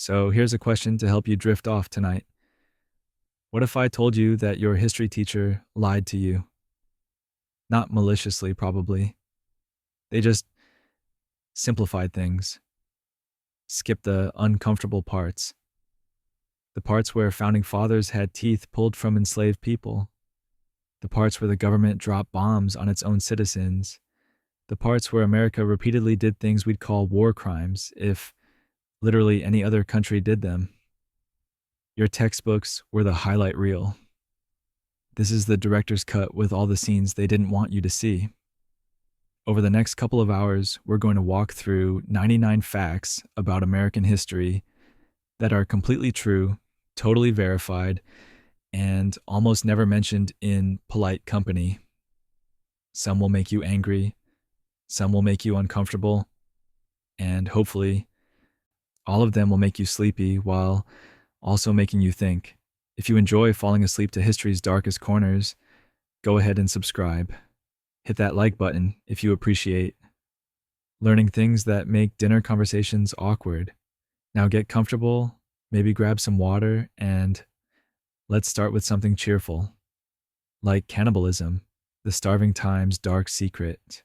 So here's a question to help you drift off tonight. What if I told you that your history teacher lied to you? Not maliciously, probably. They just simplified things, skipped the uncomfortable parts, the parts where founding fathers had teeth pulled from enslaved people, the parts where the government dropped bombs on its own citizens, the parts where America repeatedly did things we'd call war crimes if literally any other country did them. Your textbooks were the highlight reel. This is the director's cut with all the scenes they didn't want you to see. Over the next couple of hours, we're going to walk through 99 facts about American history that are completely true, totally verified, and almost never mentioned in polite company. Some will make you angry, some will make you uncomfortable, and hopefully, all of them will make you sleepy while also making you think. If you enjoy falling asleep to history's darkest corners, go ahead and subscribe. Hit that like button if you appreciate learning things that make dinner conversations awkward. Now get comfortable, maybe grab some water, and let's start with something cheerful, like cannibalism, the starving time's dark secret.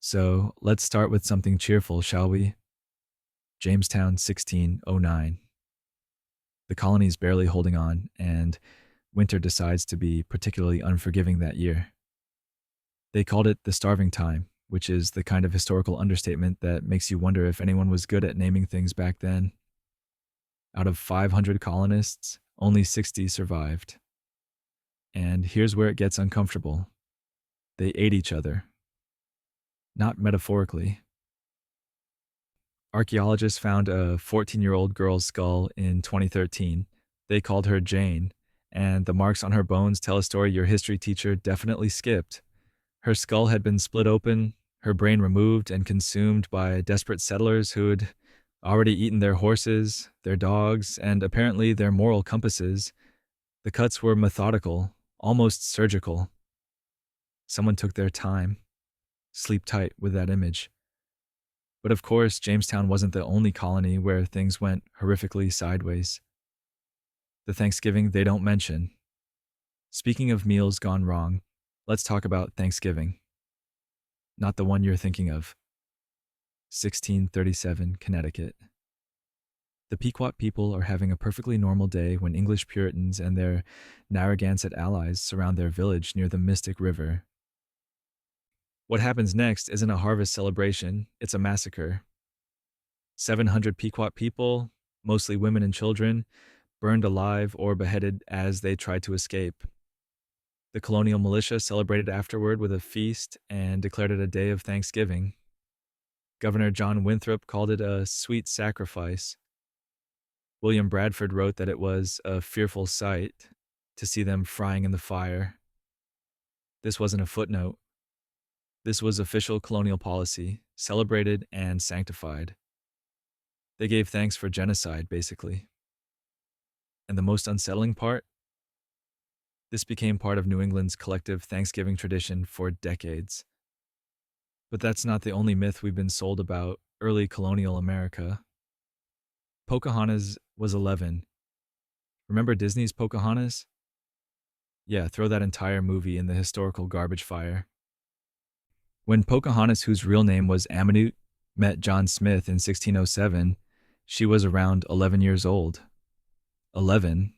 So let's start with something cheerful, shall we? Jamestown, 1609. The colony's barely holding on, and winter decides to be particularly unforgiving that year. They called it the starving time, which is the kind of historical understatement that makes you wonder if anyone was good at naming things back then. Out of 500 colonists, only 60 survived. And here's where it gets uncomfortable. They ate each other. Not metaphorically. Archaeologists found a 14-year-old girl's skull in 2013. They called her Jane, and the marks on her bones tell a story your history teacher definitely skipped. Her skull had been split open, her brain removed and consumed by desperate settlers who'd already eaten their horses, their dogs, and apparently their moral compasses. The cuts were methodical, almost surgical. Someone took their time. Sleep tight with that image. But of course, Jamestown wasn't the only colony where things went horrifically sideways. The Thanksgiving they don't mention. Speaking of meals gone wrong, let's talk about Thanksgiving. Not the one you're thinking of. 1637, Connecticut. The Pequot people are having a perfectly normal day when English Puritans and their Narragansett allies surround their village near the Mystic River. What happens next isn't a harvest celebration, it's a massacre. 700 Pequot people, mostly women and children, burned alive or beheaded as they tried to escape. The Colonial militia celebrated afterward with a feast and declared it a day of Thanksgiving. Governor John Winthrop called it a sweet sacrifice. William Bradford wrote that it was a fearful sight to see them frying in the fire. This wasn't a footnote. This was official colonial policy, celebrated and sanctified. They gave thanks for genocide, basically. And the most unsettling part? This became part of New England's collective Thanksgiving tradition for decades. But that's not the only myth we've been sold about early colonial America. Pocahontas was 11. Remember Disney's Pocahontas? Yeah, throw that entire movie in the historical garbage fire. When Pocahontas, whose real name was Amadute, met John Smith in 1607, she was around 11 years old. 11.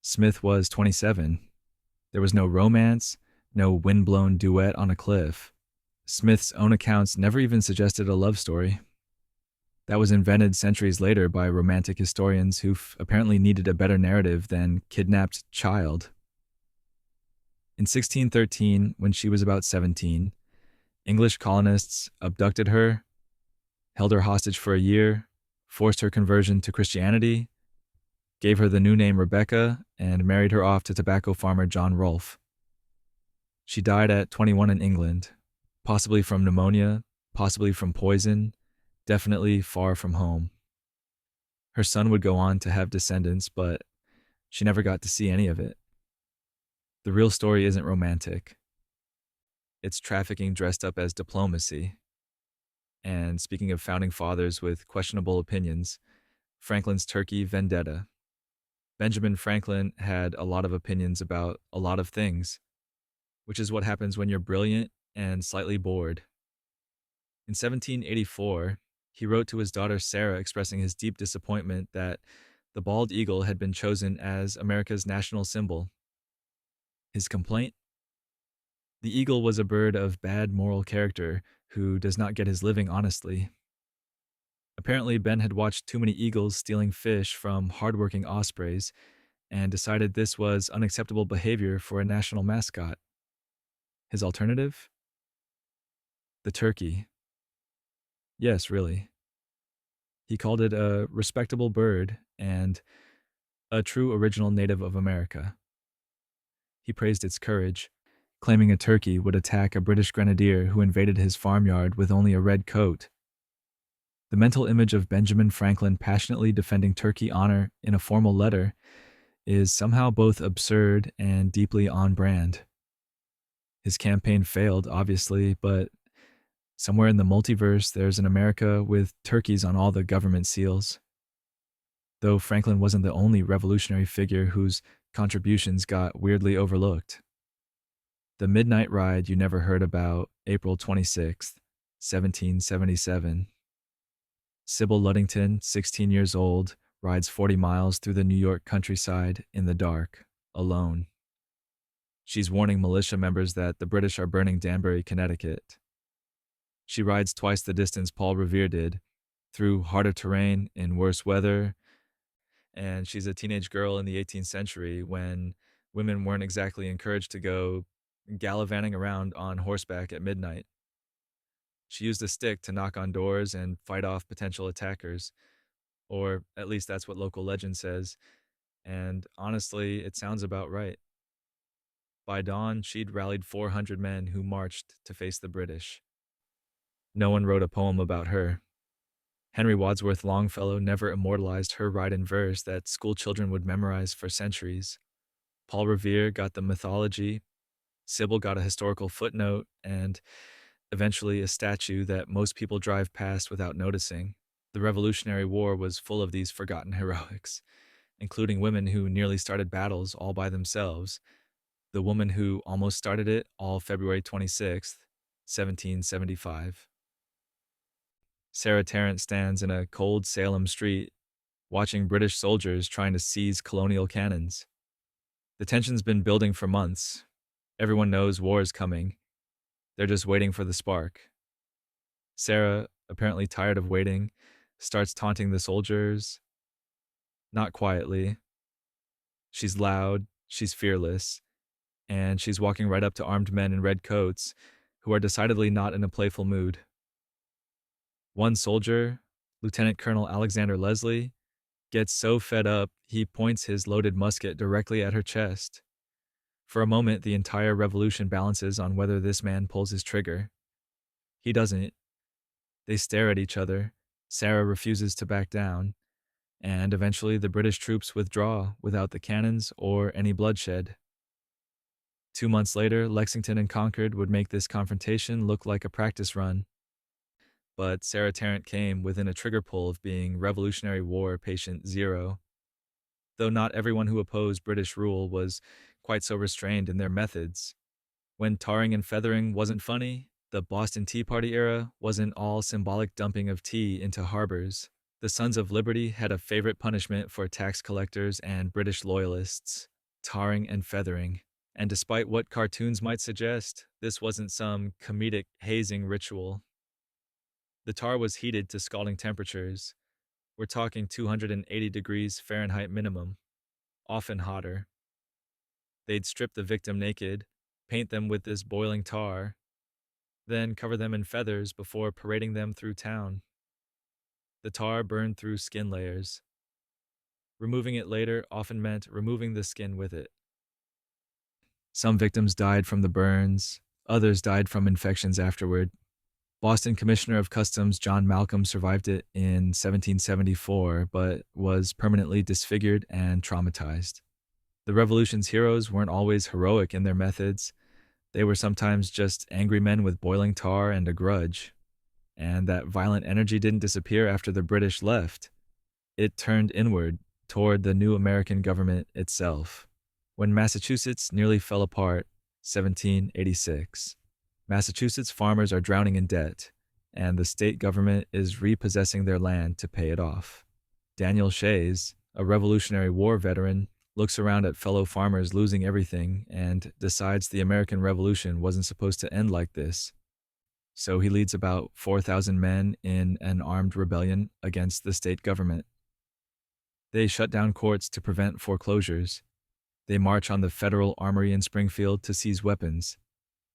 Smith was 27. There was no romance, no wind-blown duet on a cliff. Smith's own accounts never even suggested a love story. That was invented centuries later by romantic historians who apparently needed a better narrative than kidnapped child. In 1613, when she was about 17, English colonists abducted her, held her hostage for a year, forced her conversion to Christianity, gave her the new name Rebecca, and married her off to tobacco farmer John Rolfe. She died at 21 in England, possibly from pneumonia, possibly from poison, definitely far from home. Her son would go on to have descendants, but she never got to see any of it. The real story isn't romantic. It's trafficking dressed up as diplomacy. And speaking of founding fathers with questionable opinions, Franklin's Turkey Vendetta. Benjamin Franklin had a lot of opinions about a lot of things, which is what happens when you're brilliant and slightly bored. In 1784, he wrote to his daughter Sarah expressing his deep disappointment that the bald eagle had been chosen as America's national symbol. His complaint? The eagle was a bird of bad moral character who does not get his living honestly. Apparently, Ben had watched too many eagles stealing fish from hardworking ospreys and decided this was unacceptable behavior for a national mascot. His alternative? The turkey. Yes, really. He called it a respectable bird and a true original native of America. He praised its courage, claiming a turkey would attack a British grenadier who invaded his farmyard with only a red coat. The mental image of Benjamin Franklin passionately defending turkey honor in a formal letter is somehow both absurd and deeply on brand. His campaign failed, obviously, but somewhere in the multiverse, there's an America with turkeys on all the government seals. Though Franklin wasn't the only revolutionary figure whose contributions got weirdly overlooked. The midnight ride you never heard about, April 26th, 1777. Sybil Ludington, 16 years old, rides 40 miles through the New York countryside in the dark, alone. She's warning militia members that the British are burning Danbury, Connecticut. She rides twice the distance Paul Revere did, through harder terrain in worse weather, and she's a teenage girl in the 18th century when women weren't exactly encouraged to go gallivanting around on horseback at midnight. She used a stick to knock on doors and fight off potential attackers, or at least that's what local legend says, and honestly, it sounds about right. By dawn, she'd rallied 400 men who marched to face the British. No one wrote a poem about her. Henry Wadsworth Longfellow never immortalized her ride in verse that school children would memorize for centuries. Paul Revere got the mythology, Sybil got a historical footnote, and eventually a statue that most people drive past without noticing. The Revolutionary War was full of these forgotten heroics, including women who nearly started battles all by themselves. The woman who almost started it all February 26th, 1775. Sarah Tarrant stands in a cold Salem street, watching British soldiers trying to seize colonial cannons. The tension's been building for months. Everyone knows war is coming. They're just waiting for the spark. Sarah, apparently tired of waiting, starts taunting the soldiers. Not quietly. She's loud, she's fearless, and she's walking right up to armed men in red coats who are decidedly not in a playful mood. One soldier, Lieutenant Colonel Alexander Leslie, gets so fed up he points his loaded musket directly at her chest. For a moment, the entire revolution balances on whether this man pulls his trigger. He doesn't. They stare at each other. Sarah refuses to back down, and eventually the British troops withdraw without the cannons or any bloodshed. 2 months later, Lexington and Concord would make this confrontation look like a practice run. But Sarah Tarrant came within a trigger pull of being Revolutionary War patient zero. Though not everyone who opposed British rule was quite so restrained in their methods. When tarring and feathering wasn't funny, the Boston Tea Party era wasn't all symbolic dumping of tea into harbors. The Sons of Liberty had a favorite punishment for tax collectors and British loyalists: tarring and feathering. And despite what cartoons might suggest, this wasn't some comedic hazing ritual. The tar was heated to scalding temperatures. We're talking 280 degrees Fahrenheit minimum, often hotter. They'd strip the victim naked, paint them with this boiling tar, then cover them in feathers before parading them through town. The tar burned through skin layers. Removing it later often meant removing the skin with it. Some victims died from the burns, others died from infections afterward. Boston Commissioner of Customs John Malcolm survived it in 1774, but was permanently disfigured and traumatized. The Revolution's heroes weren't always heroic in their methods. They were sometimes just angry men with boiling tar and a grudge. And that violent energy didn't disappear after the British left. It turned inward toward the new American government itself. When Massachusetts nearly fell apart, 1786, Massachusetts farmers are drowning in debt, and the state government is repossessing their land to pay it off. Daniel Shays, a Revolutionary War veteran, looks around at fellow farmers losing everything and decides the American Revolution wasn't supposed to end like this. So he leads about 4,000 men in an armed rebellion against the state government. They shut down courts to prevent foreclosures. They march on the federal armory in Springfield to seize weapons.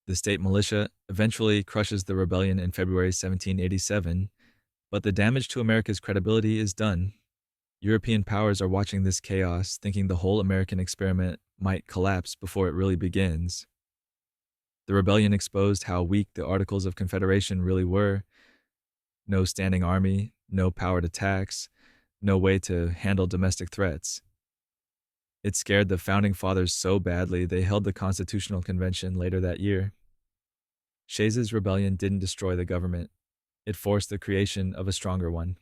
The state militia eventually crushes the rebellion in February 1787, but the damage to America's credibility is done. European powers are watching this chaos, thinking the whole American experiment might collapse before it really begins. The rebellion exposed how weak the Articles of Confederation really were. No standing army, no power to tax, no way to handle domestic threats. It scared the Founding Fathers so badly they held the Constitutional Convention later that year. Shays's rebellion didn't destroy the government. It forced the creation of a stronger one.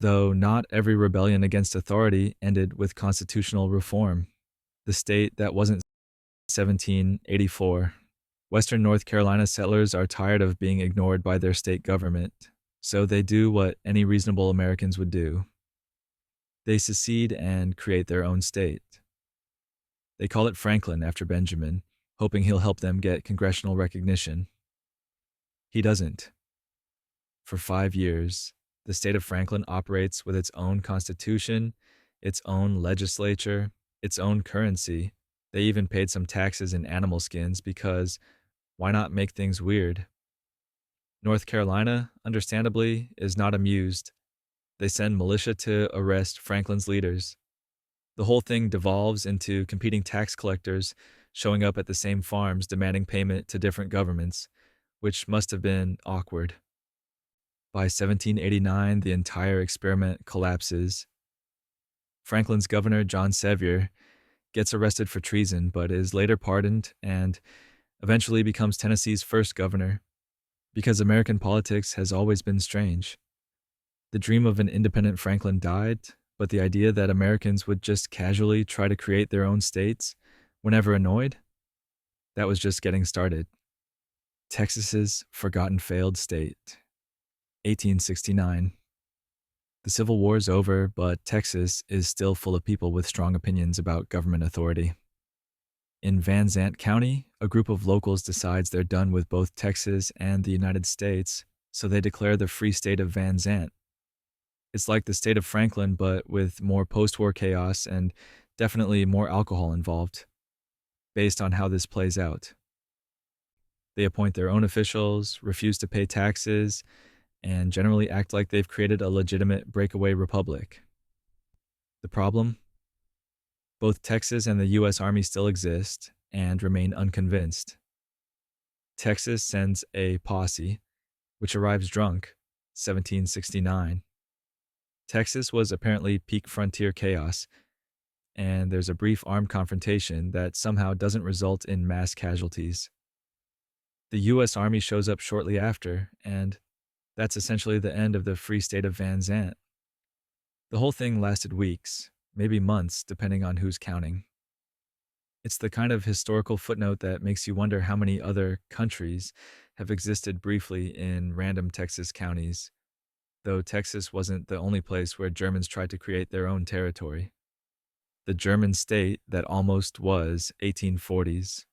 Though not every rebellion against authority ended with constitutional reform. The state that wasn't 1784. Western North Carolina settlers are tired of being ignored by their state government, so they do what any reasonable Americans would do. They secede and create their own state. They call it Franklin after Benjamin, hoping he'll help them get congressional recognition. He doesn't. For 5 years, the state of Franklin operates with its own constitution, its own legislature, its own currency. They even paid some taxes in animal skins because why not make things weird? North Carolina, understandably, is not amused. They send militia to arrest Franklin's leaders. The whole thing devolves into competing tax collectors showing up at the same farms demanding payment to different governments, which must have been awkward. By 1789, the entire experiment collapses. Franklin's governor, John Sevier, gets arrested for treason but is later pardoned and eventually becomes Tennessee's first governor, because American politics has always been strange. The dream of an independent Franklin died, but the idea that Americans would just casually try to create their own states whenever annoyed, that was just getting started. Texas's forgotten failed state. 1869. The Civil War is over, but Texas is still full of people with strong opinions about government authority. In Van Zandt County, a group of locals decides they're done with both Texas and the United States, so they declare the Free State of Van Zandt. It's like the state of Franklin, but with more post-war chaos and definitely more alcohol involved, based on how this plays out. They appoint their own officials, refuse to pay taxes, and generally act like they've created a legitimate breakaway republic. The problem? Both Texas and the U.S. Army still exist and remain unconvinced. Texas sends a posse, which arrives drunk, 1769. Texas was apparently peak frontier chaos, and there's a brief armed confrontation that somehow doesn't result in mass casualties. The U.S. Army shows up shortly after, and that's essentially the end of the Free State of Van Zandt. The whole thing lasted weeks, maybe months, depending on who's counting. It's the kind of historical footnote that makes you wonder how many other countries have existed briefly in random Texas counties, though Texas wasn't the only place where Germans tried to create their own territory. The German state that almost was 1840s.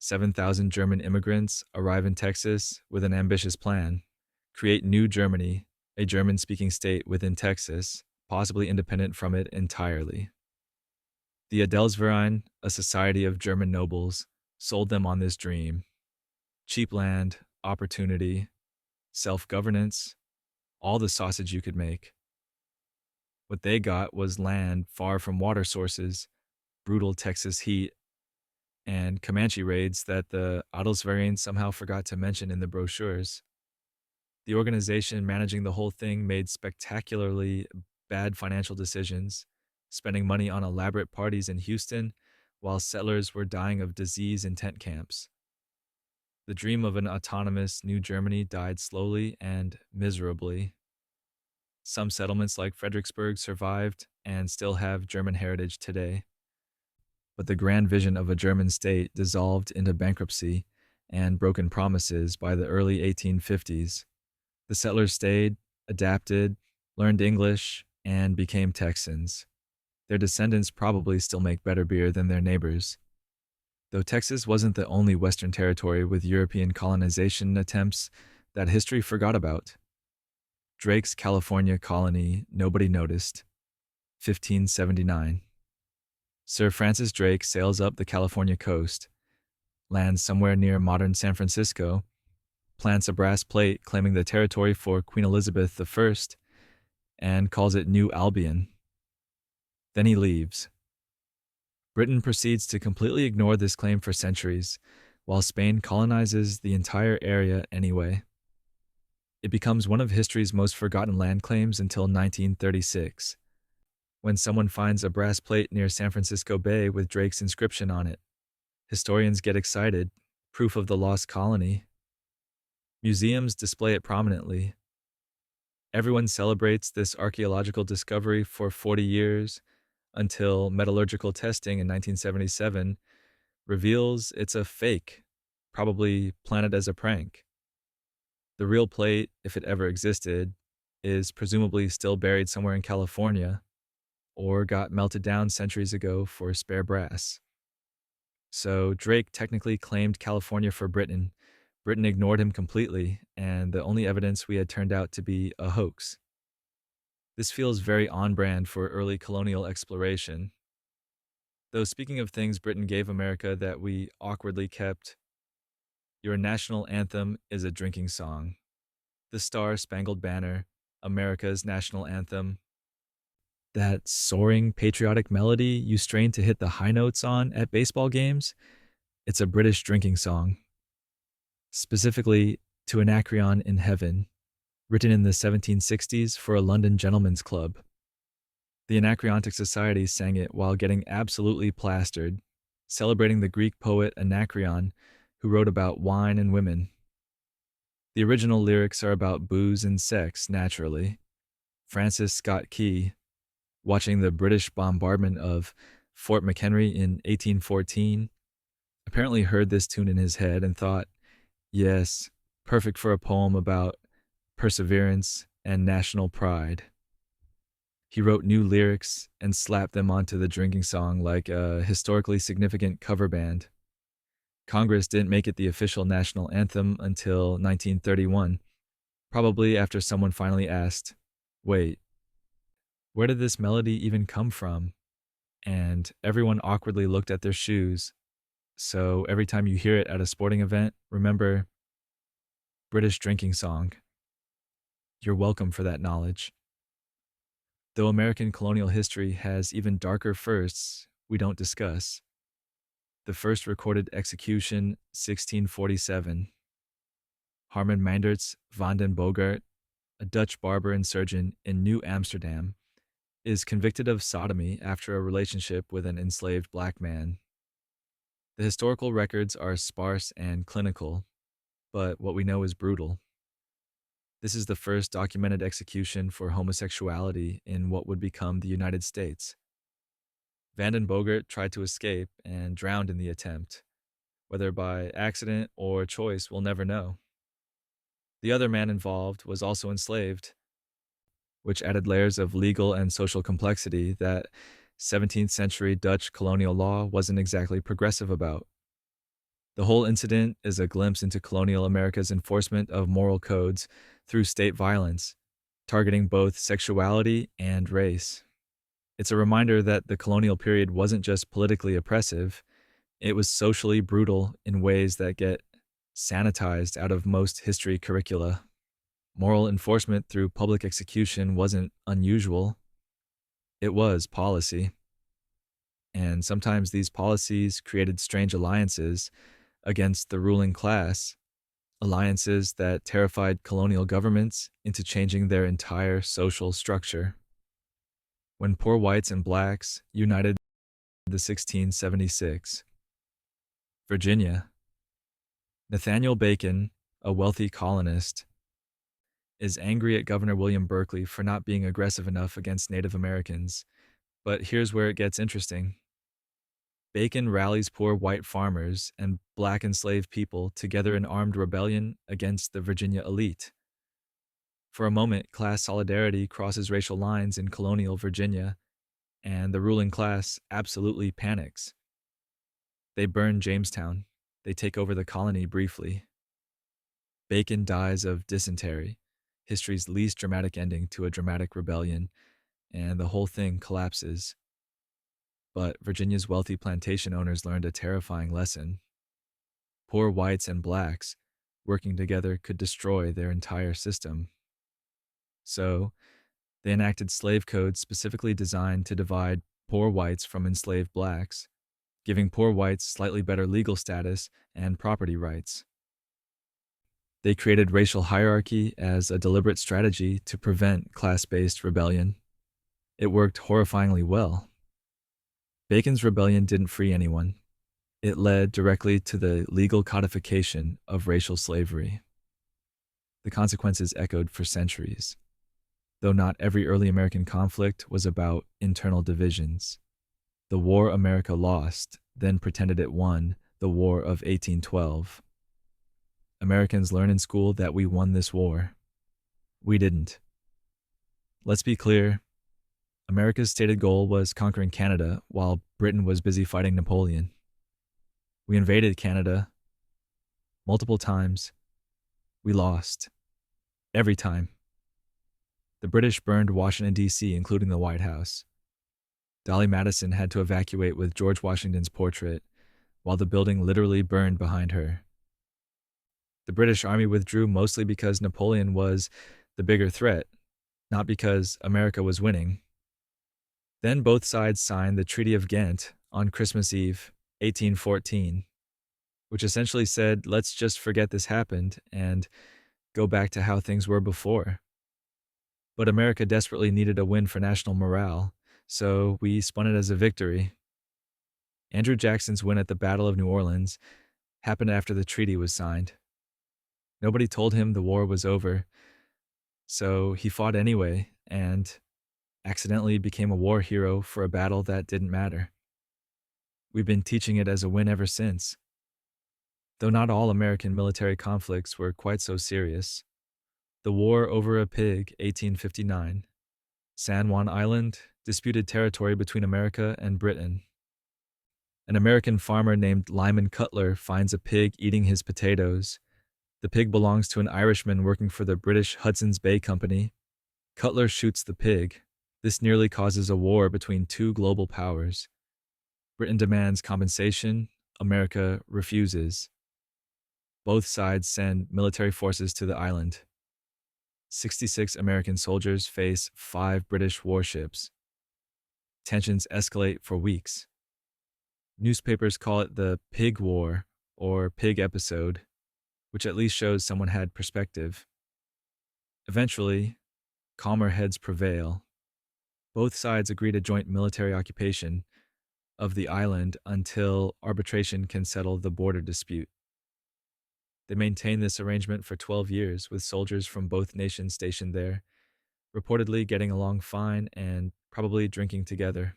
7,000 German immigrants arrive in Texas with an ambitious plan: create New Germany, a German-speaking state within Texas, possibly independent from it entirely. The Adelsverein, a society of German nobles, sold them on this dream. Cheap land, opportunity, self-governance, all the sausage you could make. What they got was land far from water sources, brutal Texas heat, and Comanche raids that the Adelsverein somehow forgot to mention in the brochures. The organization managing the whole thing made spectacularly bad financial decisions, spending money on elaborate parties in Houston while settlers were dying of disease in tent camps. The dream of an autonomous New Germany died slowly and miserably. Some settlements like Fredericksburg survived and still have German heritage today. But the grand vision of a German state dissolved into bankruptcy and broken promises by the early 1850s. The settlers stayed, adapted, learned English, and became Texans. Their descendants probably still make better beer than their neighbors. Though Texas wasn't the only Western territory with European colonization attempts that history forgot about. Drake's California colony nobody noticed, 1579. Sir Francis Drake sails up the California coast, lands somewhere near modern San Francisco, plants a brass plate claiming the territory for Queen Elizabeth I, and calls it New Albion. Then he leaves. Britain proceeds to completely ignore this claim for centuries, while Spain colonizes the entire area anyway. It becomes one of history's most forgotten land claims until 1936, when someone finds a brass plate near San Francisco Bay with Drake's inscription on it. Historians get excited, proof of the lost colony. Museums display it prominently. Everyone celebrates this archaeological discovery for 40 years, until metallurgical testing in 1977 reveals it's a fake, probably planted as a prank. The real plate, if it ever existed, is presumably still buried somewhere in California, or got melted down centuries ago for spare brass. So Drake technically claimed California for Britain. Britain ignored him completely, and the only evidence we had turned out to be a hoax. This feels very on-brand for early colonial exploration. Though speaking of things Britain gave America that we awkwardly kept, your national anthem is a drinking song. The Star-Spangled Banner, America's national anthem. That soaring patriotic melody you strain to hit the high notes on at baseball games, it's a British drinking song. Specifically, To Anacreon in Heaven, written in the 1760s for a London gentlemen's club. The Anacreontic Society sang it while getting absolutely plastered, celebrating the Greek poet Anacreon, who wrote about wine and women. The original lyrics are about booze and sex, naturally. Francis Scott Key, watching the British bombardment of Fort McHenry in 1814, apparently heard this tune in his head and thought, yes, perfect for a poem about perseverance and national pride. He wrote new lyrics and slapped them onto the drinking song like a historically significant cover band. Congress didn't make it the official national anthem until 1931, probably after someone finally asked, wait, where did this melody even come from? And everyone awkwardly looked at their shoes. So every time you hear it at a sporting event, remember, British drinking song. You're welcome for that knowledge. Though American colonial history has even darker firsts we don't discuss. The first recorded execution, 1647. Harman Manderts van den Bogart, a Dutch barber and surgeon in New Amsterdam, is convicted of sodomy after a relationship with an enslaved black man. The historical records are sparse and clinical, but what we know is brutal. This is the first documented execution for homosexuality in what would become the United States. Van den Bogart tried to escape and drowned in the attempt. Whether by accident or choice, we'll never know. The other man involved was also enslaved, which added layers of legal and social complexity that 17th century Dutch colonial law wasn't exactly progressive about. The whole incident is a glimpse into colonial America's enforcement of moral codes through state violence, targeting both sexuality and race. It's a reminder that the colonial period wasn't just politically oppressive, it was socially brutal in ways that get sanitized out of most history curricula. Moral enforcement through public execution wasn't unusual. It was policy. And sometimes these policies created strange alliances against the ruling class, alliances that terrified colonial governments into changing their entire social structure. When poor whites and blacks united in the 1676. Virginia. Nathaniel Bacon, a wealthy colonist, is angry at Governor William Berkeley for not being aggressive enough against Native Americans. But here's where it gets interesting. Bacon rallies poor white farmers and black enslaved people together in armed rebellion against the Virginia elite. For a moment, class solidarity crosses racial lines in colonial Virginia, and the ruling class absolutely panics. They burn Jamestown. They take over the colony briefly. Bacon dies of dysentery, history's least dramatic ending to a dramatic rebellion, and the whole thing collapses. But Virginia's wealthy plantation owners learned a terrifying lesson. Poor whites and blacks, working together, could destroy their entire system. So, they enacted slave codes specifically designed to divide poor whites from enslaved blacks, giving poor whites slightly better legal status and property rights. They created racial hierarchy as a deliberate strategy to prevent class-based rebellion. It worked horrifyingly well. Bacon's rebellion didn't free anyone. It led directly to the legal codification of racial slavery. The consequences echoed for centuries. Though not every early American conflict was about internal divisions. The war America lost, then pretended it won, the War of 1812. Americans learn in school that we won this war. We didn't. Let's be clear. America's stated goal was conquering Canada while Britain was busy fighting Napoleon. We invaded Canada multiple times. We lost. Every time. The British burned Washington, D.C., including the White House. Dolly Madison had to evacuate with George Washington's portrait, while the building literally burned behind her. The British Army withdrew mostly because Napoleon was the bigger threat, not because America was winning. Then both sides signed the Treaty of Ghent on Christmas Eve, 1814, which essentially said, let's just forget this happened and go back to how things were before. But America desperately needed a win for national morale, so we spun it as a victory. Andrew Jackson's win at the Battle of New Orleans happened after the treaty was signed. Nobody told him the war was over, so he fought anyway and accidentally became a war hero for a battle that didn't matter. We've been teaching it as a win ever since. Though not all American military conflicts were quite so serious. The War over a Pig, 1859. San Juan Island, disputed territory between America and Britain. An American farmer named Lyman Cutler finds a pig eating his potatoes. The pig belongs to an Irishman working for the British Hudson's Bay Company. Cutler shoots the pig. This nearly causes a war between two global powers. Britain demands compensation. America refuses. Both sides send military forces to the island. 66 American soldiers face 5 British warships. Tensions escalate for weeks. Newspapers call it the Pig War or Pig Episode, which at least shows someone had perspective. Eventually, calmer heads prevail. Both sides agree to joint military occupation of the island until arbitration can settle the border dispute. They maintain this arrangement for 12 years with soldiers from both nations stationed there, reportedly getting along fine and probably drinking together.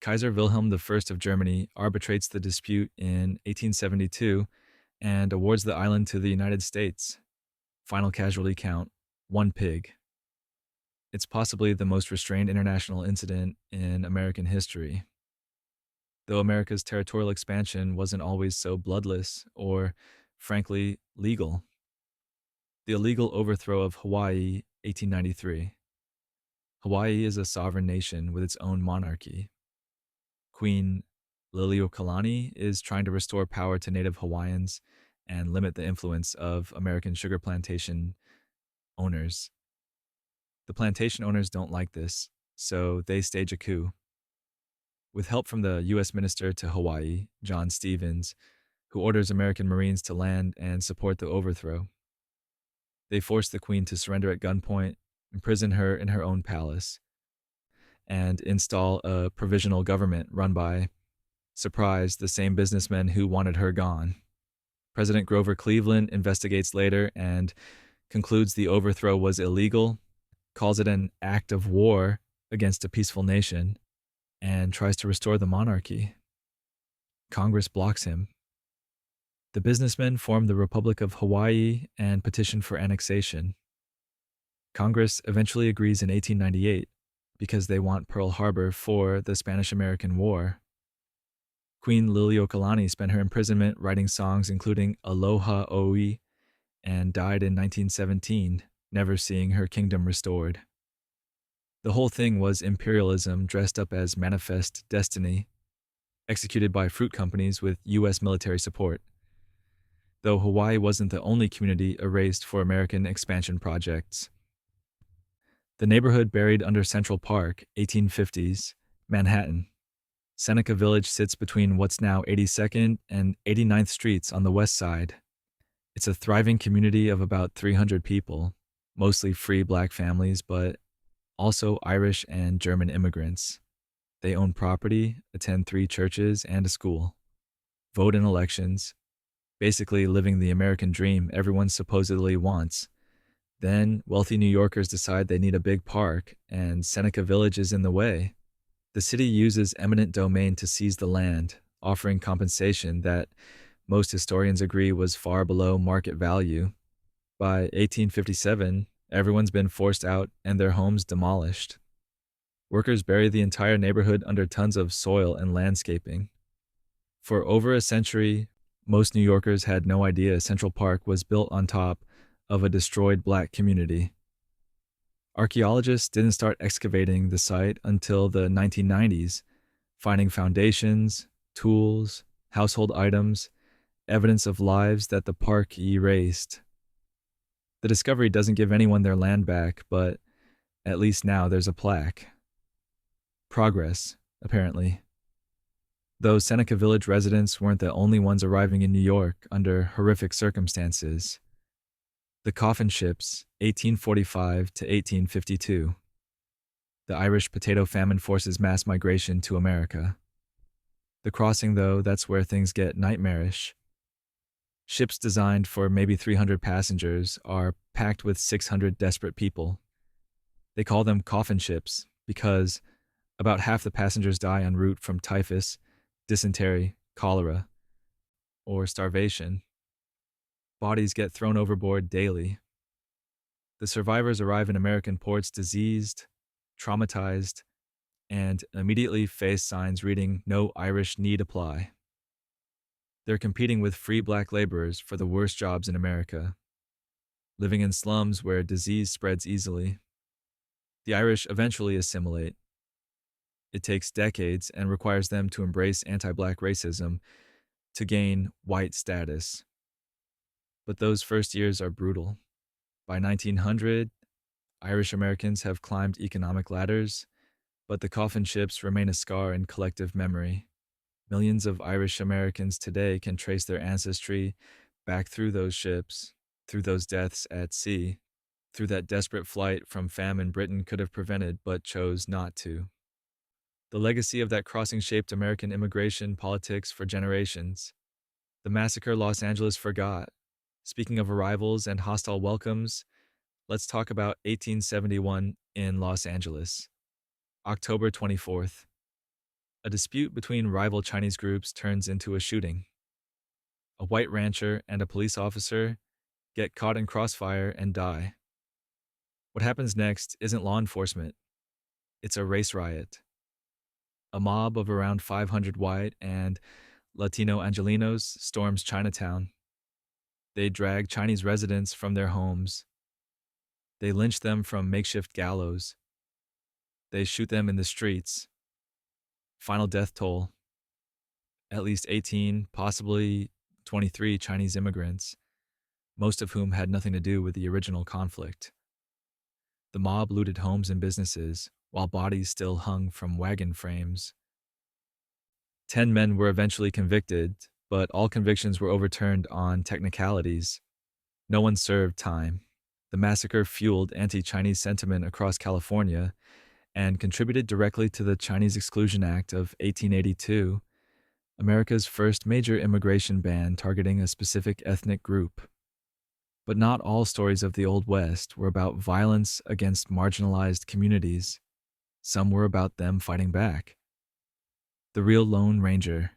Kaiser Wilhelm I of Germany arbitrates the dispute in 1872 and awards the island to the United States. Final casualty count, 1 pig. It's possibly the most restrained international incident in American history. Though America's territorial expansion wasn't always so bloodless or, frankly, legal. The illegal overthrow of Hawaii, 1893. Hawaii is a sovereign nation with its own monarchy. Queen Liliuokalani is trying to restore power to Native Hawaiians and limit the influence of American sugar plantation owners. The plantation owners don't like this, so they stage a coup. With help from the U.S. Minister to Hawaii, John Stevens, who orders American Marines to land and support the overthrow. They force the Queen to surrender at gunpoint, imprison her in her own palace, and install a provisional government run by, surprise, the same businessmen who wanted her gone. President Grover Cleveland investigates later and concludes the overthrow was illegal, calls it an act of war against a peaceful nation, and tries to restore the monarchy. Congress blocks him. The businessmen form the Republic of Hawaii and petition for annexation. Congress eventually agrees in 1898 because they want Pearl Harbor for the Spanish-American War. Queen Liliuokalani spent her imprisonment writing songs including Aloha Oi and died in 1917, never seeing her kingdom restored. The whole thing was imperialism dressed up as manifest destiny, executed by fruit companies with U.S. military support. Though Hawaii wasn't the only community erased for American expansion projects. The neighborhood buried under Central Park, 1850s, Manhattan. Seneca Village sits between what's now 82nd and 89th Streets on the west side. It's a thriving community of about 300 people, mostly free black families, but also Irish and German immigrants. They own property, attend 3 churches and a school, vote in elections, basically living the American dream everyone supposedly wants. Then, wealthy New Yorkers decide they need a big park, and Seneca Village is in the way. The city uses eminent domain to seize the land, offering compensation that most historians agree was far below market value. By 1857, everyone's been forced out and their homes demolished. Workers bury the entire neighborhood under tons of soil and landscaping. For over a century, most New Yorkers had no idea Central Park was built on top of a destroyed black community. Archaeologists didn't start excavating the site until the 1990s, finding foundations, tools, household items, evidence of lives that the park erased. The discovery doesn't give anyone their land back, but at least now there's a plaque. Progress, apparently. Though Seneca Village residents weren't the only ones arriving in New York under horrific circumstances. The Coffin Ships, 1845 to 1852. The Irish potato famine forces mass migration to America. The crossing, though, that's where things get nightmarish. Ships designed for maybe 300 passengers are packed with 600 desperate people. They call them coffin ships because about half the passengers die en route from typhus, dysentery, cholera, or starvation. Bodies get thrown overboard daily. The survivors arrive in American ports diseased, traumatized, and immediately face signs reading "No Irish Need Apply." They're competing with free black laborers for the worst jobs in America, living in slums where disease spreads easily. The Irish eventually assimilate. It takes decades and requires them to embrace anti-black racism to gain white status. But those first years are brutal. By 1900, Irish Americans have climbed economic ladders, but the coffin ships remain a scar in collective memory. Millions of Irish Americans today can trace their ancestry back through those ships, through those deaths at sea, through that desperate flight from famine Britain could have prevented but chose not to. The legacy of that crossing shaped American immigration politics for generations. The massacre Los Angeles forgot. Speaking of arrivals and hostile welcomes, let's talk about 1871 in Los Angeles. October 24th. A dispute between rival Chinese groups turns into a shooting. A white rancher and a police officer get caught in crossfire and die. What happens next isn't law enforcement. It's a race riot. A mob of around 500 white and Latino Angelenos storms Chinatown. They drag Chinese residents from their homes. They lynch them from makeshift gallows. They shoot them in the streets. Final death toll. At least 18, possibly 23 Chinese immigrants, most of whom had nothing to do with the original conflict. The mob looted homes and businesses, while bodies still hung from wagon frames. 10 men were eventually convicted, but all convictions were overturned on technicalities. No one served time. The massacre fueled anti-Chinese sentiment across California and contributed directly to the Chinese Exclusion Act of 1882, America's first major immigration ban targeting a specific ethnic group. But not all stories of the Old West were about violence against marginalized communities. Some were about them fighting back. The real Lone Ranger.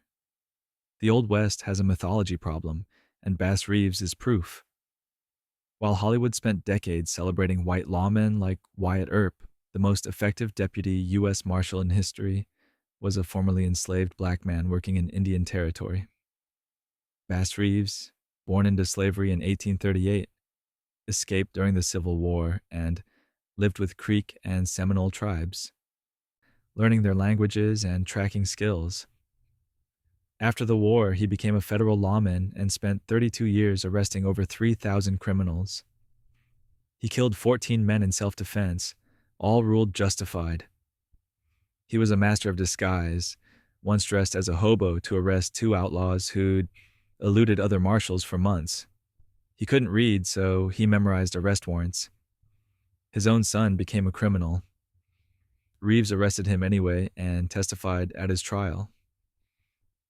The Old West has a mythology problem, and Bass Reeves is proof. While Hollywood spent decades celebrating white lawmen like Wyatt Earp, the most effective deputy U.S. Marshal in history was a formerly enslaved black man working in Indian Territory. Bass Reeves, born into slavery in 1838, escaped during the Civil War and lived with Creek and Seminole tribes, learning their languages and tracking skills. After the war, he became a federal lawman and spent 32 years arresting over 3,000 criminals. He killed 14 men in self-defense, all ruled justified. He was a master of disguise, once dressed as a hobo to arrest 2 outlaws who'd eluded other marshals for months. He couldn't read, so he memorized arrest warrants. His own son became a criminal. Reeves arrested him anyway and testified at his trial.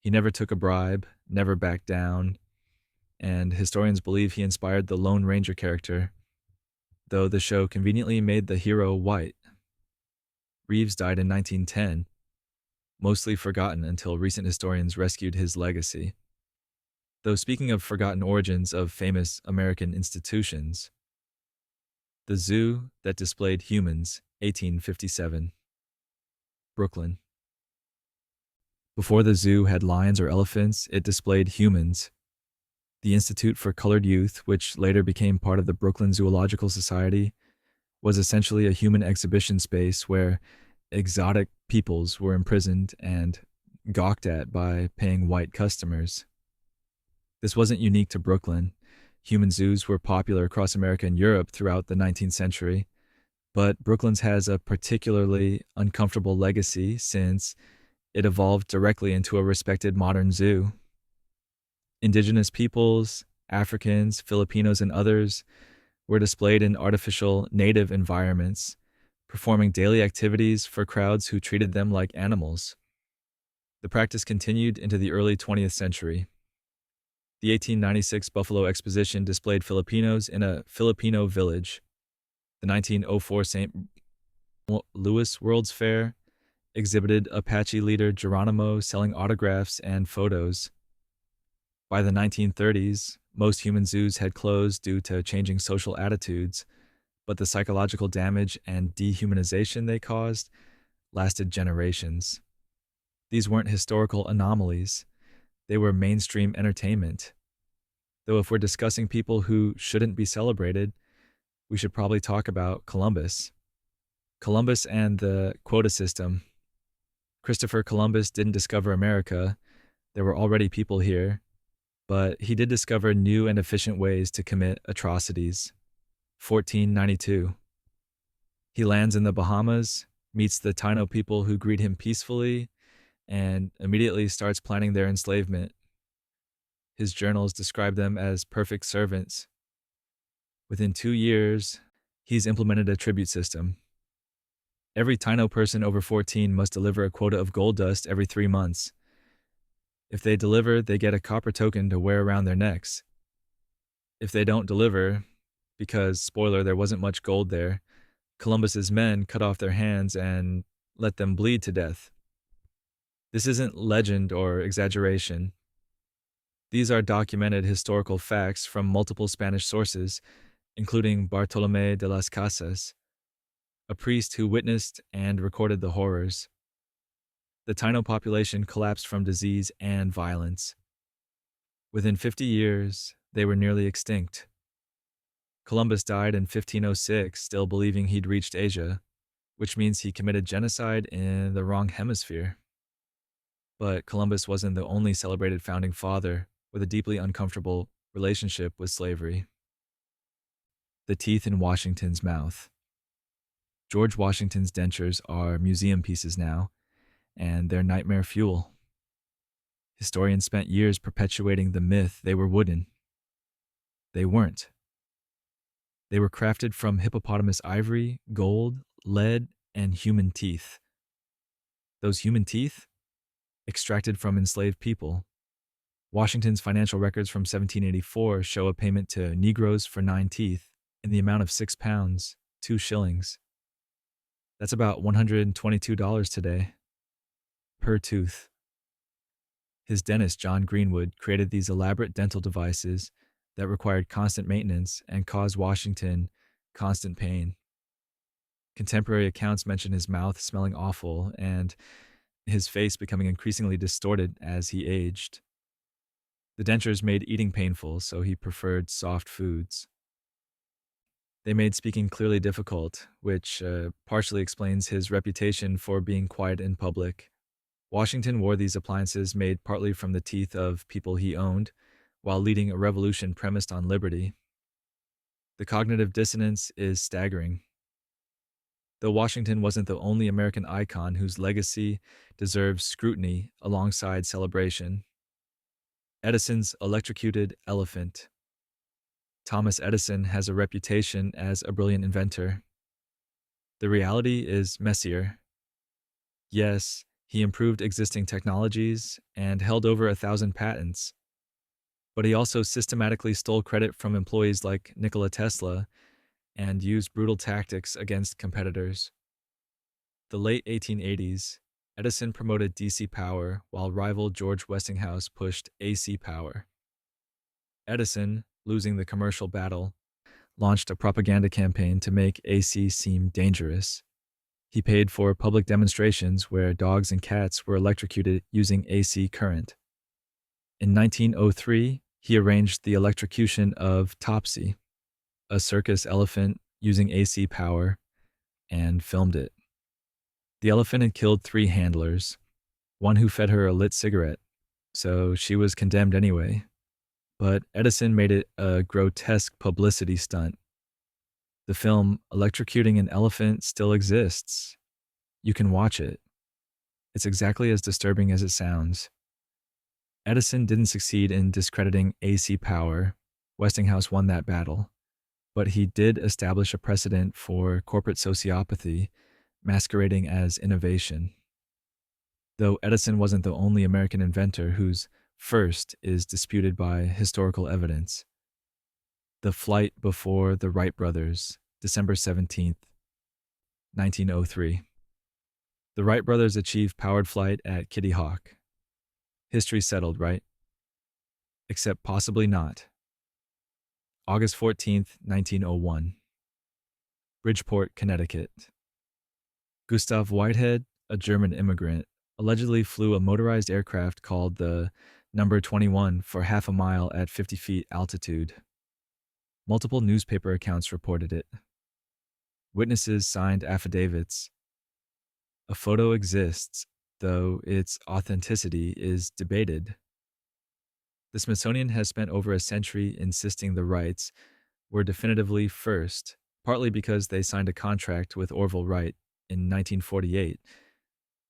He never took a bribe, never backed down, and historians believe he inspired the Lone Ranger character, though the show conveniently made the hero white. Reeves died in 1910, mostly forgotten until recent historians rescued his legacy. Though speaking of forgotten origins of famous American institutions, the zoo that displayed humans, 1857. Brooklyn. Before the zoo had lions or elephants, it displayed humans. The Institute for Colored Youth, which later became part of the Brooklyn Zoological Society, was essentially a human exhibition space where exotic peoples were imprisoned and gawked at by paying white customers. This wasn't unique to Brooklyn. Human zoos were popular across America and Europe throughout the 19th century, but Brooklyn's has a particularly uncomfortable legacy since it evolved directly into a respected modern zoo. Indigenous peoples, Africans, Filipinos, and others were displayed in artificial native environments, performing daily activities for crowds who treated them like animals. The practice continued into the early 20th century. The 1896 Buffalo Exposition displayed Filipinos in a Filipino village. The 1904 St. Louis World's Fair exhibited Apache leader Geronimo selling autographs and photos. By the 1930s, most human zoos had closed due to changing social attitudes, but the psychological damage and dehumanization they caused lasted generations. These weren't historical anomalies. They were mainstream entertainment. Though if we're discussing people who shouldn't be celebrated, we should probably talk about Columbus. Columbus and the quota system. Christopher Columbus didn't discover America. There were already people here, but he did discover new and efficient ways to commit atrocities. 1492. He lands in the Bahamas, meets the Taino people who greet him peacefully, and immediately starts planning their enslavement. His journals describe them as perfect servants. Within 2 years, he's implemented a tribute system. Every Taino person over 14 must deliver a quota of gold dust every 3 months. If they deliver, they get a copper token to wear around their necks. If they don't deliver, because, spoiler, there wasn't much gold there, Columbus's men cut off their hands and let them bleed to death. This isn't legend or exaggeration. These are documented historical facts from multiple Spanish sources, including Bartolomé de las Casas, a priest who witnessed and recorded the horrors. The Taino population collapsed from disease and violence. Within 50 years, they were nearly extinct. Columbus died in 1506, still believing he'd reached Asia, which means he committed genocide in the wrong hemisphere. But Columbus wasn't the only celebrated founding father with a deeply uncomfortable relationship with slavery. The teeth in Washington's mouth. George Washington's dentures are museum pieces now, and they're nightmare fuel. Historians spent years perpetuating the myth they were wooden. They weren't. They were crafted from hippopotamus ivory, gold, lead, and human teeth. Those human teeth? Extracted from enslaved people. Washington's financial records from 1784 show a payment to Negroes for 9 teeth in the amount of 6 pounds, 2 shillings. That's about $122 today, per tooth. His dentist, John Greenwood, created these elaborate dental devices that required constant maintenance and caused Washington constant pain. Contemporary accounts mention his mouth smelling awful and his face becoming increasingly distorted as he aged. The dentures made eating painful, so he preferred soft foods. They made speaking clearly difficult, which partially explains his reputation for being quiet in public. Washington wore these appliances made partly from the teeth of people he owned, while leading a revolution premised on liberty. The cognitive dissonance is staggering. Though Washington wasn't the only American icon whose legacy deserves scrutiny alongside celebration. Edison's electrocuted elephant. Thomas Edison has a reputation as a brilliant inventor. The reality is messier. Yes, he improved existing technologies and held over 1,000 patents, but he also systematically stole credit from employees like Nikola Tesla and used brutal tactics against competitors. The late 1880s, Edison promoted DC power while rival George Westinghouse pushed AC power. Edison, losing the commercial battle, launched a propaganda campaign to make AC seem dangerous. He paid for public demonstrations where dogs and cats were electrocuted using AC current. In 1903, he arranged the electrocution of Topsy, a circus elephant using AC power, and filmed it. The elephant had killed 3 handlers, one who fed her a lit cigarette, so she was condemned anyway. But Edison made it a grotesque publicity stunt. The film Electrocuting an Elephant still exists. You can watch it. It's exactly as disturbing as it sounds. Edison didn't succeed in discrediting AC power. Westinghouse won that battle. But he did establish a precedent for corporate sociopathy masquerading as innovation. Though Edison wasn't the only American inventor whose first is disputed by historical evidence. The flight before the Wright brothers, December 17th, 1903. The Wright brothers achieved powered flight at Kitty Hawk. History settled, right? Except possibly not. August 14th, 1901. Bridgeport, Connecticut. Gustav Whitehead, a German immigrant, allegedly flew a motorized aircraft called the Number 21 for half a mile at 50 feet altitude. Multiple newspaper accounts reported it. Witnesses signed affidavits. A photo exists, though its authenticity is debated. The Smithsonian has spent over a century insisting the Wrights were definitively first, partly because they signed a contract with Orville Wright in 1948,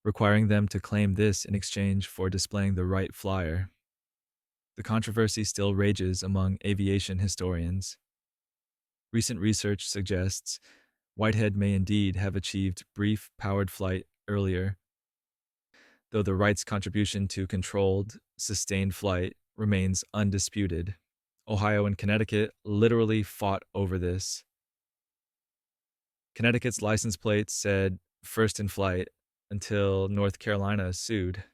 requiring them to claim this in exchange for displaying the Wright Flyer. The controversy still rages among aviation historians. Recent research suggests Whitehead may indeed have achieved brief powered flight earlier, though the Wrights' contribution to controlled, sustained flight remains undisputed. Ohio and Connecticut literally fought over this. Connecticut's license plate said first in flight until North Carolina sued.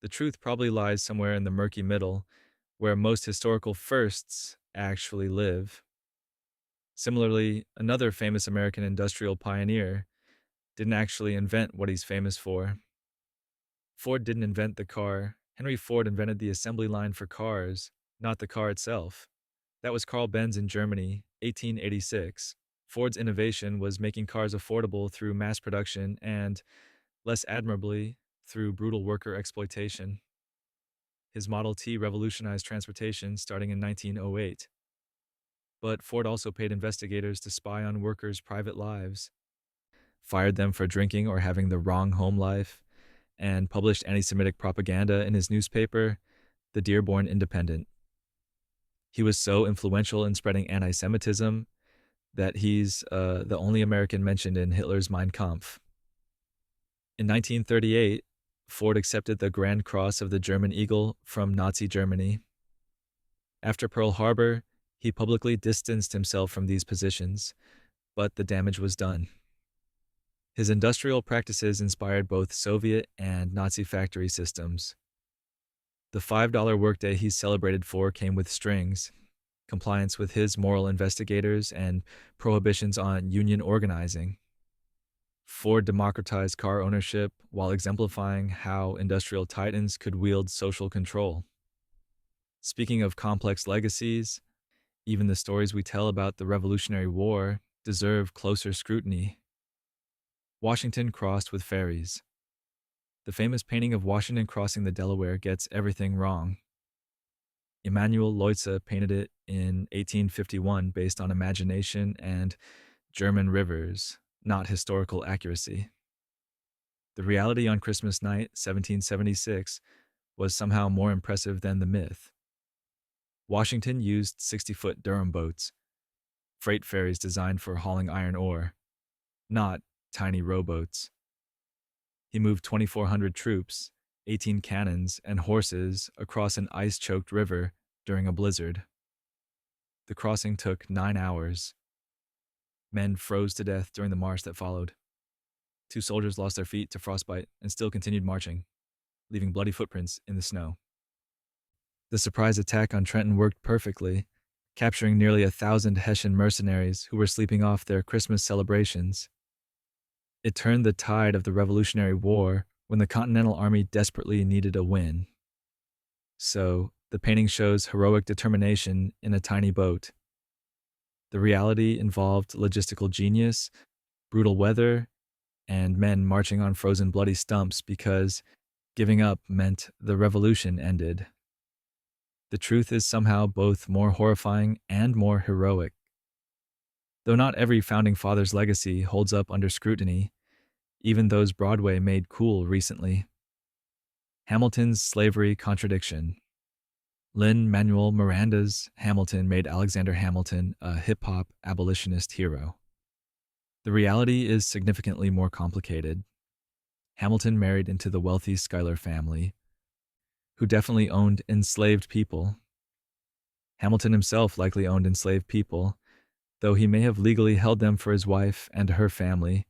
The truth probably lies somewhere in the murky middle, where most historical firsts actually live. Similarly, another famous American industrial pioneer didn't actually invent what he's famous for. Ford didn't invent the car. Henry Ford invented the assembly line for cars, not the car itself. That was Carl Benz in Germany, 1886. Ford's innovation was making cars affordable through mass production and, less admirably, through brutal worker exploitation. His Model T revolutionized transportation starting in 1908. But Ford also paid investigators to spy on workers' private lives, fired them for drinking or having the wrong home life, and published anti-Semitic propaganda in his newspaper, the Dearborn Independent. He was so influential in spreading anti-Semitism that he's the only American mentioned in Hitler's Mein Kampf. In 1938, Ford accepted the Grand Cross of the German Eagle from Nazi Germany. After Pearl Harbor, he publicly distanced himself from these positions, but the damage was done. His industrial practices inspired both Soviet and Nazi factory systems. The $5 workday he celebrated for came with strings, compliance with his moral investigators and prohibitions on union organizing. Ford democratized car ownership while exemplifying how industrial titans could wield social control. Speaking of complex legacies, even the stories we tell about the Revolutionary War deserve closer scrutiny. Washington crossed with ferries. The famous painting of Washington crossing the Delaware gets everything wrong. Emanuel Leutze painted it in 1851 based on imagination and German rivers, not historical accuracy. The reality on Christmas night, 1776, was somehow more impressive than the myth. Washington used 60-foot Durham boats, freight ferries designed for hauling iron ore, not tiny rowboats. He moved 2,400 troops, 18 cannons, and horses across an ice-choked river during a blizzard. The crossing took 9 hours. Men froze to death during the march that followed. 2 soldiers lost their feet to frostbite and still continued marching, leaving bloody footprints in the snow. The surprise attack on Trenton worked perfectly, capturing nearly 1,000 Hessian mercenaries who were sleeping off their Christmas celebrations. It turned the tide of the Revolutionary War when the Continental Army desperately needed a win. So, the painting shows heroic determination in a tiny boat. The reality involved logistical genius, brutal weather, and men marching on frozen bloody stumps because giving up meant the revolution ended. The truth is somehow both more horrifying and more heroic. Though not every Founding Father's legacy holds up under scrutiny, even those Broadway made cool recently. Hamilton's slavery contradiction. Lin-Manuel Miranda's Hamilton made Alexander Hamilton a hip-hop abolitionist hero. The reality is significantly more complicated. Hamilton married into the wealthy Schuyler family, who definitely owned enslaved people. Hamilton himself likely owned enslaved people, though he may have legally held them for his wife and her family.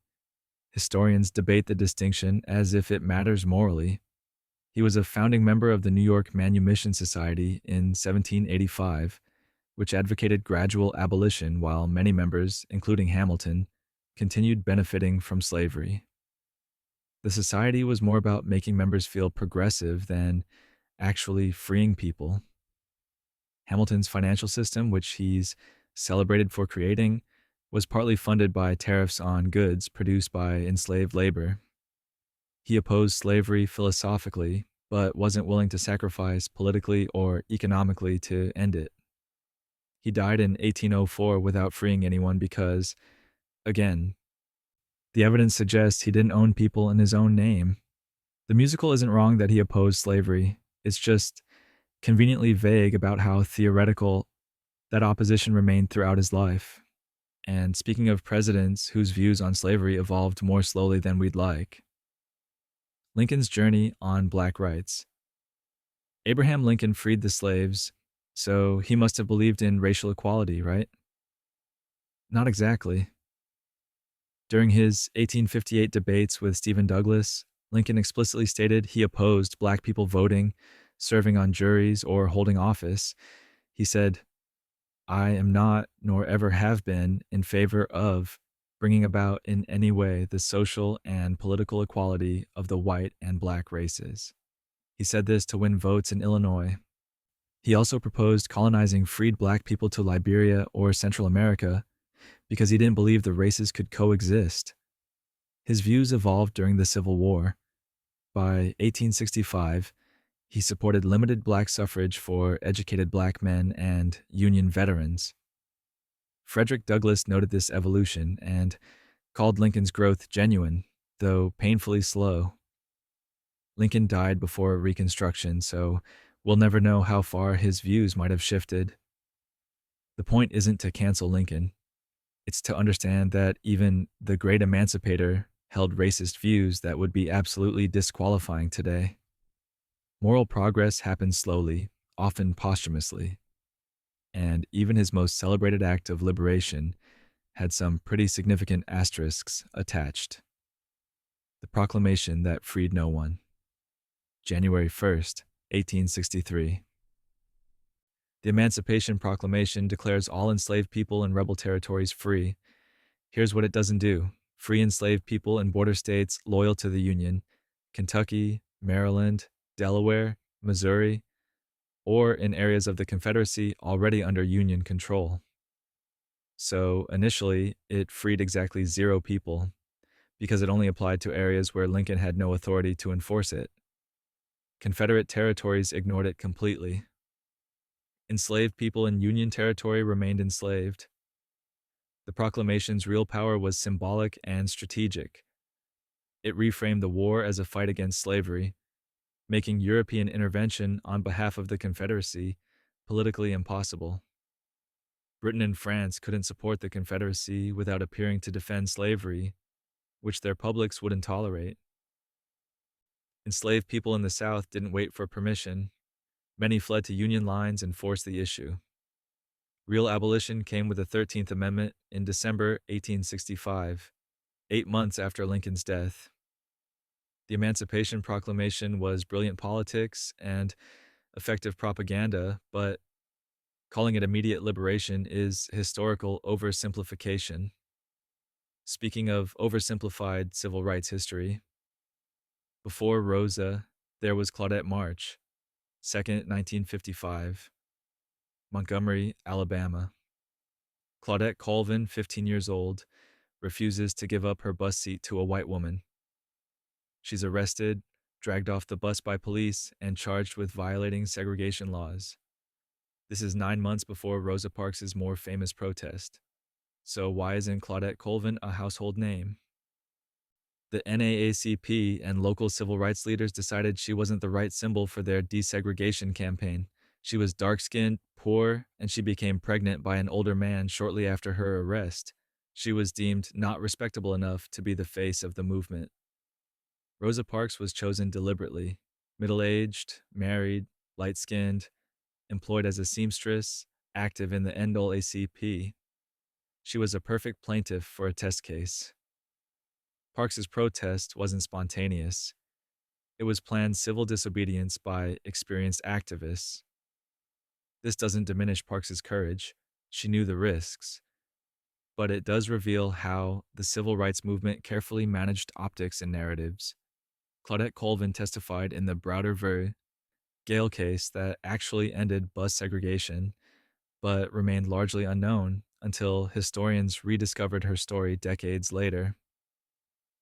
Historians debate the distinction as if it matters morally. He was a founding member of the New York Manumission Society in 1785, which advocated gradual abolition while many members, including Hamilton, continued benefiting from slavery. The society was more about making members feel progressive than actually freeing people. Hamilton's financial system, which he's celebrated for creating, was partly funded by tariffs on goods produced by enslaved labor. He opposed slavery philosophically, but wasn't willing to sacrifice politically or economically to end it. He died in 1804 without freeing anyone because, again, the evidence suggests he didn't own people in his own name. The musical isn't wrong that he opposed slavery. It's just conveniently vague about how theoretical that opposition remained throughout his life. And speaking of presidents whose views on slavery evolved more slowly than we'd like, Lincoln's journey on black rights. Abraham Lincoln freed the slaves, so he must have believed in racial equality, right? Not exactly. During his 1858 debates with Stephen Douglas, Lincoln explicitly stated he opposed black people voting, serving on juries, or holding office. He said, "I am not, nor ever have been, in favor of bringing about in any way the social and political equality of the white and black races." He said this to win votes in Illinois. He also proposed colonizing freed black people to Liberia or Central America because he didn't believe the races could coexist. His views evolved during the Civil War. By 1865, he supported limited black suffrage for educated black men and Union veterans. Frederick Douglass noted this evolution and called Lincoln's growth genuine, though painfully slow. Lincoln died before Reconstruction, so we'll never know how far his views might have shifted. The point isn't to cancel Lincoln. It's to understand that even the great emancipator held racist views that would be absolutely disqualifying today. Moral progress happened slowly, often posthumously, and even his most celebrated act of liberation had some pretty significant asterisks attached. The proclamation that freed no one. January 1st, 1863. The Emancipation Proclamation declares all enslaved people in rebel territories free. Here's what it doesn't do. Free enslaved people in border states loyal to the Union, Kentucky, Maryland, Delaware, Missouri, or in areas of the Confederacy already under Union control. So initially, it freed exactly 0 people, because it only applied to areas where Lincoln had no authority to enforce it. Confederate territories ignored it completely. Enslaved people in Union territory remained enslaved. The proclamation's real power was symbolic and strategic. It reframed the war as a fight against slavery, making European intervention on behalf of the Confederacy politically impossible. Britain and France couldn't support the Confederacy without appearing to defend slavery, which their publics wouldn't tolerate. Enslaved people in the South didn't wait for permission. Many fled to Union lines and forced the issue. Real abolition came with the 13th Amendment in December 1865, 8 months after Lincoln's death. The Emancipation Proclamation was brilliant politics and effective propaganda, but calling it immediate liberation is historical oversimplification. Speaking of oversimplified civil rights history, before Rosa, there was Claudette March, 2nd, 1955, Montgomery, Alabama. Claudette Colvin, 15 years old, refuses to give up her bus seat to a white woman. She's arrested, dragged off the bus by police, and charged with violating segregation laws. This is 9 months before Rosa Parks' more famous protest. So why isn't Claudette Colvin a household name? The NAACP and local civil rights leaders decided she wasn't the right symbol for their desegregation campaign. She was dark-skinned, poor, and she became pregnant by an older man shortly after her arrest. She was deemed not respectable enough to be the face of the movement. Rosa Parks was chosen deliberately. Middle-aged, married, light-skinned, employed as a seamstress, active in the NAACP. She was a perfect plaintiff for a test case. Parks's protest wasn't spontaneous. It was planned civil disobedience by experienced activists. This doesn't diminish Parks's courage. She knew the risks. But it does reveal how the civil rights movement carefully managed optics and narratives. Claudette Colvin testified in the Browder v. Gale case that actually ended bus segregation, but remained largely unknown until historians rediscovered her story decades later.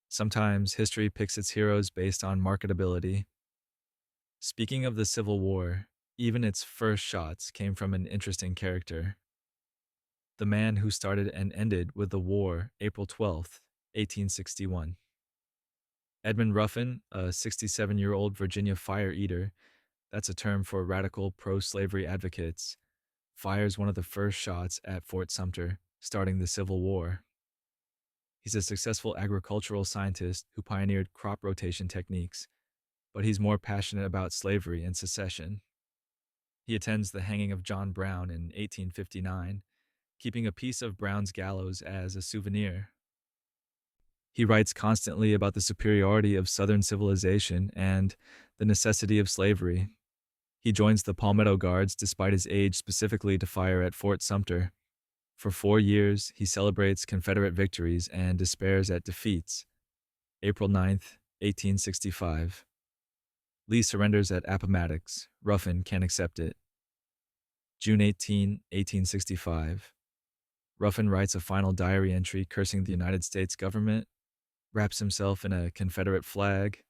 Sometimes history picks its heroes based on marketability. Speaking of the Civil War, even its first shots came from an interesting character. The man who started and ended with the war, April 12th, 1861. Edmund Ruffin, a 67-year-old Virginia fire eater, that's a term for radical pro-slavery advocates, fires one of the first shots at Fort Sumter, starting the Civil War. He's a successful agricultural scientist who pioneered crop rotation techniques, but he's more passionate about slavery and secession. He attends the hanging of John Brown in 1859, keeping a piece of Brown's gallows as a souvenir. He writes constantly about the superiority of Southern civilization and the necessity of slavery. He joins the Palmetto Guards despite his age specifically to fire at Fort Sumter. For 4 years, he celebrates Confederate victories and despairs at defeats. April 9th, 1865. Lee surrenders at Appomattox. Ruffin can't accept it. June 18, 1865. Ruffin writes a final diary entry cursing the United States government, wraps himself in a Confederate flag,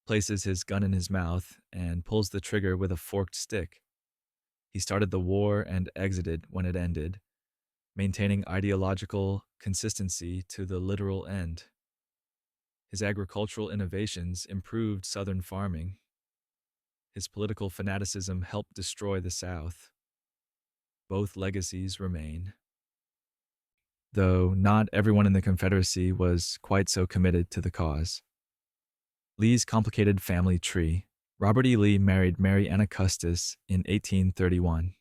places his gun in his mouth, and pulls the trigger with a forked stick. He started the war and exited when it ended, maintaining ideological consistency to the literal end. His agricultural innovations improved Southern farming. His political fanaticism helped destroy the South. Both legacies remain. though not everyone in the Confederacy was quite so committed to the cause. Lee's complicated family tree. Robert E. Lee married Mary Anna Custis in 1831.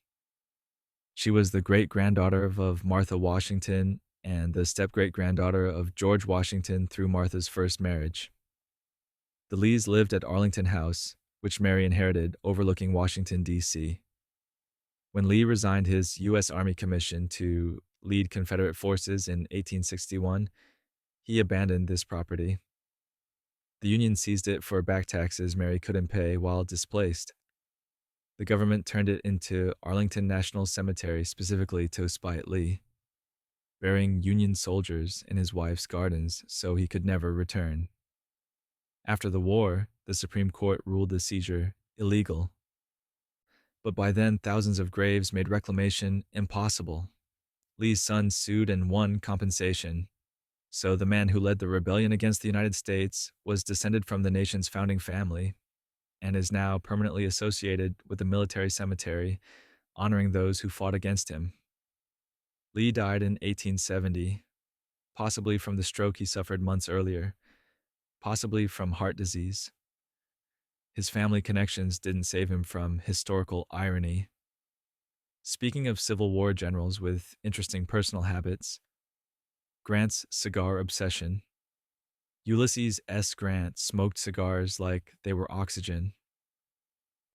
She was the great-granddaughter of Martha Washington and the step-great-granddaughter of George Washington through Martha's first marriage. The Lees lived at Arlington House, which Mary inherited overlooking Washington, D.C. When Lee resigned his U.S. Army commission to lead Confederate forces in 1861, he abandoned this property. The Union seized it for back taxes Mary couldn't pay while displaced. The government turned it into Arlington National Cemetery specifically to spite Lee, burying Union soldiers in his wife's gardens so he could never return. After the war, the Supreme Court ruled the seizure illegal. But by then, thousands of graves made reclamation impossible. Lee's sons sued and won compensation. So the man who led the rebellion against the United States was descended from the nation's founding family and is now permanently associated with the military cemetery, honoring those who fought against him. Lee died in 1870, possibly from the stroke he suffered months earlier, possibly from heart disease. His family connections didn't save him from historical irony. Speaking of Civil War generals with interesting personal habits, Grant's cigar obsession. Ulysses S. Grant smoked cigars like they were oxygen.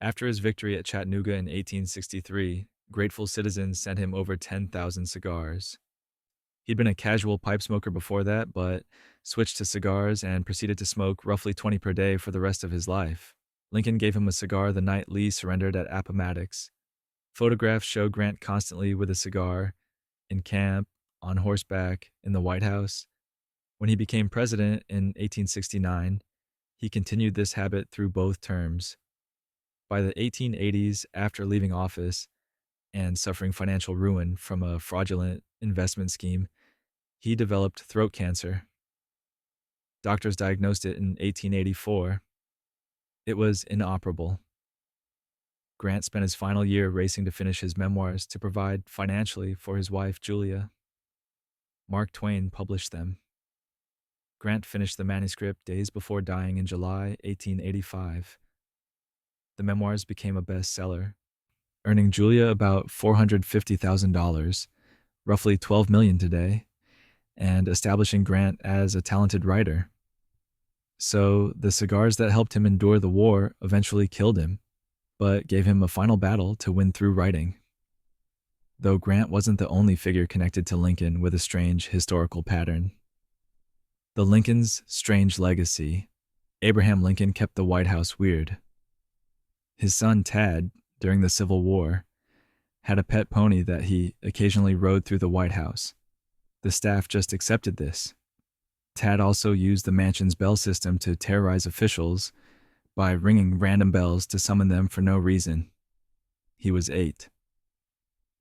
After his victory at Chattanooga in 1863, grateful citizens sent him over 10,000 cigars. He'd been a casual pipe smoker before that, but switched to cigars and proceeded to smoke roughly 20 per day for the rest of his life. Lincoln gave him a cigar the night Lee surrendered at Appomattox. Photographs show Grant constantly with a cigar, in camp, on horseback, in the White House. When he became president in 1869, he continued this habit through both terms. By the 1880s, after leaving office and suffering financial ruin from a fraudulent investment scheme, he developed throat cancer. Doctors diagnosed it in 1884. It was inoperable. Grant spent his final year racing to finish his memoirs to provide financially for his wife, Julia. Mark Twain published them. Grant finished the manuscript days before dying in July 1885. The memoirs became a bestseller, earning Julia about $450,000, roughly $12 million today, and establishing Grant as a talented writer. So the cigars that helped him endure the war eventually killed him, but gave him a final battle to win through writing. Though Grant wasn't the only figure connected to Lincoln with a strange historical pattern. The Lincoln's strange legacy. Abraham Lincoln kept the White House weird. His son Tad, during the Civil War, had a pet pony that he occasionally rode through the White House. The staff just accepted this. Tad also used the mansion's bell system to terrorize officials by ringing random bells to summon them for no reason. He was 8.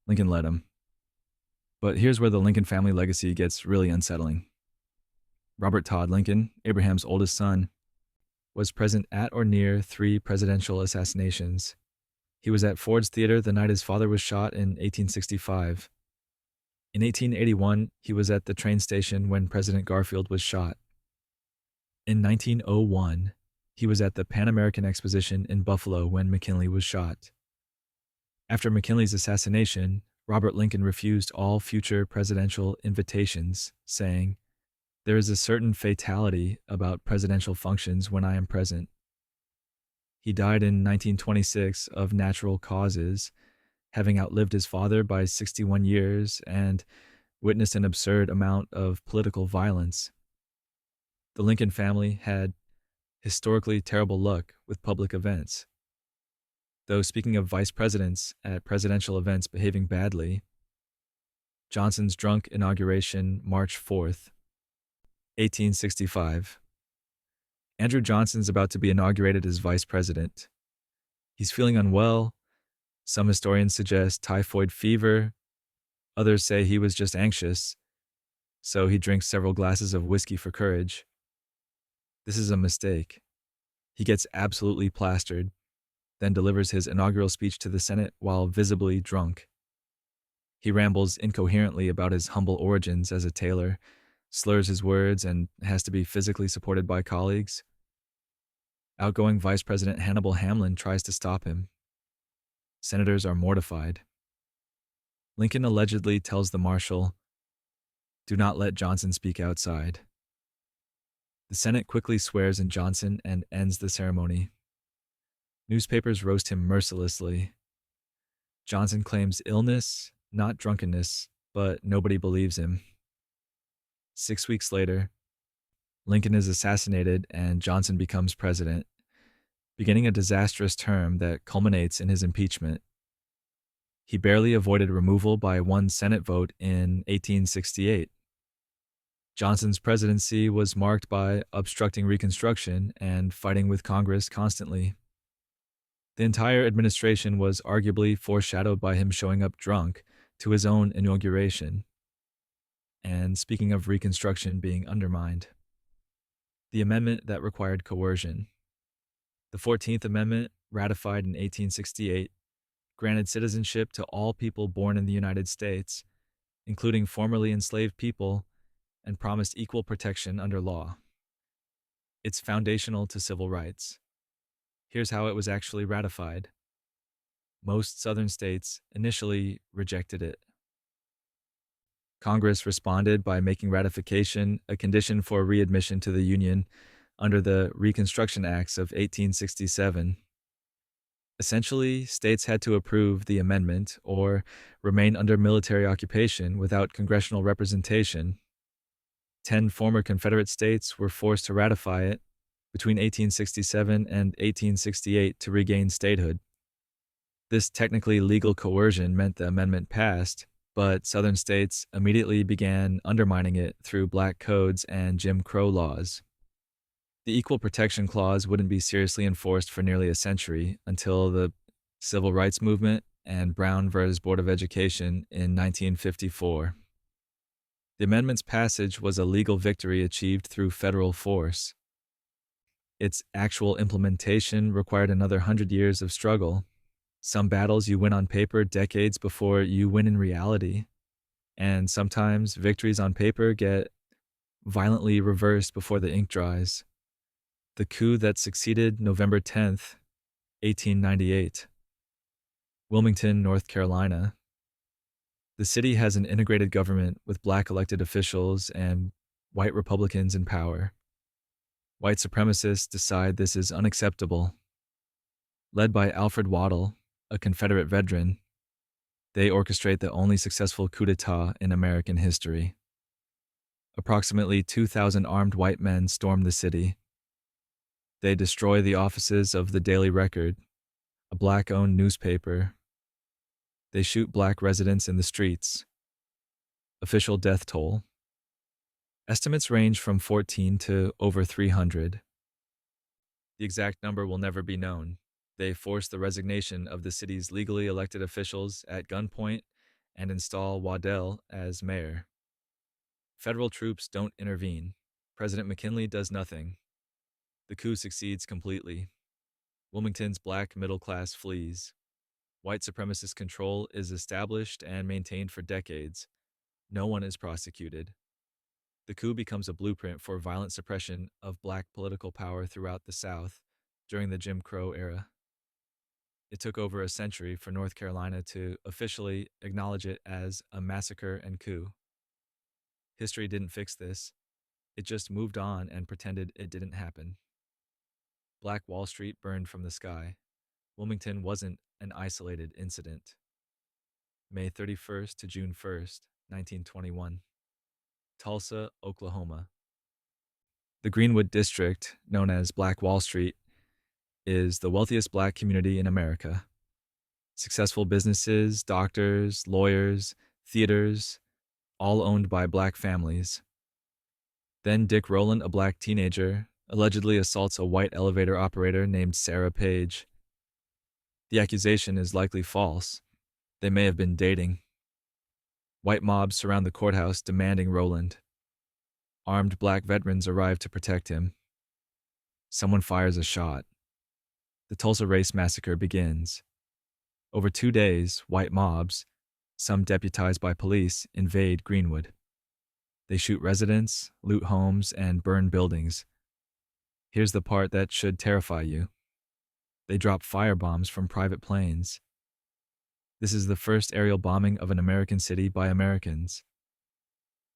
Lincoln let him. But here's where the Lincoln family legacy gets really unsettling. Robert Todd Lincoln, Abraham's oldest son, was present at or near 3 presidential assassinations. He was at Ford's Theater the night his father was shot in 1865. In 1881, he was at the train station when President Garfield was shot. In 1901, he was at the Pan American Exposition in Buffalo when McKinley was shot. After McKinley's assassination, Robert Lincoln refused all future presidential invitations, saying, "There is a certain fatality about presidential functions when I am present." He died in 1926 of natural causes, having outlived his father by 61 years and witnessed an absurd amount of political violence. The Lincoln family had historically terrible luck with public events. Though speaking of vice presidents at presidential events behaving badly, Johnson's drunk inauguration, March 4th, 1865. Andrew Johnson's about to be inaugurated as vice president. He's feeling unwell. Some historians suggest typhoid fever. Others say he was just anxious, so he drinks several glasses of whiskey for courage. This is a mistake. He gets absolutely plastered, then delivers his inaugural speech to the Senate while visibly drunk. He rambles incoherently about his humble origins as a tailor, slurs his words, and has to be physically supported by colleagues. Outgoing Vice President Hannibal Hamlin tries to stop him. Senators are mortified. Lincoln allegedly tells the marshal, "Do not let Johnson speak outside." The Senate quickly swears in Johnson and ends the ceremony. Newspapers roast him mercilessly. Johnson claims illness, not drunkenness, but nobody believes him. 6 weeks later, Lincoln is assassinated and Johnson becomes president, beginning a disastrous term that culminates in his impeachment. He barely avoided removal by one Senate vote in 1868. Johnson's presidency was marked by obstructing Reconstruction and fighting with Congress constantly. The entire administration was arguably foreshadowed by him showing up drunk to his own inauguration. And speaking of Reconstruction being undermined, the amendment that required coercion. The 14th Amendment, ratified in 1868, granted citizenship to all people born in the United States, including formerly enslaved people, and promised equal protection under law. It's foundational to civil rights. Here's how it was actually ratified. Most Southern states initially rejected it. Congress responded by making ratification a condition for readmission to the Union under the Reconstruction Acts of 1867. Essentially, states had to approve the amendment or remain under military occupation without congressional representation. 10 former Confederate states were forced to ratify it between 1867 and 1868 to regain statehood. This technically legal coercion meant the amendment passed, but Southern states immediately began undermining it through black codes and Jim Crow laws. The Equal Protection Clause wouldn't be seriously enforced for nearly a century until the Civil Rights Movement and Brown v. Board of Education in 1954. The amendment's passage was a legal victory achieved through federal force. Its actual implementation required another 100 years of struggle. Some battles you win on paper decades before you win in reality. And sometimes victories on paper get violently reversed before the ink dries. The coup that succeeded November 10th, 1898. Wilmington, North Carolina. The city has an integrated government with black elected officials and white Republicans in power. White supremacists decide this is unacceptable. Led by Alfred Waddell, a Confederate veteran, they orchestrate the only successful coup d'etat in American history. Approximately 2,000 armed white men storm the city. They destroy the offices of the Daily Record, a black-owned newspaper. They shoot black residents in the streets. Official death toll. Estimates range from 14 to over 300. The exact number will never be known. They force the resignation of the city's legally elected officials at gunpoint and install Waddell as mayor. Federal troops don't intervene. President McKinley does nothing. The coup succeeds completely. Wilmington's black middle class flees. White supremacist control is established and maintained for decades. No one is prosecuted. The coup becomes a blueprint for violent suppression of black political power throughout the South during the Jim Crow era. It took over a century for North Carolina to officially acknowledge it as a massacre and coup. History didn't fix this. It just moved on and pretended it didn't happen. Black Wall Street burned from the sky. Wilmington wasn't an isolated incident. May 31st to June 1st, 1921. Tulsa, Oklahoma. The Greenwood District, known as Black Wall Street, is the wealthiest black community in America. Successful businesses, doctors, lawyers, theaters, all owned by black families. Then Dick Rowland, a black teenager, allegedly assaults a white elevator operator named Sarah Page. The accusation is likely false. They may have been dating. White mobs surround the courthouse demanding Rowland. Armed black veterans arrive to protect him. Someone fires a shot. The Tulsa Race Massacre begins. Over 2 days, white mobs, Some deputized by police invade Greenwood. They shoot residents, loot homes, and burn buildings. Here's the part that should terrify you. They drop firebombs from private planes. This is the first aerial bombing of an American city by Americans.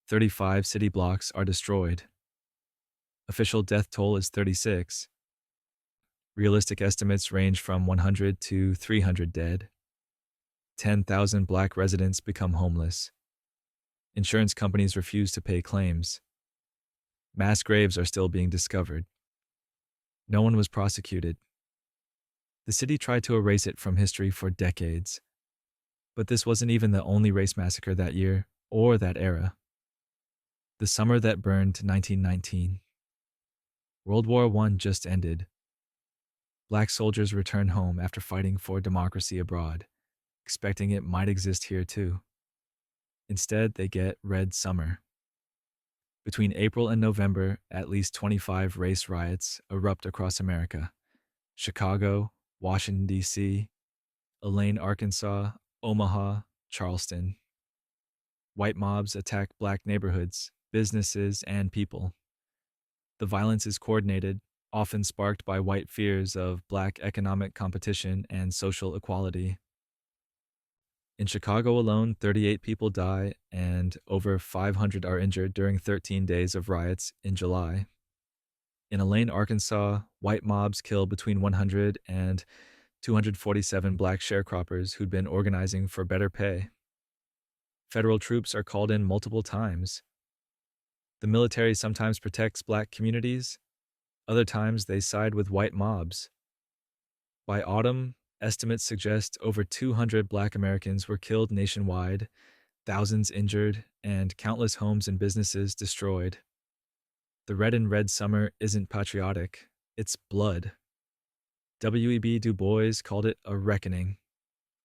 35 city blocks are destroyed. Official death toll is 36. Realistic estimates range from 100 to 300 dead. 10,000 black residents become homeless. Insurance companies refuse to pay claims. Mass graves are still being discovered. No one was prosecuted. The city tried to erase it from history for decades. But this wasn't even the only race massacre that year or that era. The summer that burned 1919. World War I just ended. Black soldiers return home after fighting for democracy abroad, expecting it might exist here too. Instead, they get Red Summer. Between April and November, at least 25 race riots erupt across America. Chicago, Washington, D.C., Elaine, Arkansas, Omaha, Charleston. White mobs attack black neighborhoods, businesses, and people. The violence is coordinated, often sparked by white fears of black economic competition and social equality. In Chicago alone, 38 people die and over 500 are injured during 13 days of riots in July. In Elaine, Arkansas, white mobs kill between 100 and 247 black sharecroppers who'd been organizing for better pay. Federal troops are called in multiple times. The military sometimes protects black communities. Other times they side with white mobs. By autumn, estimates suggest over 200 black Americans were killed nationwide, thousands injured, and countless homes and businesses destroyed. The red and red summer isn't patriotic, it's blood. W.E.B. Du Bois called it a reckoning.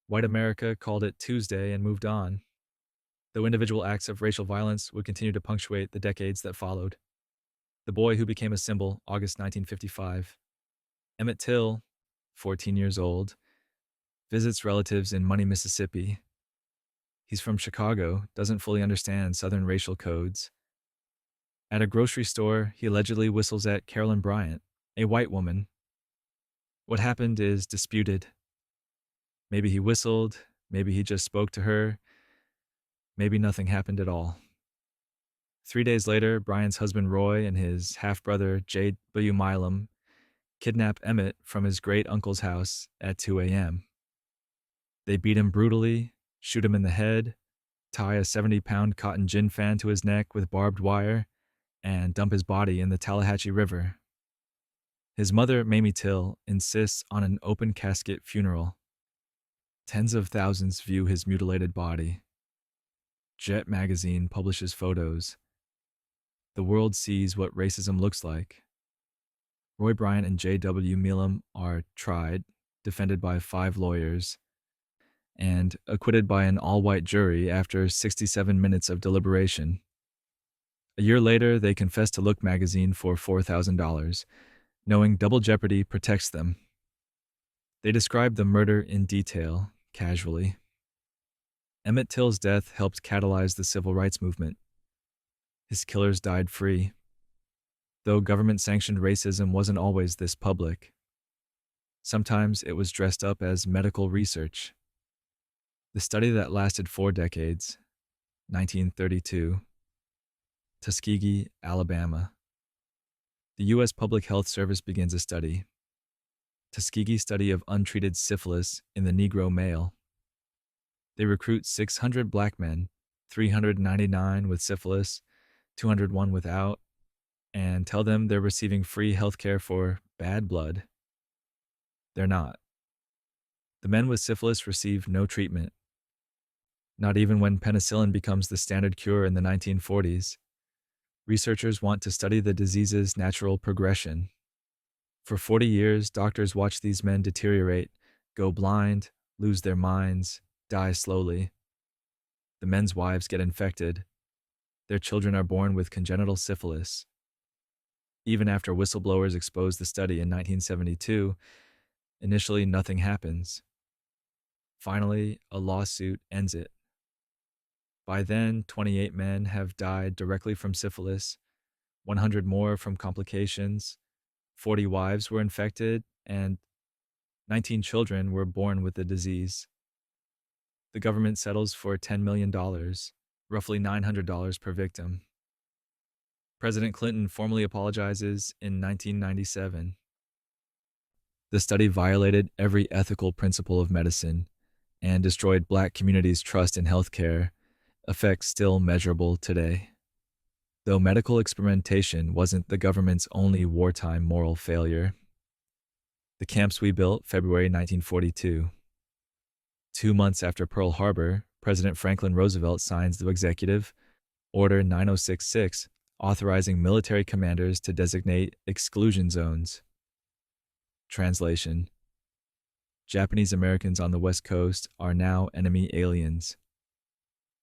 White America called it Tuesday and moved on, though individual acts of racial violence would continue to punctuate the decades that followed. The boy who became a symbol, August 1955. Emmett Till, 14 years old, visits relatives in Money, Mississippi. He's from Chicago, doesn't fully understand Southern racial codes. At a grocery store, he allegedly whistles at Carolyn Bryant, a white woman. What happened is disputed. Maybe he whistled, maybe he just spoke to her, maybe nothing happened at all. 3 days later, Bryant's husband Roy and his half-brother J.W. Milam kidnap Emmett from his great-uncle's house at 2 a.m. They beat him brutally, shoot him in the head, tie a 70-pound cotton gin fan to his neck with barbed wire, and dump his body in the Tallahatchie River. His mother, Mamie Till, insists on an open casket funeral. Tens of thousands view his mutilated body. Jet magazine publishes photos. The world sees what racism looks like. Roy Bryant and J.W. Milam are tried, defended by 5 lawyers, and acquitted by an all-white jury after 67 minutes of deliberation. A year later, they confess to Look magazine for $4,000, knowing double jeopardy protects them. They describe the murder in detail, casually. Emmett Till's death helped catalyze the civil rights movement. His killers died free. Though government-sanctioned racism wasn't always this public. Sometimes it was dressed up as medical research. The study that lasted 4 decades, 1932, Tuskegee, Alabama. The U.S. Public Health Service begins a study. Tuskegee study of untreated syphilis in the Negro male. They recruit 600 black men, 399 with syphilis, 201 without, and tell them they're receiving free health care for bad blood. They're not. The men with syphilis receive no treatment. Not even when penicillin becomes the standard cure in the 1940s. Researchers want to study the disease's natural progression. For 40 years, doctors watch these men deteriorate, go blind, lose their minds, die slowly. The men's wives get infected. Their children are born with congenital syphilis. Even after whistleblowers exposed the study in 1972, initially nothing happens. Finally, a lawsuit ends it. By then, 28 men have died directly from syphilis, 100 more from complications, 40 wives were infected, and 19 children were born with the disease. The government settles for $10 million, roughly $900 per victim. President Clinton formally apologizes in 1997. The study violated every ethical principle of medicine and destroyed Black communities' trust in healthcare, effects still measurable today. Though medical experimentation wasn't the government's only wartime moral failure. The camps we built, February 1942. 2 months after Pearl Harbor, President Franklin Roosevelt signs the Executive Order 9066, authorizing military commanders to designate exclusion zones. Translation: Japanese Americans on the West Coast are now enemy aliens.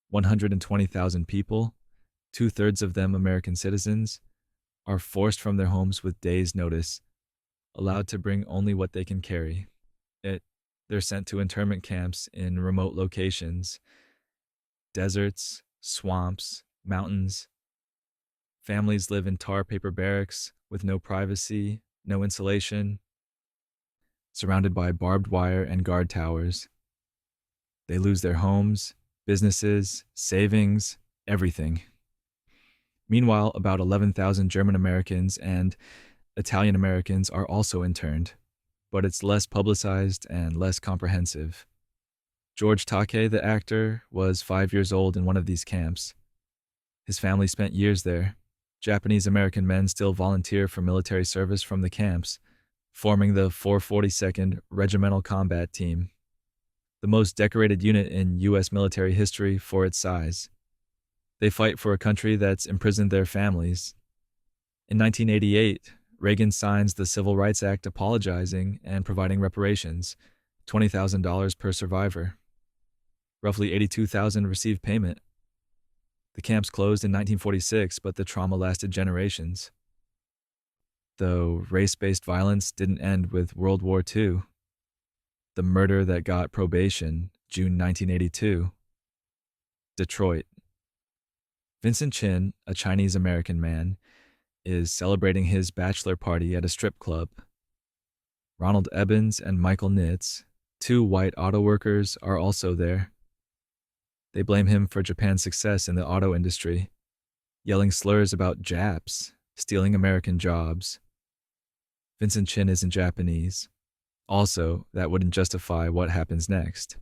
120,000 people, 2/3 of them American citizens, are forced from their homes with days' notice, allowed to bring only what they can carry. They're sent to internment camps in remote locations, deserts, swamps, mountains. Families live in tar paper barracks with no privacy, no insulation, surrounded by barbed wire and guard towers. They lose their homes, businesses, savings, everything. Meanwhile, about 11,000 German Americans and Italian Americans are also interned, but it's less publicized and less comprehensive. George Takei, the actor, was 5 years old in one of these camps. His family spent years there. Japanese American men still volunteer for military service from the camps, forming the 442nd Regimental Combat Team, the most decorated unit in U.S. military history for its size. They fight for a country that's imprisoned their families. In 1988, Reagan signs the Civil Rights Act apologizing and providing reparations, $20,000 per survivor. Roughly 82,000 received payment. The camps closed in 1946, but the trauma lasted generations. Though race-based violence didn't end with World War II. The murder that got probation, June 1982. Detroit. Vincent Chin, a Chinese American man, is celebrating his bachelor party at a strip club. Ronald Ebbins and Michael Nitz, 2 white auto workers, are also there. They blame him for Japan's success in the auto industry, yelling slurs about Japs, stealing American jobs. Vincent Chin isn't Japanese. Also, that wouldn't justify what happens next.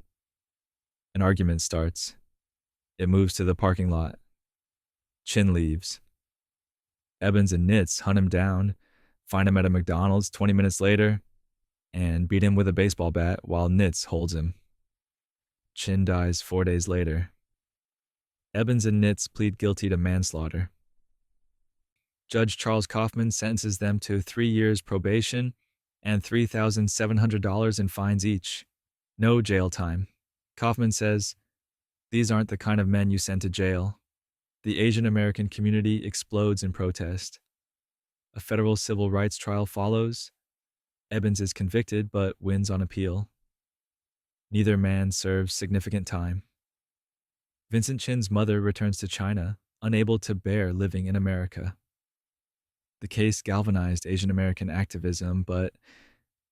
An argument starts. It moves to the parking lot. Chin leaves. Ebbins and Nitz hunt him down, find him at a McDonald's 20 minutes later, and beat him with a baseball bat while Nitz holds him. Chin dies 4 days later. Ebbins and Nitz plead guilty to manslaughter. Judge Charles Kaufman sentences them to 3 years probation and $3,700 in fines each. No jail time. Kaufman says, "These aren't the kind of men you send to jail." The Asian American community explodes in protest. A federal civil rights trial follows. Ebbins is convicted but wins on appeal. Neither man serves significant time. Vincent Chin's mother returns to China, unable to bear living in America. The case galvanized Asian American activism, but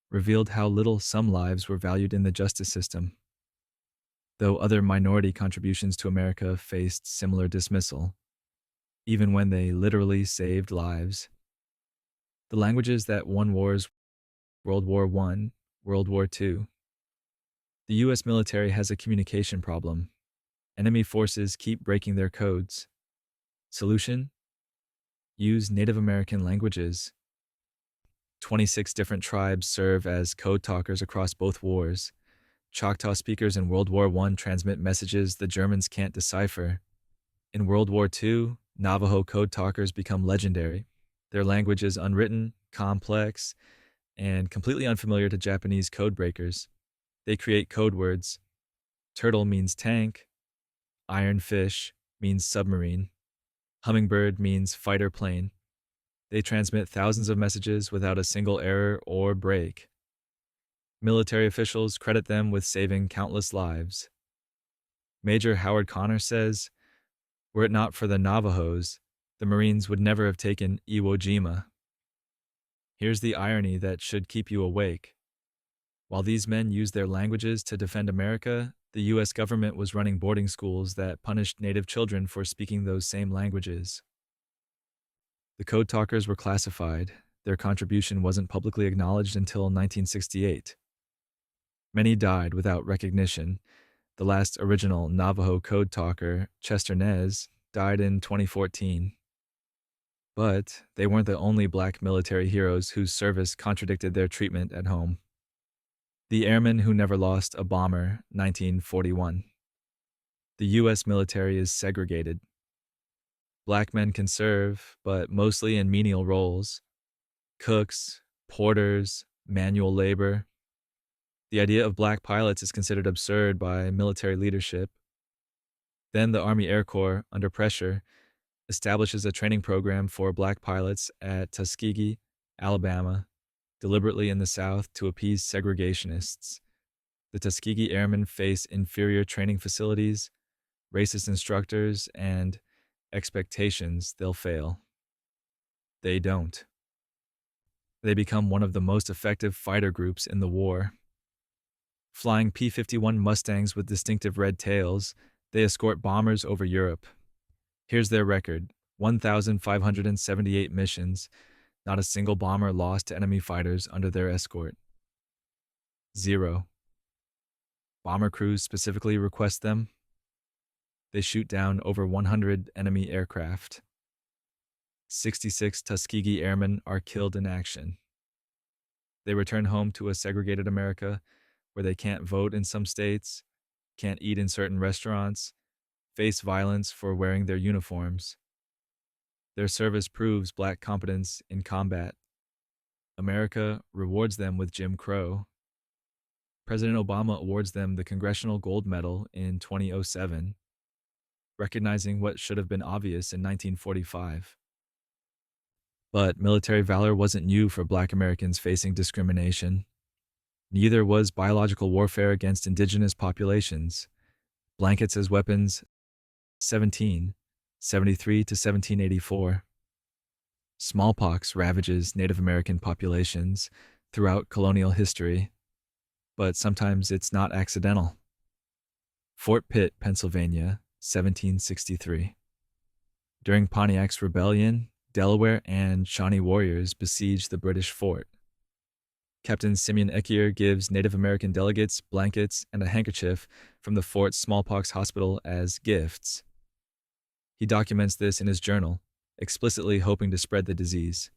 revealed how little some lives were valued in the justice system. Though other minority contributions to America faced similar dismissal, even when they literally saved lives. The languages that won wars: World War I, World War II. The U.S. military has a communication problem. Enemy forces keep breaking their codes. Solution? Use Native American languages. 26 different tribes serve as code talkers across both wars. Choctaw speakers in World War I transmit messages the Germans can't decipher. In World War II, Navajo code talkers become legendary. Their language is unwritten, complex, and completely unfamiliar to Japanese code breakers. They create code words. Turtle means tank. Iron fish means submarine. Hummingbird means fighter plane. They transmit thousands of messages without a single error or break. Military officials credit them with saving countless lives. Major Howard Connor says, Were it not for the Navajos, the Marines would never have taken Iwo Jima. Here's the irony that should keep you awake. While these men used their languages to defend America, the U.S. government was running boarding schools that punished Native children for speaking those same languages. The code talkers were classified. Their contribution wasn't publicly acknowledged until 1968. Many died without recognition. The last original Navajo code talker, Chester Nez, died in 2014. But they weren't the only black military heroes whose service contradicted their treatment at home. The Airmen Who Never Lost a Bomber, 1941. The U.S. military is segregated. Black men can serve, but mostly in menial roles. Cooks, porters, manual labor. The idea of black pilots is considered absurd by military leadership. Then the Army Air Corps, under pressure, establishes a training program for black pilots at Tuskegee, Alabama, deliberately in the South to appease segregationists. The Tuskegee Airmen face inferior training facilities, racist instructors, and expectations they'll fail. They don't. They become one of the most effective fighter groups in the war. Flying P-51 Mustangs with distinctive red tails, they escort bombers over Europe. Here's their record: 1,578 missions, not a single bomber lost to enemy fighters under their escort. 0. Bomber crews specifically request them. They shoot down over 100 enemy aircraft. 66 Tuskegee Airmen are killed in action. They return home to a segregated America where they can't vote in some states, can't eat in certain restaurants, face violence for wearing their uniforms. Their service proves black competence in combat. America rewards them with Jim Crow. President Obama awards them the Congressional Gold Medal in 2007, recognizing what should have been obvious in 1945. But military valor wasn't new for black Americans facing discrimination. Neither was biological warfare against indigenous populations. Blankets as weapons, 1773 to 1784. Smallpox ravages Native American populations throughout colonial history, but sometimes it's not accidental. Fort Pitt, Pennsylvania, 1763. During Pontiac's rebellion, Delaware and Shawnee warriors besieged the British fort. Captain Simeon Ekier gives Native American delegates blankets and a handkerchief from the fort's smallpox hospital as gifts. He documents this in his journal, explicitly hoping to spread the disease.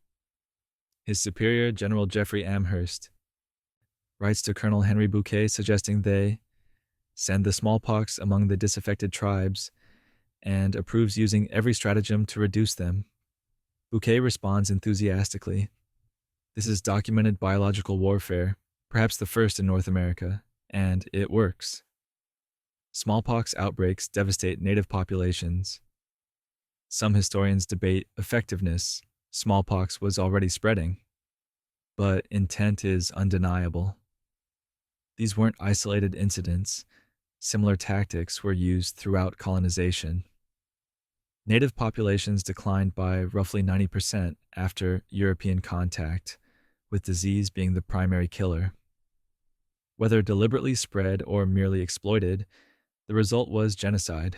His superior, General Jeffrey Amherst, writes to Colonel Henry Bouquet suggesting they send the smallpox among the disaffected tribes and approves using every stratagem to reduce them. Bouquet responds enthusiastically. This is documented biological warfare, perhaps the first in North America, and it works. Smallpox outbreaks devastate native populations. Some historians debate effectiveness. Smallpox was already spreading, but intent is undeniable. These weren't isolated incidents. Similar tactics were used throughout colonization. Native populations declined by roughly 90% after European contact, with disease being the primary killer. Whether deliberately spread or merely exploited, the result was genocide.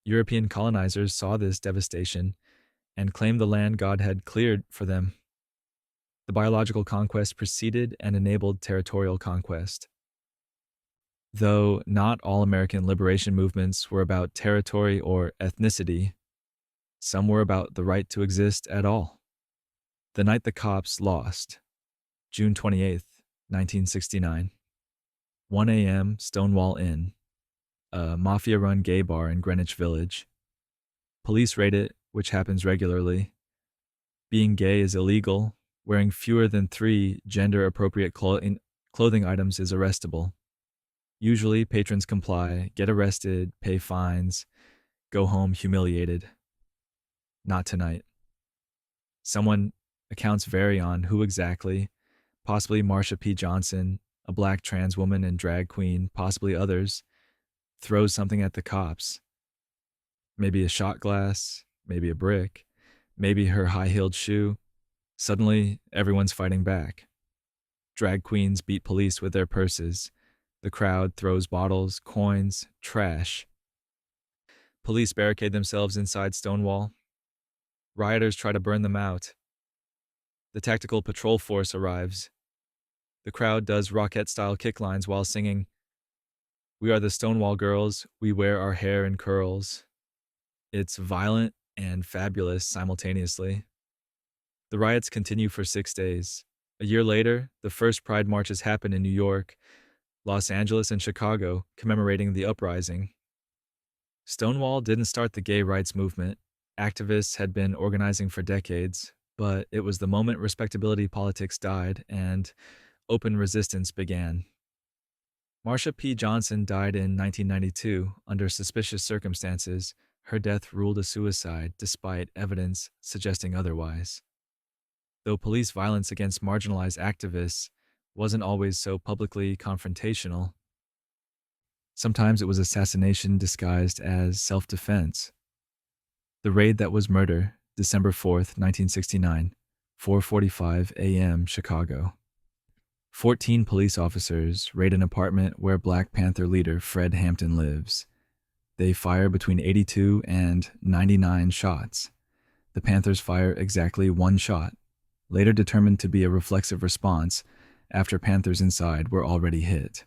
European colonizers saw this devastation and claimed the land God had cleared for them. The biological conquest preceded and enabled territorial conquest. Though not all American liberation movements were about territory or ethnicity, some were about the right to exist at all. The Night the Cops Lost, June 28, 1969. 1 a.m., Stonewall Inn, a mafia-run gay bar in Greenwich Village. Police raid it, which happens regularly. Being gay is illegal. Wearing fewer than 3 gender-appropriate clothing items is arrestable. Usually, patrons comply, get arrested, pay fines, go home humiliated. Not tonight. Accounts vary on who exactly, possibly Marsha P. Johnson, a black trans woman and drag queen, possibly others, throws something at the cops. Maybe a shot glass, maybe a brick, maybe her high-heeled shoe. Suddenly, everyone's fighting back. Drag queens beat police with their purses. The crowd throws bottles, coins, trash. Police barricade themselves inside Stonewall. Rioters try to burn them out. The tactical patrol force arrives. The crowd does Rockette-style kick lines while singing, "We are the Stonewall Girls, we wear our hair in curls." It's violent and fabulous simultaneously. The riots continue for 6 days. A year later, the first Pride marches happen in New York, Los Angeles, and Chicago, commemorating the uprising. Stonewall didn't start the gay rights movement. Activists had been organizing for decades, but it was the moment respectability politics died and open resistance began. Marsha P. Johnson died in 1992 under suspicious circumstances. Her death ruled a suicide despite evidence suggesting otherwise. Though police violence against marginalized activists wasn't always so publicly confrontational, sometimes it was assassination disguised as self-defense. The raid that was murder, December 4th, 1969, 4:45 a.m. Chicago. 14 police officers raid an apartment where Black Panther leader Fred Hampton lives. They fire between 82 and 99 shots. The Panthers fire exactly one shot, later determined to be a reflexive response after Panthers inside were already hit.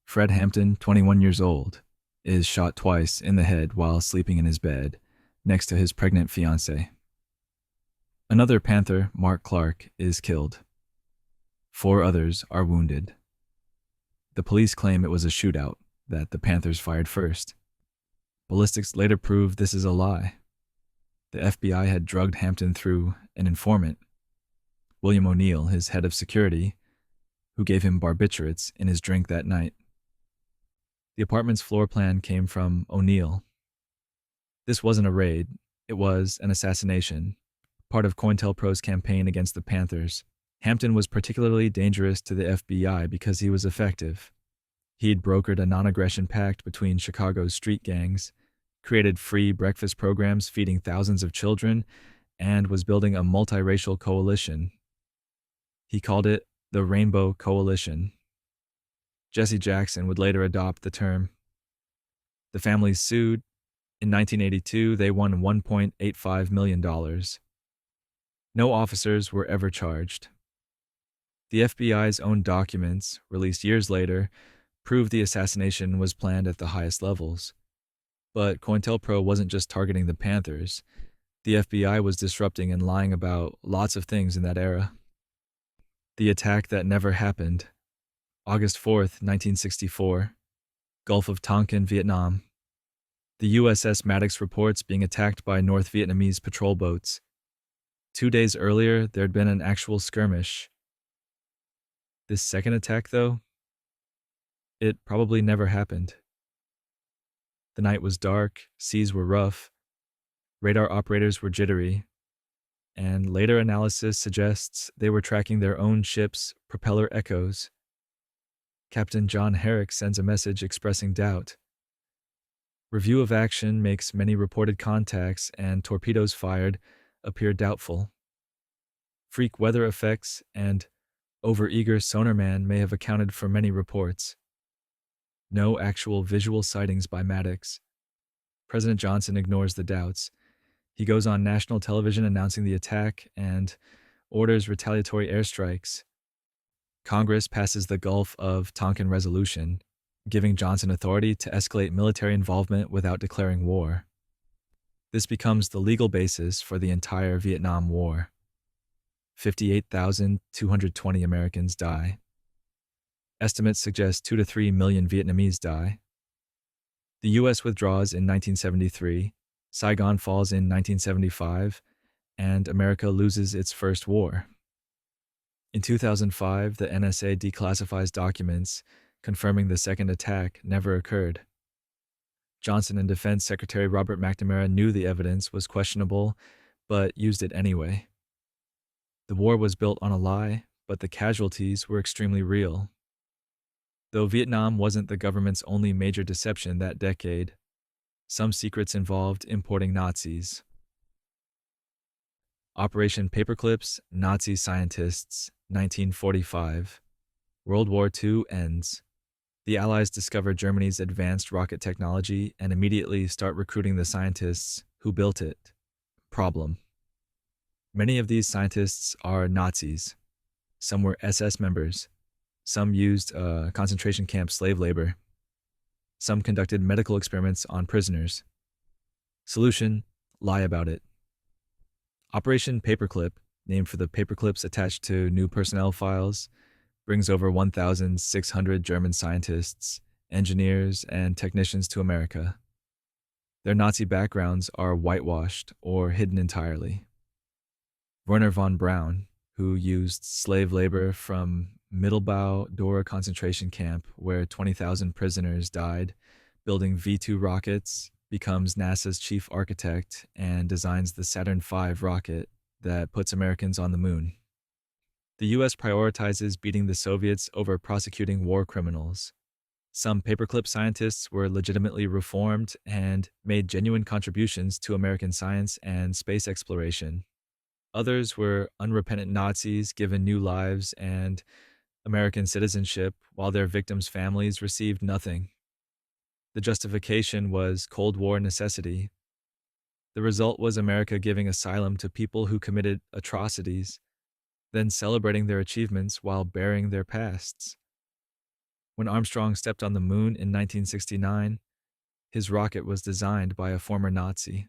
Fred Hampton, 21 years old, is shot twice in the head while sleeping in his bed, next to his pregnant fiancée. Another Panther, Mark Clark, is killed. 4 others are wounded. The police claim it was a shootout, that the Panthers fired first. Ballistics later proved this is a lie. The FBI had drugged Hampton through an informant, William O'Neill, his head of security, who gave him barbiturates in his drink that night. The apartment's floor plan came from O'Neill. This wasn't a raid, it was an assassination, part of COINTELPRO's campaign against the Panthers. Hampton was particularly dangerous to the FBI because he was effective. He'd brokered a non-aggression pact between Chicago's street gangs, created free breakfast programs feeding thousands of children, and was building a multiracial coalition. He called it the Rainbow Coalition. Jesse Jackson would later adopt the term. The families sued. In 1982, they won $1.85 million. No officers were ever charged. The FBI's own documents, released years later, proved the assassination was planned at the highest levels. But COINTELPRO wasn't just targeting the Panthers. The FBI was disrupting and lying about lots of things in that era. The attack that never happened. August 4th, 1964. Gulf of Tonkin, Vietnam. The USS Maddox reports being attacked by North Vietnamese patrol boats. 2 days earlier, there'd been an actual skirmish. This second attack, though, it probably never happened. The night was dark, seas were rough, radar operators were jittery, and later analysis suggests they were tracking their own ship's propeller echoes. Captain John Herrick sends a message expressing doubt. Review of action makes many reported contacts and torpedoes fired appear doubtful. Freak weather effects and overeager sonarman may have accounted for many reports. No actual visual sightings by Maddox. President Johnson ignores the doubts. He goes on national television announcing the attack and orders retaliatory airstrikes. Congress passes the Gulf of Tonkin Resolution, giving Johnson authority to escalate military involvement without declaring war. This becomes the legal basis for the entire Vietnam War. 58,220 Americans die. Estimates suggest 2 to 3 million Vietnamese die. The U.S. withdraws in 1973, Saigon falls in 1975, and America loses its first war. In 2005, the NSA declassifies documents confirming the second attack never occurred. Johnson and Defense Secretary Robert McNamara knew the evidence was questionable, but used it anyway. The war was built on a lie, but the casualties were extremely real. Though Vietnam wasn't the government's only major deception that decade, Some secrets involved importing Nazis. Operation Paperclips, Nazi Scientists, 1945. World War II ends. The Allies discover Germany's advanced rocket technology and immediately start recruiting the scientists who built it. Problem. Many of these scientists are Nazis. Some were SS members. Some used concentration camp slave labor. Some conducted medical experiments on prisoners. Solution: lie about it. Operation Paperclip, named for the paperclips attached to new personnel files, brings over 1,600 German scientists, engineers, and technicians to America. Their Nazi backgrounds are whitewashed or hidden entirely. Werner von Braun, who used slave labor from Mittelbau-Dora concentration camp, where 20,000 prisoners died, building V-2 rockets, becomes NASA's chief architect and designs the Saturn V rocket that puts Americans on the moon. The U.S. prioritizes beating the Soviets over prosecuting war criminals. Some paperclip scientists were legitimately reformed and made genuine contributions to American science and space exploration. Others were unrepentant Nazis given new lives and American citizenship, while their victims' families received nothing. The justification was Cold War necessity. The result was America giving asylum to people who committed atrocities, then celebrating their achievements while burying their pasts. When Armstrong stepped on the moon in 1969, his rocket was designed by a former Nazi.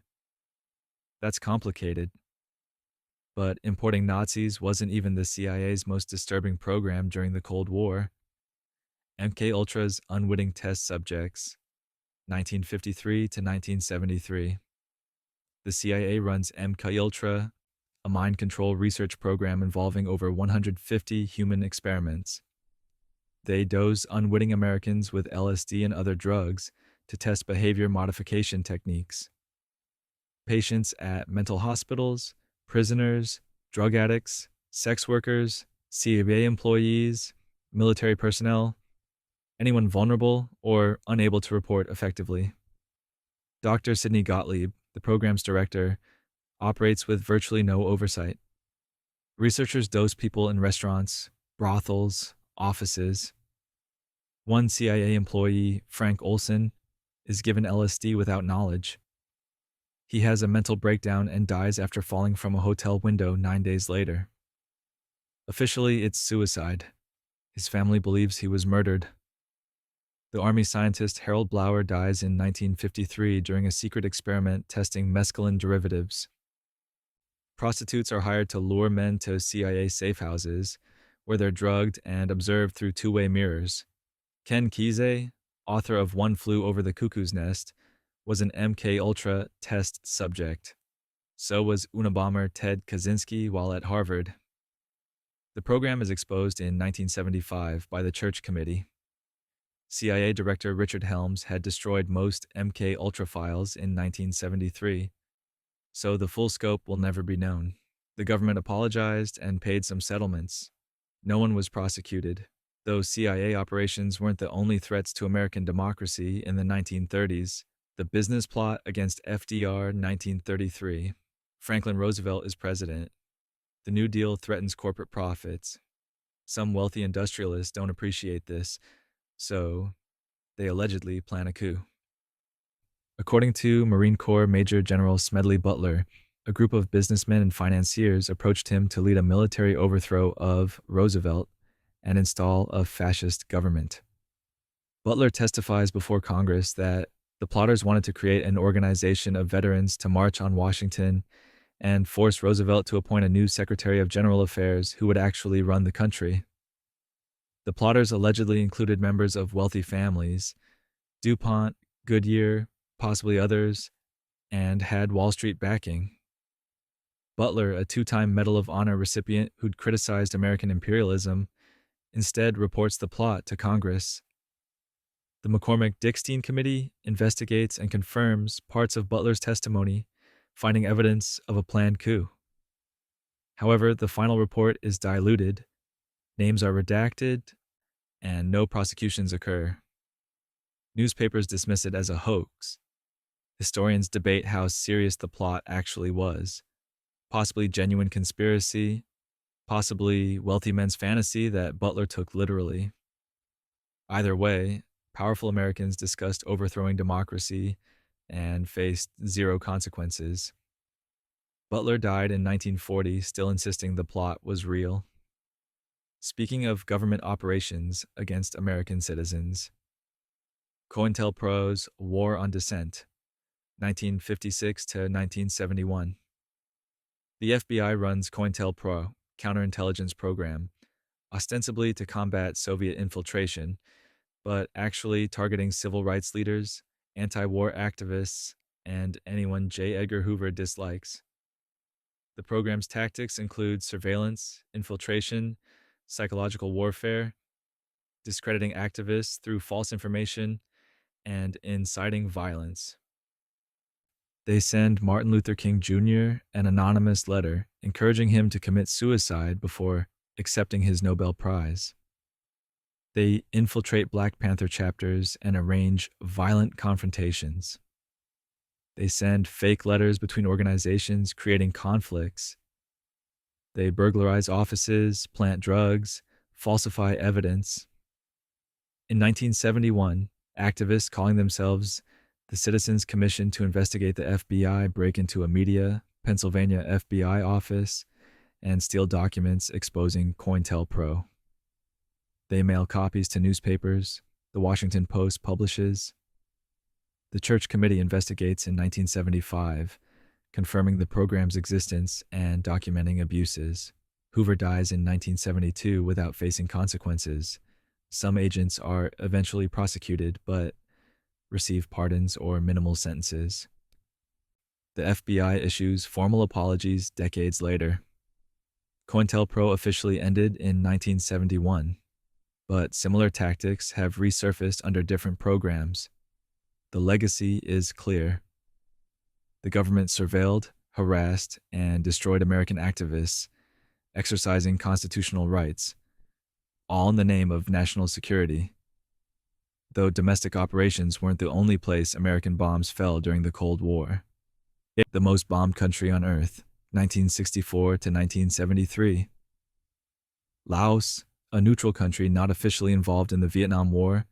That's complicated. But importing Nazis wasn't even the CIA's most disturbing program during the Cold War. MKUltra's unwitting test subjects, 1953 to 1973. The CIA runs MKUltra, a mind control research program involving over 150 human experiments. They dose unwitting Americans with LSD and other drugs to test behavior modification techniques. Patients at mental hospitals, prisoners, drug addicts, sex workers, CIA employees, military personnel, anyone vulnerable or unable to report effectively. Dr. Sidney Gottlieb, the program's director, operates with virtually no oversight. Researchers dose people in restaurants, brothels, offices. One CIA employee, Frank Olson, is given LSD without knowledge. He has a mental breakdown and dies after falling from a hotel window 9 days later. Officially, it's suicide. His family believes he was murdered. The Army scientist Harold Blauer dies in 1953 during a secret experiment testing mescaline derivatives. Prostitutes are hired to lure men to CIA safe houses, where they're drugged and observed through two-way mirrors. Ken Kesey, author of One Flew Over the Cuckoo's Nest, was an MKUltra test subject. So was Unabomber Ted Kaczynski while at Harvard. The program is exposed in 1975 by the Church Committee. CIA Director Richard Helms had destroyed most MKUltra files in 1973, so the full scope will never be known. The government apologized and paid some settlements. No one was prosecuted, though CIA operations weren't the only threats to American democracy in the 1930s. The business plot against FDR, 1933. Franklin Roosevelt is president. The New Deal threatens corporate profits. Some wealthy industrialists don't appreciate this, so they allegedly plan a coup. According to Marine Corps Major General Smedley Butler, a group of businessmen and financiers approached him to lead a military overthrow of Roosevelt and install a fascist government. Butler testifies before Congress that the plotters wanted to create an organization of veterans to march on Washington and force Roosevelt to appoint a new Secretary of General Affairs who would actually run the country. The plotters allegedly included members of wealthy families, DuPont, Goodyear, possibly others, and had Wall Street backing. Butler, a two-time Medal of Honor recipient who'd criticized American imperialism, instead reports the plot to Congress. The McCormick-Dickstein Committee investigates and confirms parts of Butler's testimony, finding evidence of a planned coup. However, the final report is diluted, names are redacted, and no prosecutions occur. Newspapers dismiss it as a hoax. Historians debate how serious the plot actually was. Possibly genuine conspiracy, possibly wealthy men's fantasy that Butler took literally. Either way, powerful Americans discussed overthrowing democracy and faced zero consequences. Butler died in 1940, still insisting the plot was real. Speaking of government operations against American citizens, COINTELPRO's War on Dissent, 1956 to 1971. The FBI runs COINTELPRO, counterintelligence program, ostensibly to combat Soviet infiltration, but actually targeting civil rights leaders, anti-war activists, and anyone J. Edgar Hoover dislikes. The program's tactics include surveillance, infiltration, psychological warfare, discrediting activists through false information, and inciting violence. They send Martin Luther King Jr. an anonymous letter encouraging him to commit suicide before accepting his Nobel Prize. They infiltrate Black Panther chapters and arrange violent confrontations. They send fake letters between organizations, creating conflicts. They burglarize offices, plant drugs, falsify evidence. In 1971, activists calling themselves the Citizens Commission to investigate the FBI break into a Media, Pennsylvania FBI office and steal documents exposing COINTELPRO. They mail copies to newspapers. The Washington Post publishes. The Church Committee investigates in 1975, confirming the program's existence and documenting abuses. Hoover dies in 1972 without facing consequences. Some agents are eventually prosecuted, but receive pardons or minimal sentences. The FBI issues formal apologies decades later. COINTELPRO officially ended in 1971, but similar tactics have resurfaced under different programs. The legacy is clear. The government surveilled, harassed, and destroyed American activists exercising constitutional rights, all in the name of national security. Though domestic operations weren't the only place American bombs fell during the Cold War. The most bombed country on Earth, 1964 to 1973. Laos, a neutral country not officially involved in the Vietnam War,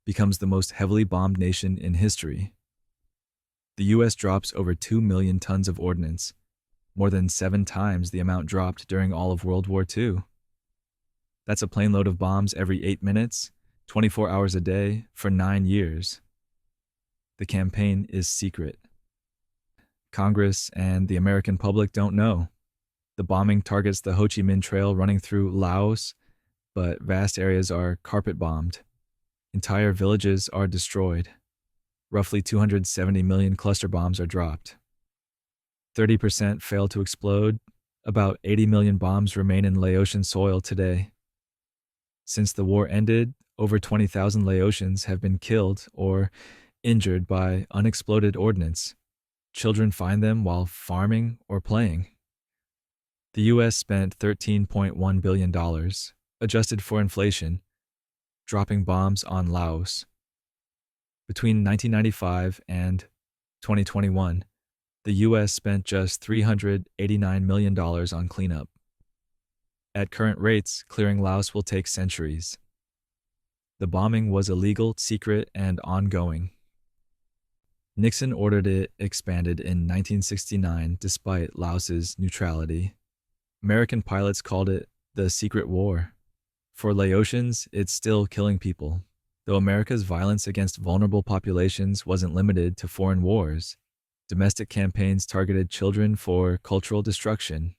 becomes the most heavily bombed nation in history. The U.S. drops over 2 million tons of ordnance, more than 7 times the amount dropped during all of World War II. That's a plane load of bombs every 8 minutes, 24 hours a day, for 9 years. The campaign is secret. Congress and the American public don't know. The bombing targets the Ho Chi Minh Trail running through Laos, but vast areas are carpet bombed. Entire villages are destroyed. Roughly 270 million cluster bombs are dropped. 30% fail to explode. About 80 million bombs remain in Laotian soil today. Since the war ended, over 20,000 Laotians have been killed or injured by unexploded ordnance. Children find them while farming or playing. The U.S. spent $13.1 billion, adjusted for inflation, dropping bombs on Laos. Between 1995 and 2021, the U.S. spent just $389 million on cleanup. At current rates, clearing Laos will take centuries. The bombing was illegal, secret, and ongoing. Nixon ordered it expanded in 1969 despite Laos's neutrality. American pilots called it the Secret War. For Laotians, it's still killing people, though America's violence against vulnerable populations wasn't limited to foreign wars. Domestic campaigns targeted children for cultural destruction.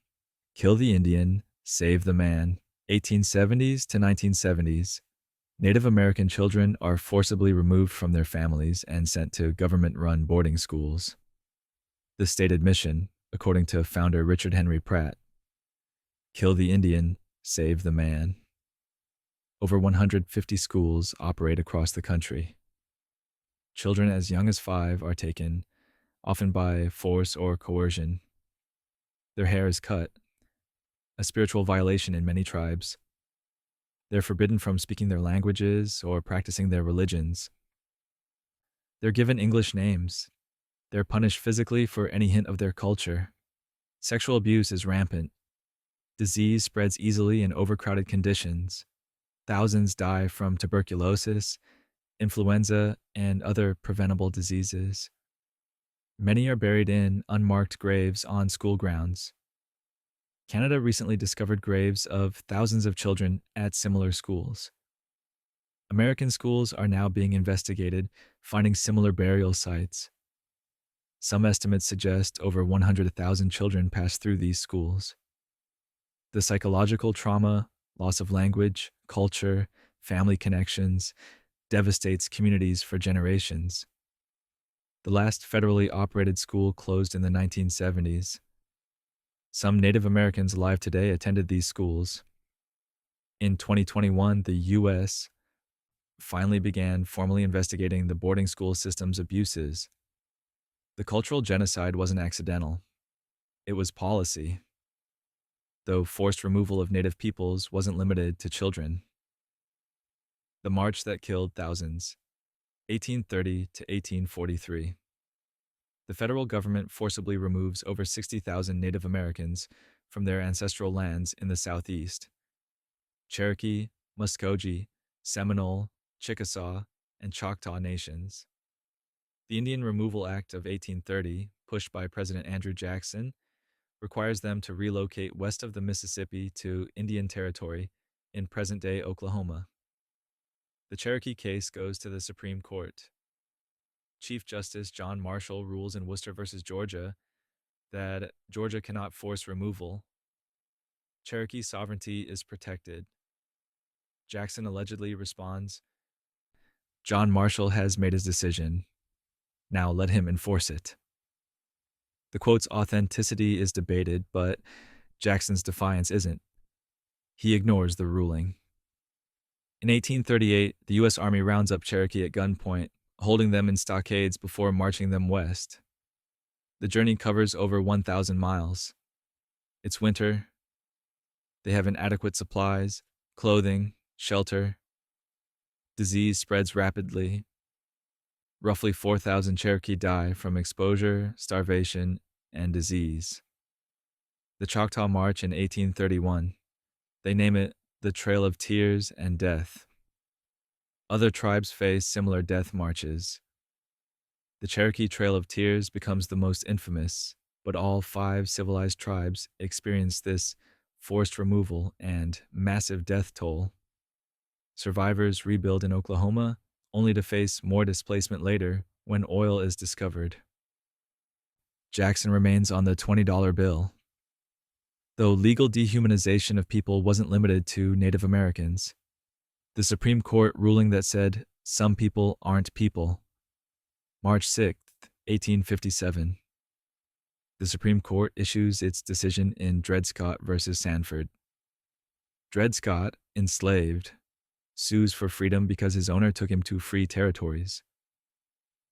Kill the Indian, save the man. 1870s to 1970s. Native American children are forcibly removed from their families and sent to government-run boarding schools. The stated mission, according to founder Richard Henry Pratt: kill the Indian, save the man. Over 150 schools operate across the country. Children as young as 5 are taken, often by force or coercion. Their hair is cut, a spiritual violation in many tribes. They're forbidden from speaking their languages or practicing their religions. They're given English names. They're punished physically for any hint of their culture. Sexual abuse is rampant. Disease spreads easily in overcrowded conditions. Thousands die from tuberculosis, influenza, and other preventable diseases. Many are buried in unmarked graves on school grounds. Canada recently discovered graves of thousands of children at similar schools. American schools are now being investigated, finding similar burial sites. Some estimates suggest over 100,000 children pass through these schools. The psychological trauma, loss of language, culture, family connections, devastates communities for generations. The last federally operated school closed in the 1970s. Some Native Americans alive today attended these schools. In 2021, the U.S. finally began formally investigating the boarding school system's abuses. The cultural genocide wasn't accidental. It was policy. Though forced removal of Native peoples wasn't limited to children. The March that killed thousands, 1830 to 1843. The federal government forcibly removes over 60,000 Native Americans from their ancestral lands in the Southeast. Cherokee, Muskogee, Seminole, Chickasaw, and Choctaw nations. The Indian Removal Act of 1830, pushed by President Andrew Jackson, requires them to relocate west of the Mississippi to Indian Territory in present-day Oklahoma. The Cherokee case goes to the Supreme Court. Chief Justice John Marshall rules in Worcester v. Georgia that Georgia cannot force removal. Cherokee sovereignty is protected. Jackson allegedly responds, "John Marshall has made his decision. Now let him enforce it." The quote's authenticity is debated, but Jackson's defiance isn't. He ignores the ruling. In 1838, the U.S. Army rounds up Cherokee at gunpoint, holding them in stockades before marching them west. The journey covers over 1,000 miles. It's winter. They have inadequate supplies, clothing, shelter. Disease spreads rapidly. Roughly 4,000 Cherokee die from exposure, starvation, and disease. The Choctaw March in 1831. They name it the Trail of Tears and Death. Other tribes face similar death marches. The Cherokee Trail of Tears becomes the most infamous, but all 5 civilized tribes experience this forced removal and massive death toll. Survivors rebuild in Oklahoma, only to face more displacement later when oil is discovered. Jackson remains on the $20 bill. Though legal dehumanization of people wasn't limited to Native Americans, the Supreme Court ruling that said some people aren't people. March 6, 1857. The Supreme Court issues its decision in Dred Scott versus Sanford. Dred Scott, enslaved, sues for freedom because his owner took him to free territories.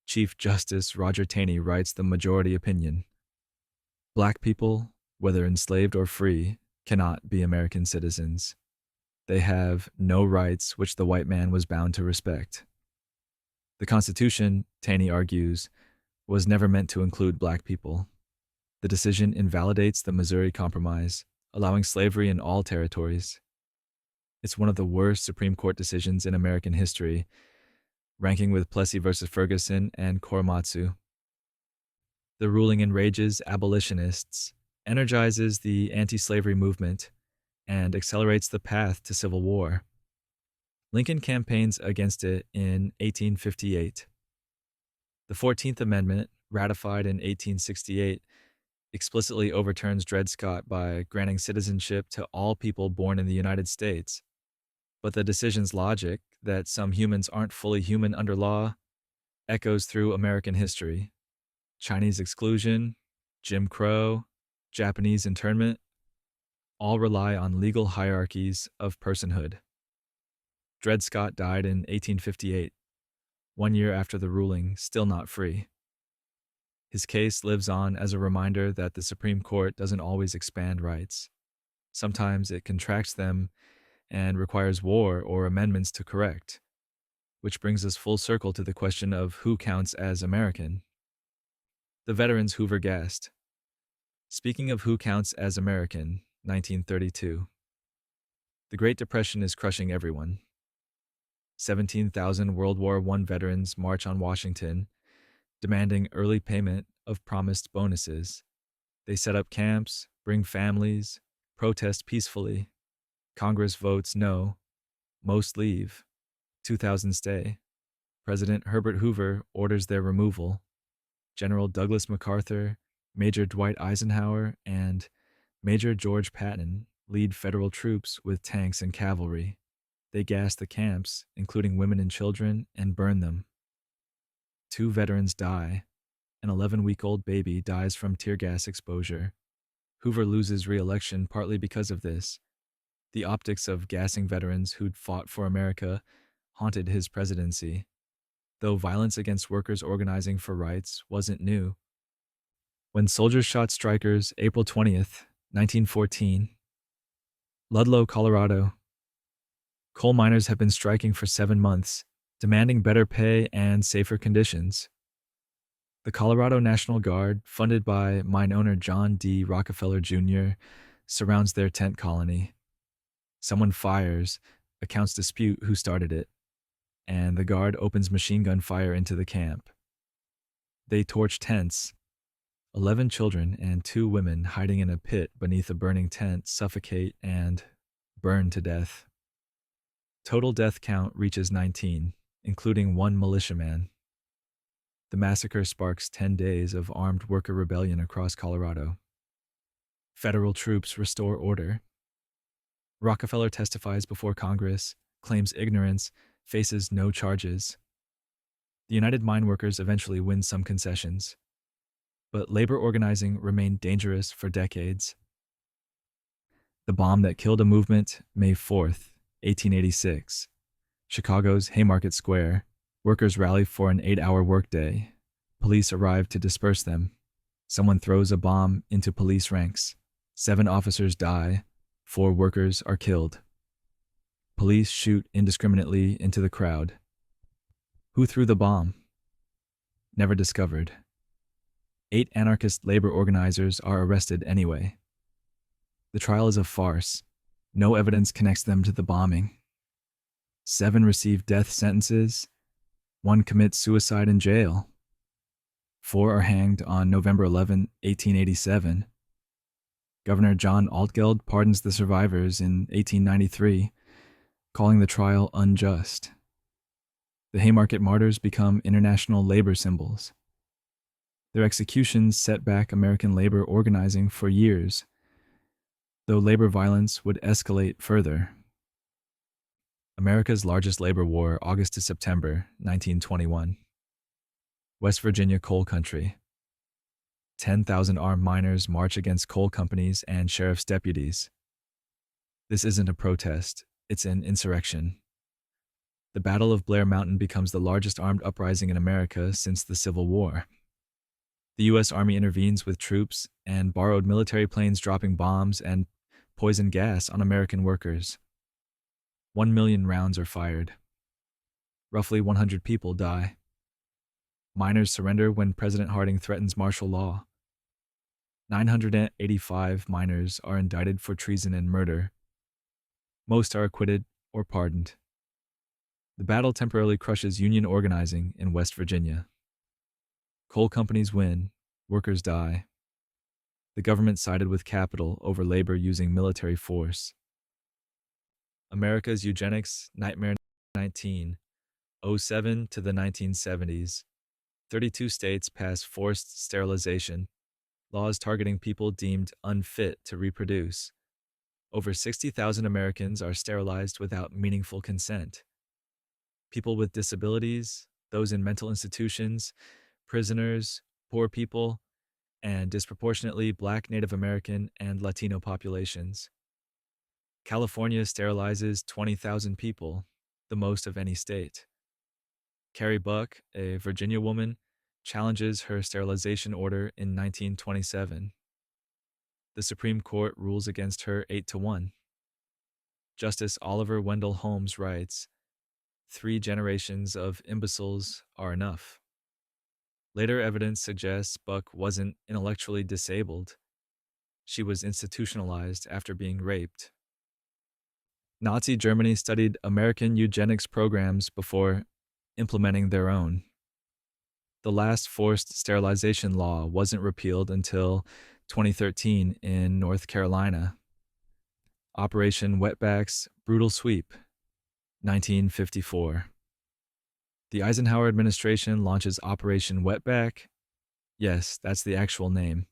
Chief Justice Roger Taney writes the majority opinion. Black people, whether enslaved or free, cannot be American citizens. They have no rights which the white man was bound to respect. The Constitution, Taney argues, was never meant to include black people. The decision invalidates the Missouri Compromise, allowing slavery in all territories. It's one of the worst Supreme Court decisions in American history, ranking with Plessy versus Ferguson and Korematsu. The ruling enrages abolitionists, energizes the anti-slavery movement, and accelerates the path to civil war. Lincoln campaigns against it in 1858. The 14th Amendment, ratified in 1868, explicitly overturns Dred Scott by granting citizenship to all people born in the United States. But the decision's logic, that some humans aren't fully human under law, echoes through American history. Chinese exclusion, Jim Crow, Japanese internment, all rely on legal hierarchies of personhood. Dred Scott died in 1858, 1 year after the ruling, still not free. His case lives on as a reminder that the Supreme Court doesn't always expand rights. Sometimes it contracts them and requires war or amendments to correct, which brings us full circle to the question of who counts as American. The veterans Hoover gassed. Speaking of who counts as American, 1932. The Great Depression is crushing everyone. 17,000 World War I veterans march on Washington, demanding early payment of promised bonuses. They set up camps, bring families, protest peacefully. Congress votes no. Most leave. 2,000 stay. President Herbert Hoover orders their removal. General Douglas MacArthur, Major Dwight Eisenhower, and Major George Patton lead federal troops with tanks and cavalry. They gas the camps, including women and children, and burn them. 2 veterans die. An 11-week-old baby dies from tear gas exposure. Hoover loses re-election partly because of this. The optics of gassing veterans who'd fought for America haunted his presidency, though violence against workers organizing for rights wasn't new. When soldiers shot strikers, April 20th, 1914. Ludlow, Colorado. Coal miners have been striking for 7 months, demanding better pay and safer conditions. The Colorado National Guard, funded by mine owner John D. Rockefeller Jr., surrounds their tent colony. Someone fires, accounts dispute who started it, and the Guard opens machine gun fire into the camp. They torch tents. 11 children and 2 women hiding in a pit beneath a burning tent suffocate and burn to death. Total death count reaches 19, including 1 militiaman. The massacre sparks 10 days of armed worker rebellion across Colorado. Federal troops restore order. Rockefeller testifies before Congress, claims ignorance, faces no charges. The United Mine Workers eventually win some concessions, but labor organizing remained dangerous for decades. The bomb that killed a movement, May 4th, 1886. Chicago's Haymarket Square. Workers rally for an 8-hour workday. Police arrive to disperse them. Someone throws a bomb into police ranks. 7 officers die. 4 workers are killed. Police shoot indiscriminately into the crowd. Who threw the bomb? Never discovered. 8 anarchist labor organizers are arrested anyway. The trial is a farce. No evidence connects them to the bombing. 7 receive death sentences. 1 commits suicide in jail. 4 are hanged on November 11, 1887. Governor John Altgeld pardons the survivors in 1893, calling the trial unjust. The Haymarket martyrs become international labor symbols. Their executions set back American labor organizing for years, though labor violence would escalate further. America's largest labor war, August to September, 1921. West Virginia coal country. 10,000 armed miners march against coal companies and sheriff's deputies. This isn't a protest, it's an insurrection. The Battle of Blair Mountain becomes the largest armed uprising in America since the Civil War. The U.S. Army intervenes with troops and borrowed military planes dropping bombs and poison gas on American workers. 1 million rounds are fired. Roughly 100 people die. Miners surrender when President Harding threatens martial law. 985 miners are indicted for treason and murder. Most are acquitted or pardoned. The battle temporarily crushes union organizing in West Virginia. Coal companies win, workers die. The government sided with capital over labor using military force. America's Eugenics Nightmare 1907 to the 1970s. 32 states pass forced sterilization, laws targeting people deemed unfit to reproduce. Over 60,000 Americans are sterilized without meaningful consent. People with disabilities, those in mental institutions, prisoners, poor people, and disproportionately Black, Native American, and Latino populations. California sterilizes 20,000 people, the most of any state. Carrie Buck, a Virginia woman, challenges her sterilization order in 1927. The Supreme Court rules against her 8-1. Justice Oliver Wendell Holmes writes, 3 generations of imbeciles are enough. Later evidence suggests Buck wasn't intellectually disabled. She was institutionalized after being raped. Nazi Germany studied American eugenics programs before implementing their own. The last forced sterilization law wasn't repealed until 2013 in North Carolina. Operation Wetback's Brutal Sweep, 1954. The Eisenhower administration launches Operation Wetback. Yes, that's the actual name.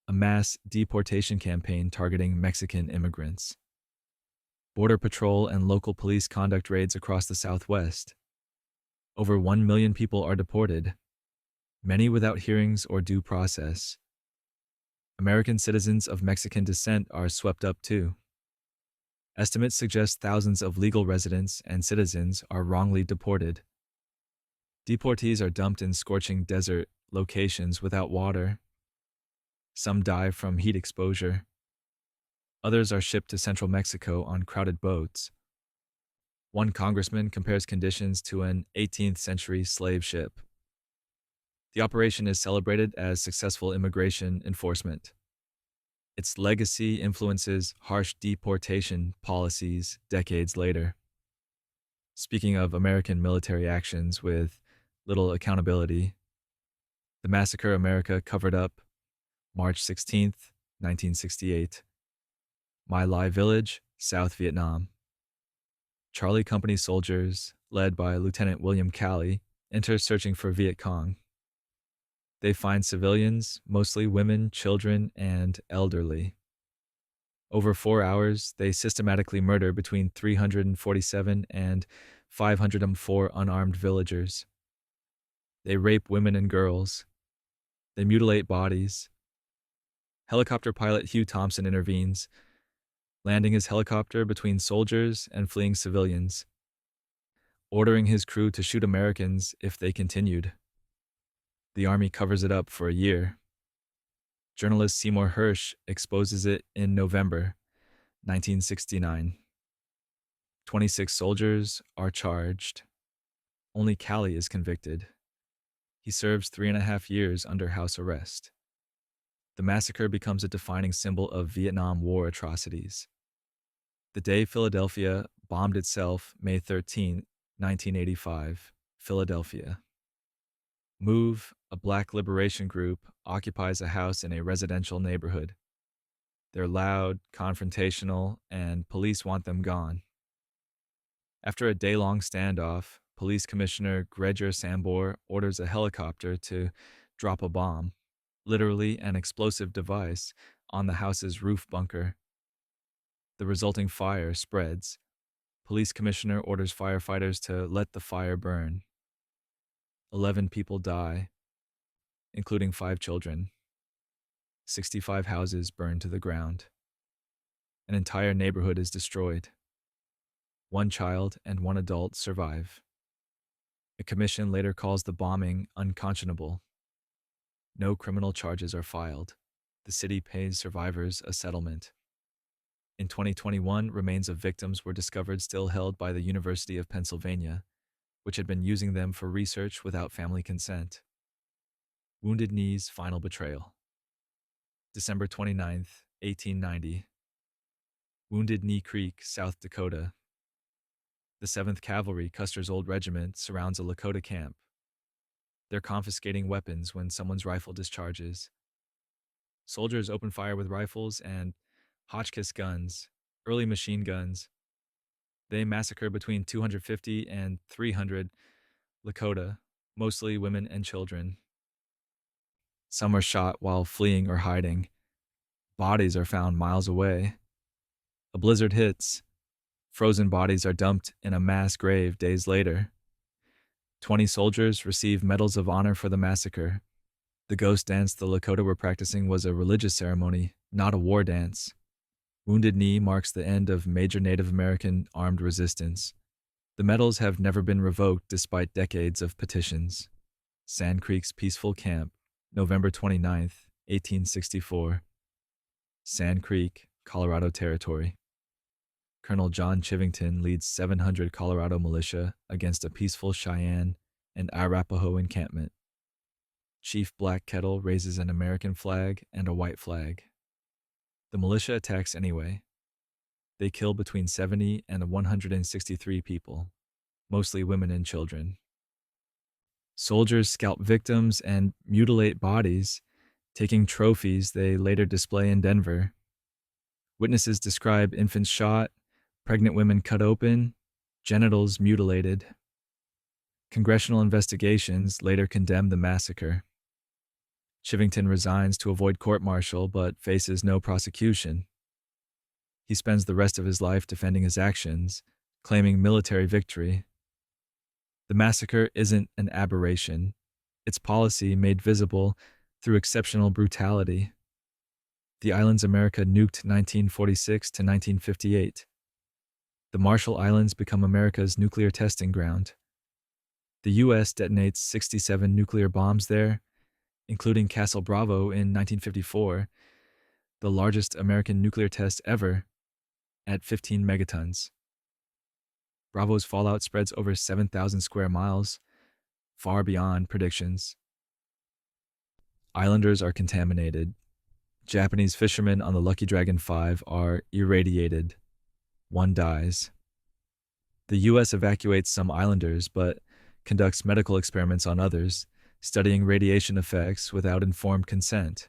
A mass deportation campaign targeting Mexican immigrants. Border Patrol and local police conduct raids across the Southwest. Over 1 million people are deported, many without hearings or due process. American citizens of Mexican descent are swept up too. Estimates suggest thousands of legal residents and citizens are wrongly deported. Deportees are dumped in scorching desert locations without water. Some die from heat exposure. Others are shipped to central Mexico on crowded boats. One congressman compares conditions to an 18th century slave ship. The operation is celebrated as successful immigration enforcement. Its legacy influences harsh deportation policies decades later. Speaking of American military actions with little accountability, the Massacre America Covered Up, March 16th, 1968. My Lai Village, South Vietnam. Charlie Company soldiers, led by Lieutenant William Calley, enter searching for Viet Cong. They find civilians, mostly women, children, and elderly. Over 4 hours, they systematically murder between 347 and 504 unarmed villagers. They rape women and girls. They mutilate bodies. Helicopter pilot Hugh Thompson intervenes, landing his helicopter between soldiers and fleeing civilians, ordering his crew to shoot Americans if they continued. The Army covers it up for a year. Journalist Seymour Hersh exposes it in November 1969. 26 soldiers are charged. Only Calley is convicted. He serves 3.5 years under house arrest. The massacre becomes a defining symbol of Vietnam War atrocities. The day Philadelphia bombed itself, May 13, 1985, Philadelphia. MOVE, a black liberation group, occupies a house in a residential neighborhood. They're loud, confrontational, and police want them gone. After a day-long standoff, Police Commissioner Gregor Sambor orders a helicopter to drop a bomb, literally an explosive device, on the house's roof bunker. The resulting fire spreads. Police Commissioner orders firefighters to let the fire burn. 11 people die, including 5 children. 65 houses burned to the ground. An entire neighborhood is destroyed. 1 child and 1 adult survive. A commission later calls the bombing unconscionable. No criminal charges are filed. The city pays survivors a settlement. In 2021, remains of victims were discovered still held by the University of Pennsylvania, which had been using them for research without family consent. Wounded Knee's final betrayal. December 29th, 1890. Wounded Knee Creek, South Dakota. The 7th Cavalry, Custer's old regiment, surrounds a Lakota camp. They're confiscating weapons when someone's rifle discharges. Soldiers open fire with rifles and Hotchkiss guns, early machine guns. They massacre between 250 and 300 Lakota, mostly women and children. Some are shot while fleeing or hiding. Bodies are found miles away. A blizzard hits. Frozen bodies are dumped in a mass grave days later. 20 soldiers receive medals of honor for the massacre. The ghost dance the Lakota were practicing was a religious ceremony, not a war dance. Wounded Knee marks the end of major Native American armed resistance. The medals have never been revoked despite decades of petitions. Sand Creek's peaceful camp, November 29th, 1864. Sand Creek, Colorado Territory. Colonel John Chivington leads 700 Colorado militia against a peaceful Cheyenne and Arapaho encampment. Chief Black Kettle raises an American flag and a white flag. The militia attacks anyway. They kill between 70 and 163 people, mostly women and children. Soldiers scalp victims and mutilate bodies, taking trophies they later display in Denver. Witnesses describe infants shot, pregnant women cut open, genitals mutilated. Congressional investigations later condemn the massacre. Chivington resigns to avoid court-martial but faces no prosecution. He spends the rest of his life defending his actions, claiming military victory. The massacre isn't an aberration. It's policy made visible through exceptional brutality. The islands America nuked 1946 to 1958. The Marshall Islands become America's nuclear testing ground. The U.S. detonates 67 nuclear bombs there, including Castle Bravo in 1954, the largest American nuclear test ever, at 15 megatons. Bravo's fallout spreads over 7,000 square miles, far beyond predictions. Islanders are contaminated. Japanese fishermen on the Lucky Dragon 5 are irradiated. One dies. The U.S. evacuates some islanders, but conducts medical experiments on others, studying radiation effects without informed consent.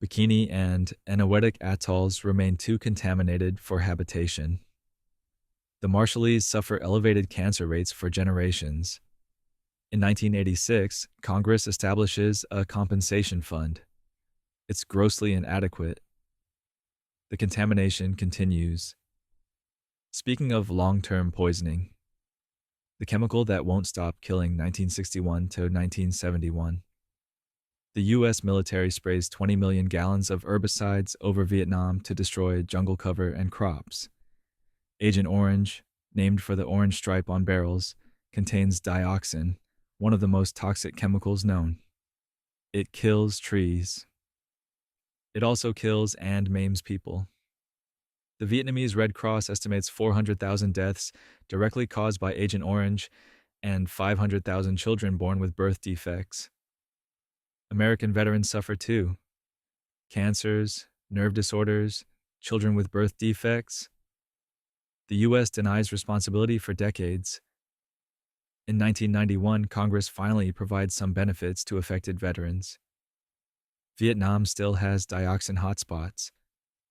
Bikini and Eniwetok atolls remain too contaminated for habitation. The Marshallese suffer elevated cancer rates for generations. In 1986, Congress establishes a compensation fund. It's grossly inadequate. The contamination continues. Speaking of long-term poisoning, the chemical that won't stop killing 1961 to 1971. The U.S. military sprays 20 million gallons of herbicides over Vietnam to destroy jungle cover and crops. Agent Orange, named for the orange stripe on barrels, contains dioxin, one of the most toxic chemicals known. It kills trees. It also kills and maims people. The Vietnamese Red Cross estimates 400,000 deaths directly caused by Agent Orange and 500,000 children born with birth defects. American veterans suffer too. Cancers, nerve disorders, children with birth defects. The U.S. denies responsibility for decades. In 1991, Congress finally provides some benefits to affected veterans. Vietnam still has dioxin hotspots.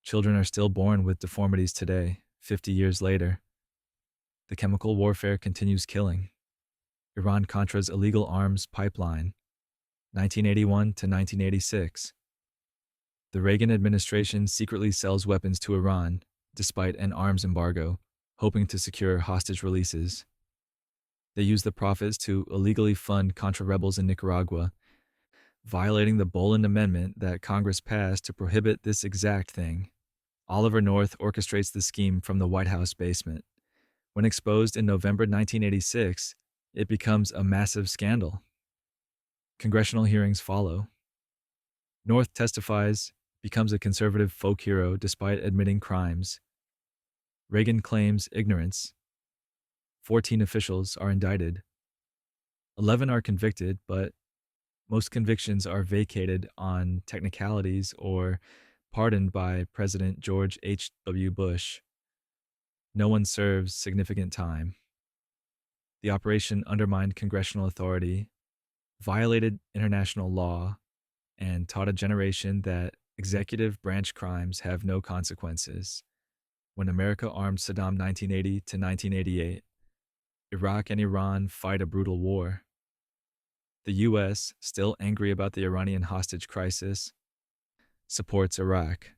Children are still born with deformities today, 50 years later. The chemical warfare continues killing. Iran-Contra's illegal arms pipeline, 1981 to 1986. The Reagan administration secretly sells weapons to Iran, despite an arms embargo, hoping to secure hostage releases. They use the profits to illegally fund Contra rebels in Nicaragua, violating the Boland Amendment that Congress passed to prohibit this exact thing. Oliver North orchestrates the scheme from the White House basement. When exposed in November 1986, it becomes a massive scandal. Congressional hearings follow. North testifies, becomes a conservative folk hero despite admitting crimes. Reagan claims ignorance. 14 officials are indicted. 11 are convicted, but most convictions are vacated on technicalities or pardoned by President George H.W. Bush. No one serves significant time. The operation undermined congressional authority, violated international law, and taught a generation that executive branch crimes have no consequences. When America armed Saddam 1980 to 1988, Iraq and Iran fight a brutal war. The U.S., still angry about the Iranian hostage crisis, supports Iraq.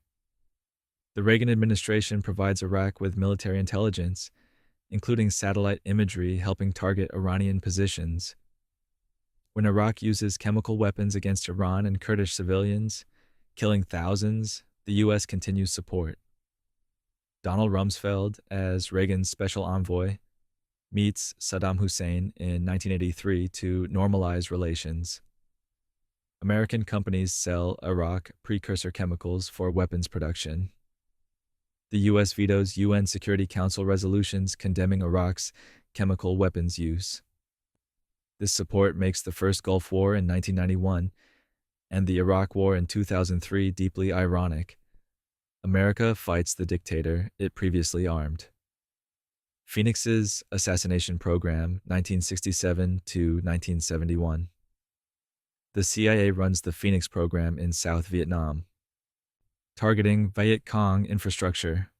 The Reagan administration provides Iraq with military intelligence, including satellite imagery helping target Iranian positions. When Iraq uses chemical weapons against Iran and Kurdish civilians, killing thousands, the U.S. continues support. Donald Rumsfeld, as Reagan's special envoy, meets Saddam Hussein in 1983 to normalize relations. American companies sell Iraq precursor chemicals for weapons production. The U.S. vetoes UN Security Council resolutions condemning Iraq's chemical weapons use. This support makes the first Gulf War in 1991 and the Iraq War in 2003 deeply ironic. America fights the dictator it previously armed. Phoenix's assassination program, 1967 to 1971. The CIA runs the Phoenix program in South Vietnam, targeting Viet Cong infrastructure.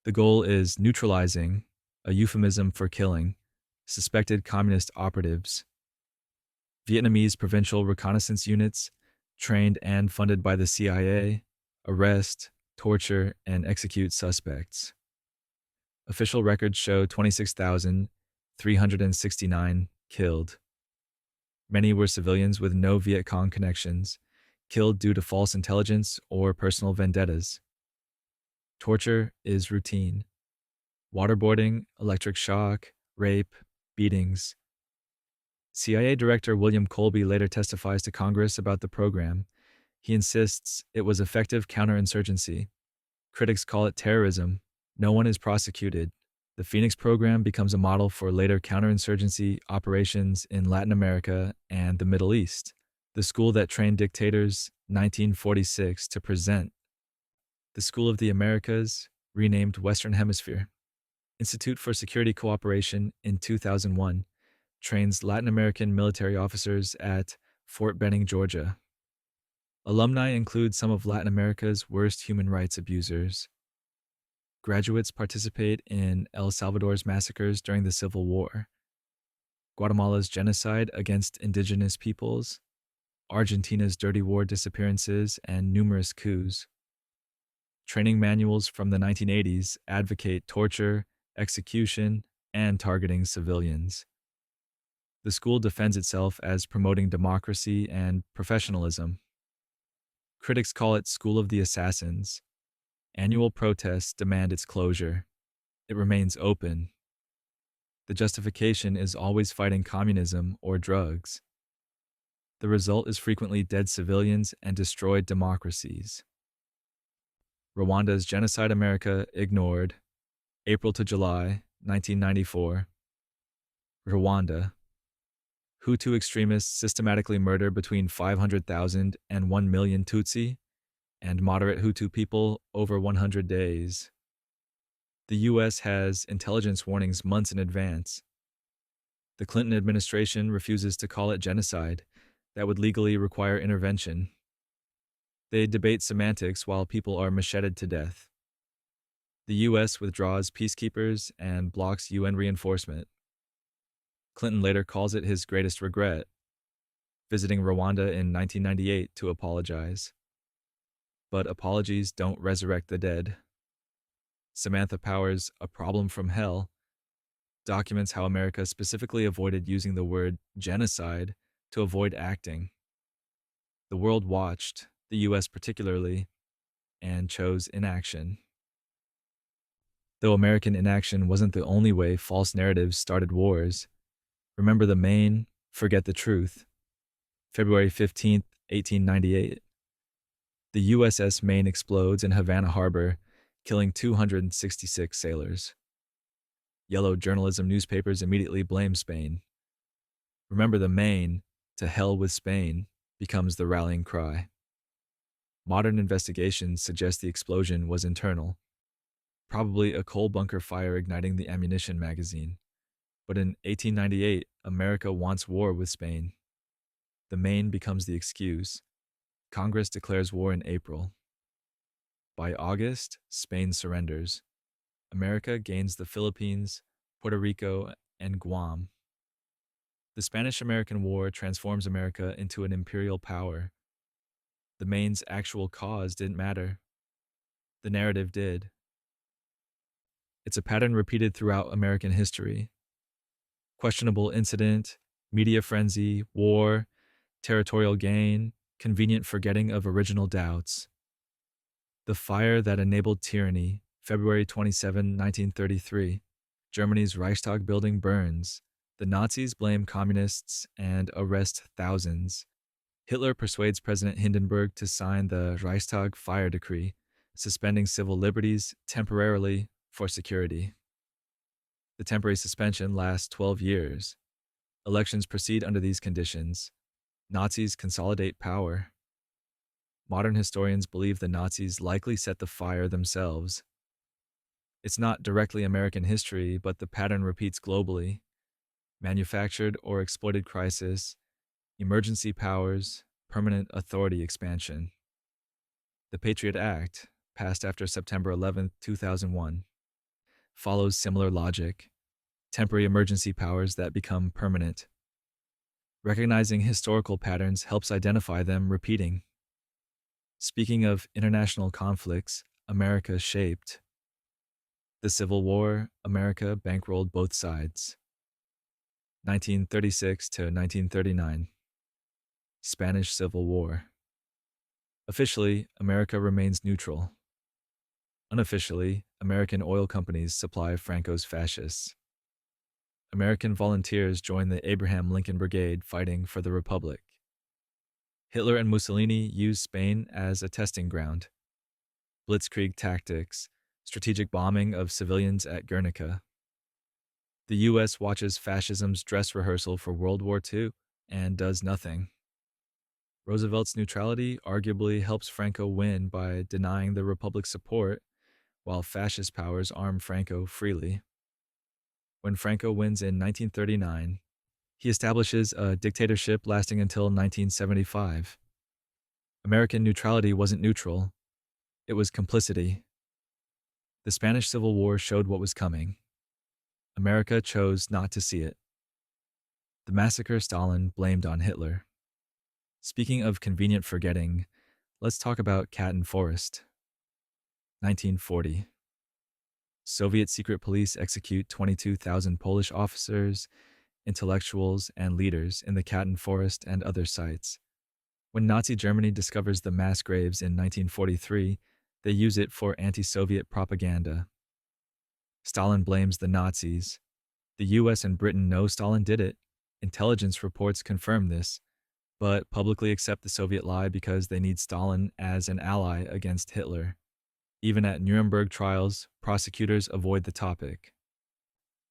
The goal is neutralizing, a euphemism for killing, suspected communist operatives. Vietnamese provincial reconnaissance units, trained and funded by the CIA, arrest, torture, and execute suspects. Official records show 26,369 killed. Many were civilians with no Viet Cong connections, killed due to false intelligence or personal vendettas. Torture is routine. Waterboarding, electric shock, rape, beatings. CIA Director William Colby later testifies to Congress about the program. He insists it was effective counterinsurgency. Critics call it terrorism. No one is prosecuted. The Phoenix program becomes a model for later counterinsurgency operations in Latin America and the Middle East. The school that trained dictators, 1946, to present. The School of the Americas, renamed Western Hemisphere. Institute for Security Cooperation in 2001, trains Latin American military officers at Fort Benning, Georgia. Alumni include some of Latin America's worst human rights abusers. Graduates participate in El Salvador's massacres during the Civil War, Guatemala's genocide against indigenous peoples, Argentina's dirty war disappearances, and numerous coups. Training manuals from the 1980s advocate torture, execution, and targeting civilians. The school defends itself as promoting democracy and professionalism. Critics call it School of the Assassins. Annual protests demand its closure. It remains open. The justification is always fighting communism or drugs. The result is frequently dead civilians and destroyed democracies. Rwanda's Genocide America Ignored, April to July, 1994. Rwanda. Hutu extremists systematically murder between 500,000 and 1 million Tutsi, and moderate Hutu people over 100 days. The U.S. has intelligence warnings months in advance. The Clinton administration refuses to call it genocide. That would legally require intervention. They debate semantics while people are macheted to death. The U.S. withdraws peacekeepers and blocks UN reinforcement. Clinton later calls it his greatest regret, visiting Rwanda in 1998 to apologize. But apologies don't resurrect the dead. Samantha Power's A Problem from Hell documents how America specifically avoided using the word genocide to avoid acting. The world watched, the U.S. particularly, and chose inaction. Though American inaction wasn't the only way false narratives started wars. Remember the Maine, forget the truth. February 15, 1898. The USS Maine explodes in Havana Harbor, killing 266 sailors. Yellow journalism newspapers immediately blame Spain. Remember the Maine, to hell with Spain, becomes the rallying cry. Modern investigations suggest the explosion was internal, probably a coal bunker fire igniting the ammunition magazine. But in 1898, America wants war with Spain. The Maine becomes the excuse. Congress declares war in April. By August, Spain surrenders. America gains the Philippines, Puerto Rico, and Guam. The Spanish-American War transforms America into an imperial power. The Maine's actual cause didn't matter. The narrative did. It's a pattern repeated throughout American history. Questionable incident, media frenzy, war, territorial gain, convenient forgetting of original doubts. The fire that enabled tyranny, February 27, 1933. Germany's Reichstag building burns. The Nazis blame communists and arrest thousands. Hitler persuades President Hindenburg to sign the Reichstag fire decree, suspending civil liberties temporarily for security. The temporary suspension lasts 12 years. Elections proceed under these conditions. Nazis consolidate power. Modern historians believe the Nazis likely set the fire themselves. It's not directly American history, but the pattern repeats globally. Manufactured or exploited crisis, emergency powers, permanent authority expansion. The Patriot Act, passed after September 11, 2001, follows similar logic. Temporary emergency powers that become permanent. Recognizing historical patterns helps identify them repeating. Speaking of international conflicts, America shaped. The Civil War, America bankrolled both sides. 1936 to 1939. Spanish Civil War. Officially, America remains neutral. Unofficially, American oil companies supply Franco's fascists. American volunteers join the Abraham Lincoln Brigade fighting for the Republic. Hitler and Mussolini used Spain as a testing ground. Blitzkrieg tactics, strategic bombing of civilians at Guernica. The U.S. watches fascism's dress rehearsal for World War II and does nothing. Roosevelt's neutrality arguably helps Franco win by denying the Republic's support, while fascist powers arm Franco freely. When Franco wins in 1939, he establishes a dictatorship lasting until 1975. American neutrality wasn't neutral, it was complicity. The Spanish Civil War showed what was coming. America chose not to see it. The massacre Stalin blamed on Hitler. Speaking of convenient forgetting, let's talk about Katyn Forest. 1940. Soviet secret police execute 22,000 Polish officers, intellectuals, and leaders in the Katyn Forest and other sites. When Nazi Germany discovers the mass graves in 1943, they use it for anti-Soviet propaganda. Stalin blames the Nazis. The US and Britain know Stalin did it. Intelligence reports confirm this, but publicly accept the Soviet lie because they need Stalin as an ally against Hitler. Even at Nuremberg trials, prosecutors avoid the topic.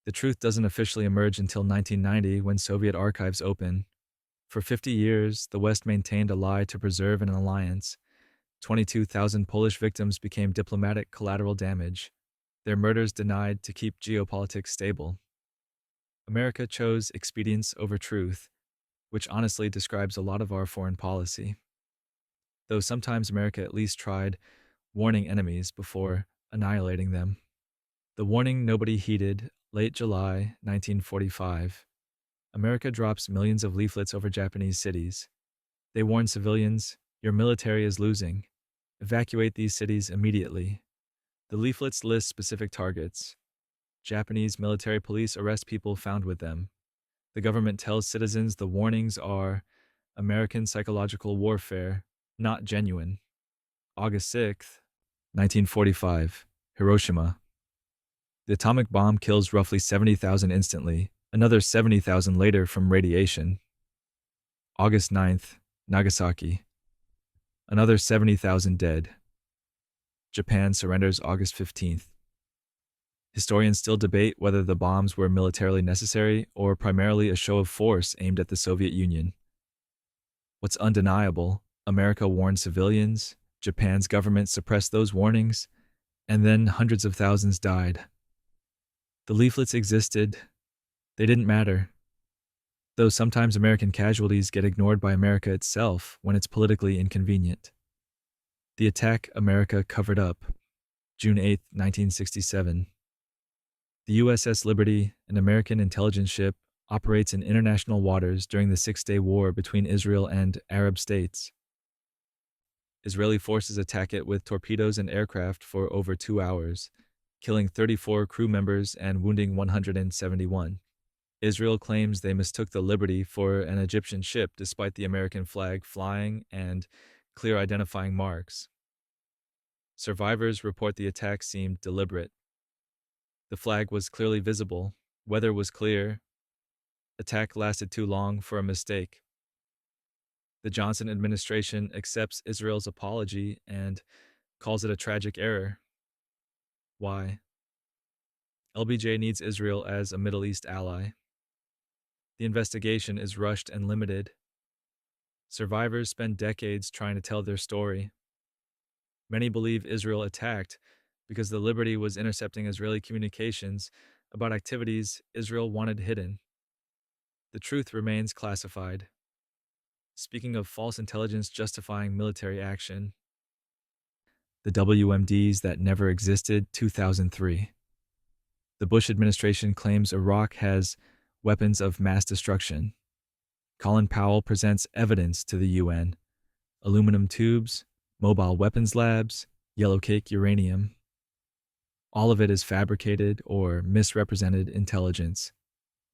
The truth doesn't officially emerge until 1990 when Soviet archives open. For 50 years, the West maintained a lie to preserve an alliance. 22,000 Polish victims became diplomatic collateral damage, their murders denied to keep geopolitics stable. America chose expedience over truth, which honestly describes a lot of our foreign policy. Though sometimes America at least tried warning enemies before annihilating them. The warning nobody heeded, late July 1945. America drops millions of leaflets over Japanese cities. They warn civilians, your military is losing. Evacuate these cities immediately. The leaflets list specific targets. Japanese military police arrest people found with them. The government tells citizens the warnings are American psychological warfare, not genuine. August 6th, 1945, Hiroshima. The atomic bomb kills roughly 70,000 instantly, another 70,000 later from radiation. August 9th, Nagasaki. Another 70,000 dead. Japan surrenders August 15th. Historians still debate whether the bombs were militarily necessary or primarily a show of force aimed at the Soviet Union. What's undeniable, America warned civilians, Japan's government suppressed those warnings, and then hundreds of thousands died. The leaflets existed. They didn't matter. Though sometimes American casualties get ignored by America itself when it's politically inconvenient. The attack America covered up, June 8, 1967. The USS Liberty, an American intelligence ship, operates in international waters during the Six-Day War between Israel and Arab states. Israeli forces attack it with torpedoes and aircraft for over 2 hours, killing 34 crew members and wounding 171. Israel claims they mistook the Liberty for an Egyptian ship despite the American flag flying and clear identifying marks. Survivors report the attack seemed deliberate. The flag was clearly visible, weather was clear. Attack lasted too long for a mistake. The Johnson administration accepts Israel's apology and calls it a tragic error. Why? LBJ needs Israel as a Middle East ally. The investigation is rushed and limited. Survivors spend decades trying to tell their story. Many believe Israel attacked because the Liberty was intercepting Israeli communications about activities Israel wanted hidden. The truth remains classified. Speaking of false intelligence justifying military action, the WMDs that never existed, 2003. The Bush administration claims Iraq has weapons of mass destruction. Colin Powell presents evidence to the UN: aluminum tubes, mobile weapons labs, yellow cake uranium. All of it is fabricated or misrepresented intelligence.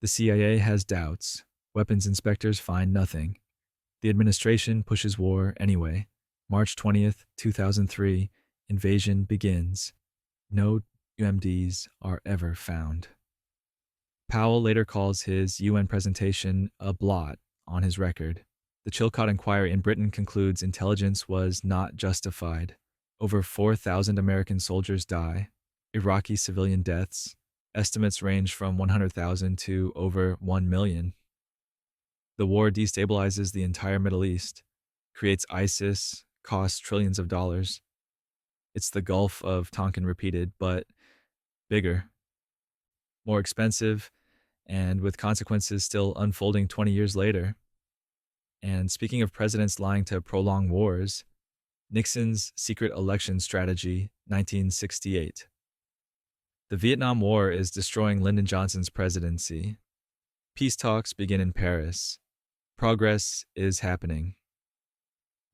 The CIA has doubts. Weapons inspectors find nothing. The administration pushes war anyway. March 20th, 2003, invasion begins. No UMDs are ever found. Powell later calls his UN presentation a blot on his record. The Chilcot Inquiry in Britain concludes intelligence was not justified. Over 4,000 American soldiers die. Iraqi civilian deaths. Estimates range from 100,000 to over 1 million. The war destabilizes the entire Middle East, creates ISIS, costs trillions of dollars. It's the Gulf of Tonkin repeated, but bigger, more expensive, and with consequences still unfolding 20 years later. And speaking of presidents lying to prolong wars, Nixon's secret election strategy, 1968. The Vietnam War is destroying Lyndon Johnson's presidency. Peace talks begin in Paris. Progress is happening.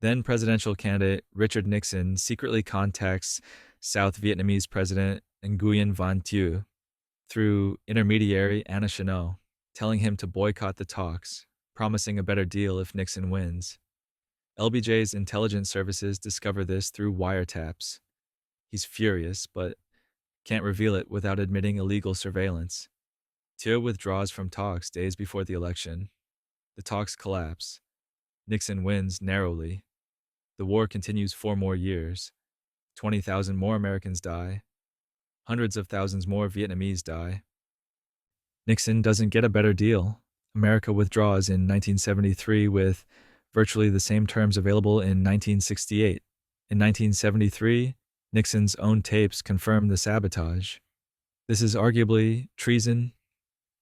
Then presidential candidate Richard Nixon secretly contacts South Vietnamese President Nguyen Van Thieu through intermediary Anna Chenot, telling him to boycott the talks, promising a better deal if Nixon wins. LBJ's intelligence services discover this through wiretaps. He's furious, but can't reveal it without admitting illegal surveillance. Thieu withdraws from talks days before the election. The talks collapse. Nixon wins narrowly. The war continues 4 more years. 20,000 more Americans die. Hundreds of thousands more Vietnamese die. Nixon doesn't get a better deal. America withdraws in 1973 with virtually the same terms available in 1968. In 1973, Nixon's own tapes confirm the sabotage. This is arguably treason,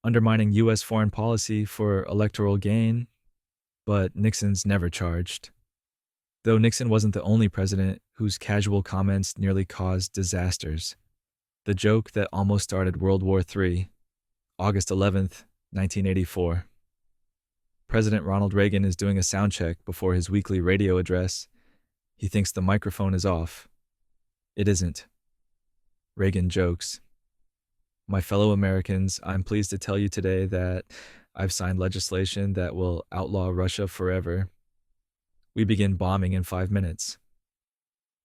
undermining U.S. foreign policy for electoral gain, but Nixon's never charged. Though Nixon wasn't the only president whose casual comments nearly caused disasters. The joke that almost started World War III, August 11th, 1984. President Ronald Reagan is doing a sound check before his weekly radio address. He thinks the microphone is off. It isn't. Reagan jokes. My fellow Americans, I'm pleased to tell you today that I've signed legislation that will outlaw Russia forever. We begin bombing in 5 minutes.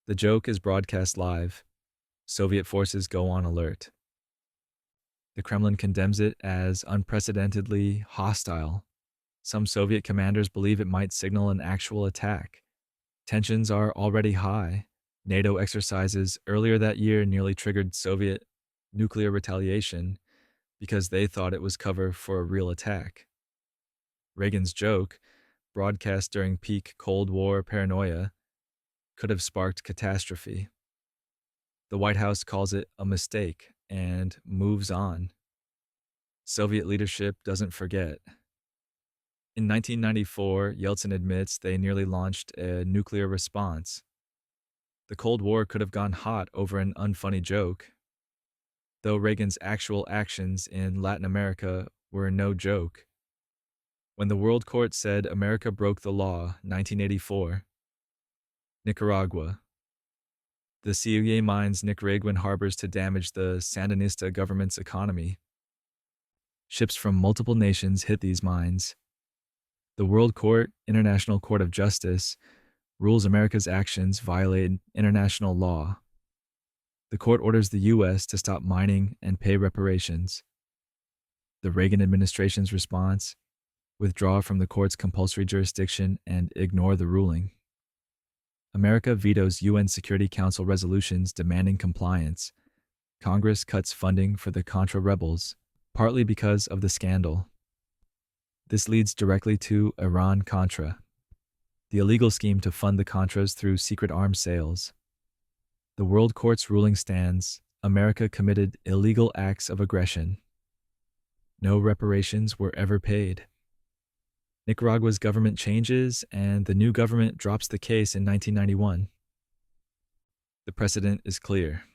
The joke is broadcast live. Soviet forces go on alert. The Kremlin condemns it as unprecedentedly hostile. Some Soviet commanders believe it might signal an actual attack. Tensions are already high. NATO exercises earlier that year nearly triggered Soviet nuclear retaliation because they thought it was cover for a real attack. Reagan's joke, broadcast during peak Cold War paranoia, could have sparked catastrophe. The White House calls it a mistake and moves on. Soviet leadership doesn't forget. In 1994, Yeltsin admits they nearly launched a nuclear response. The Cold War could have gone hot over an unfunny joke, though Reagan's actual actions in Latin America were no joke. When the World Court said America broke the law, 1984. Nicaragua. The CIA mines Nicaraguan harbors to damage the Sandinista government's economy. Ships from multiple nations hit these mines. The World Court, International Court of Justice, rules America's actions violate international law. The court orders the U.S. to stop mining and pay reparations. The Reagan administration's response: withdraw from the court's compulsory jurisdiction and ignore the ruling. America vetoes UN Security Council resolutions demanding compliance. Congress cuts funding for the Contra rebels, partly because of the scandal. This leads directly to Iran-Contra, the illegal scheme to fund the Contras through secret arms sales. The World Court's ruling stands: America committed illegal acts of aggression. No reparations were ever paid. Nicaragua's government changes, and the new government drops the case in 1991. The precedent is clear.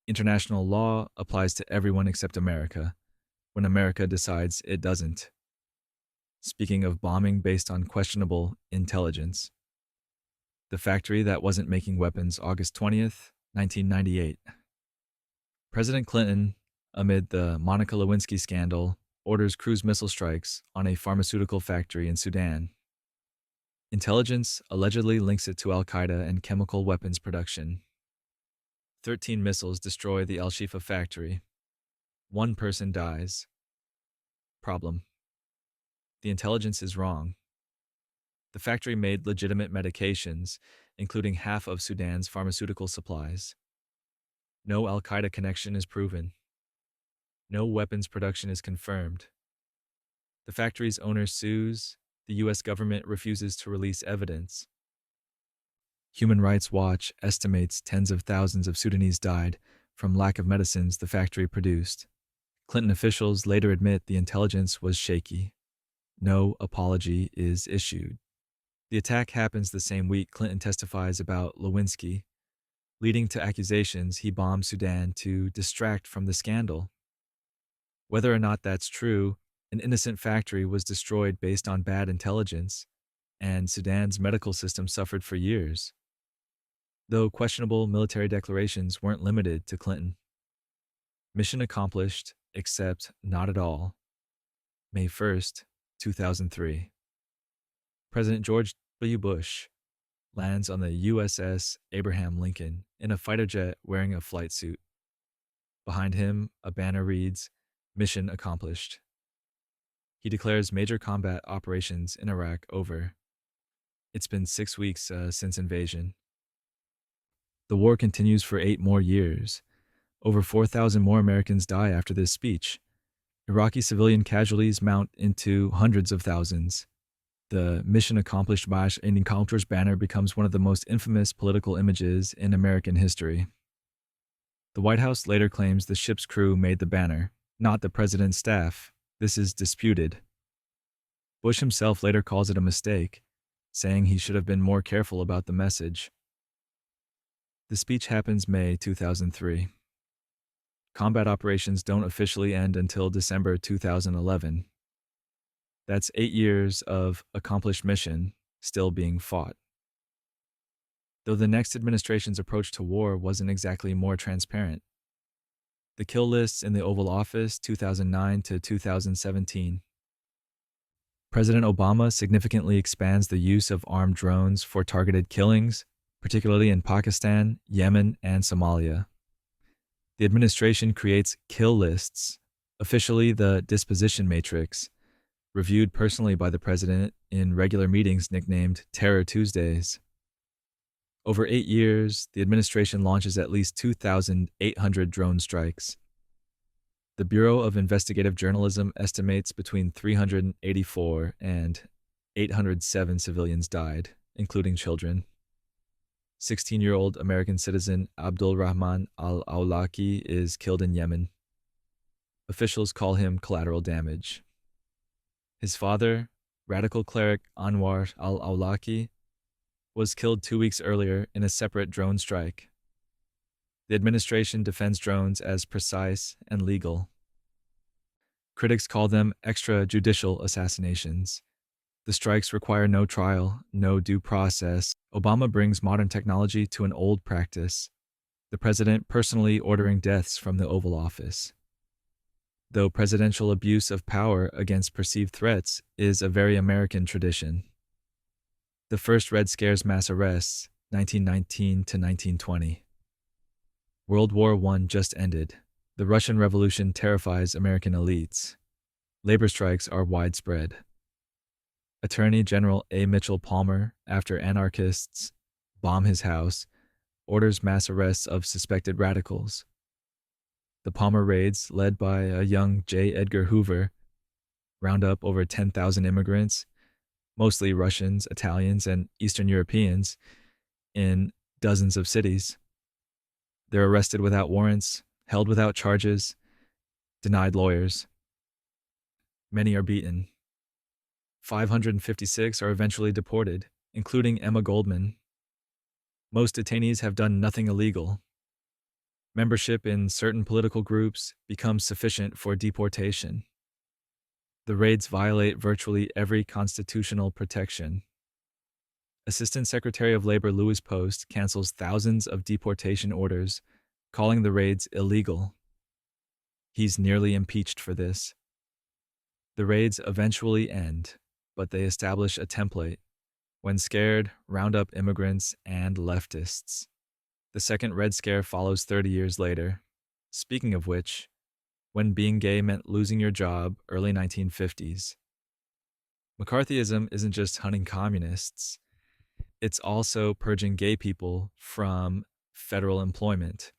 International law applies to everyone except America, when America decides it doesn't. Speaking of bombing based on questionable intelligence, the factory that wasn't making weapons, August 20th, 1998. President Clinton, amid the Monica Lewinsky scandal, orders cruise missile strikes on a pharmaceutical factory in Sudan. Intelligence allegedly links it to al-Qaeda and chemical weapons production. 13 missiles destroy the Al-Shifa factory. 1 person dies. Problem: the intelligence is wrong. The factory made legitimate medications, including half of Sudan's pharmaceutical supplies. No al-Qaeda connection is proven. No weapons production is confirmed. The factory's owner sues. The U.S. government refuses to release evidence. Human Rights Watch estimates tens of thousands of Sudanese died from lack of medicines the factory produced. Clinton officials later admit the intelligence was shaky. No apology is issued. The attack happens the same week Clinton testifies about Lewinsky, leading to accusations he bombed Sudan to distract from the scandal. Whether or not that's true, an innocent factory was destroyed based on bad intelligence, and Sudan's medical system suffered for years. Though questionable military declarations weren't limited to Clinton. Mission accomplished, except not at all. May 1st, 2003. President George W. Bush lands on the USS Abraham Lincoln in a fighter jet wearing a flight suit. Behind him, a banner reads, "Mission accomplished." He declares major combat operations in Iraq over. It's been 6 weeks since invasion. The war continues for 8 more years. Over 4,000 more Americans die after this speech. Iraqi civilian casualties mount into hundreds of thousands. The mission accomplished Bash in Encounters banner becomes one of the most infamous political images in American history. The White House later claims the ship's crew made the banner, not the president's staff. This is disputed. Bush himself later calls it a mistake, saying he should have been more careful about the message. The speech happens May 2003. Combat operations don't officially end until December 2011. That's 8 years of accomplished mission still being fought. Though the next administration's approach to war wasn't exactly more transparent. The kill lists in the Oval Office 2009 to 2017. President Obama significantly expands the use of armed drones for targeted killings, particularly in Pakistan, Yemen, and Somalia. The administration creates kill lists, officially the disposition matrix, reviewed personally by the president in regular meetings nicknamed Terror Tuesdays. Over 8 years, the administration launches at least 2,800 drone strikes. The Bureau of Investigative Journalism estimates between 384 and 807 civilians died, including children. 16-year-old American citizen Abdul Rahman al-Awlaki is killed in Yemen. Officials call him collateral damage. His father, radical cleric Anwar al-Awlaki, was killed 2 weeks earlier in a separate drone strike. The administration defends drones as precise and legal. Critics call them extrajudicial assassinations. The strikes require no trial, no due process. Obama brings modern technology to an old practice, the president personally ordering deaths from the Oval Office. Though presidential abuse of power against perceived threats is a very American tradition. The first Red Scare's mass arrests, 1919 to 1920. World War I just ended. The Russian Revolution terrifies American elites. Labor strikes are widespread. Attorney General A. Mitchell Palmer, after anarchists bomb his house, orders mass arrests of suspected radicals. The Palmer raids, led by a young J. Edgar Hoover, round up over 10,000 immigrants, mostly Russians, Italians, and Eastern Europeans, in dozens of cities. They're arrested without warrants, held without charges, denied lawyers. Many are beaten. 556 are eventually deported, including Emma Goldman. Most detainees have done nothing illegal. Membership in certain political groups becomes sufficient for deportation. The raids violate virtually every constitutional protection. Assistant Secretary of Labor Louis Post cancels thousands of deportation orders, calling the raids illegal. He's nearly impeached for this. The raids eventually end, but they establish a template. When scared, round up immigrants and leftists. The second Red Scare follows 30 years later. Speaking of which, when being gay meant losing your job, early 1950s. McCarthyism isn't just hunting communists. It's also purging gay people from federal employment.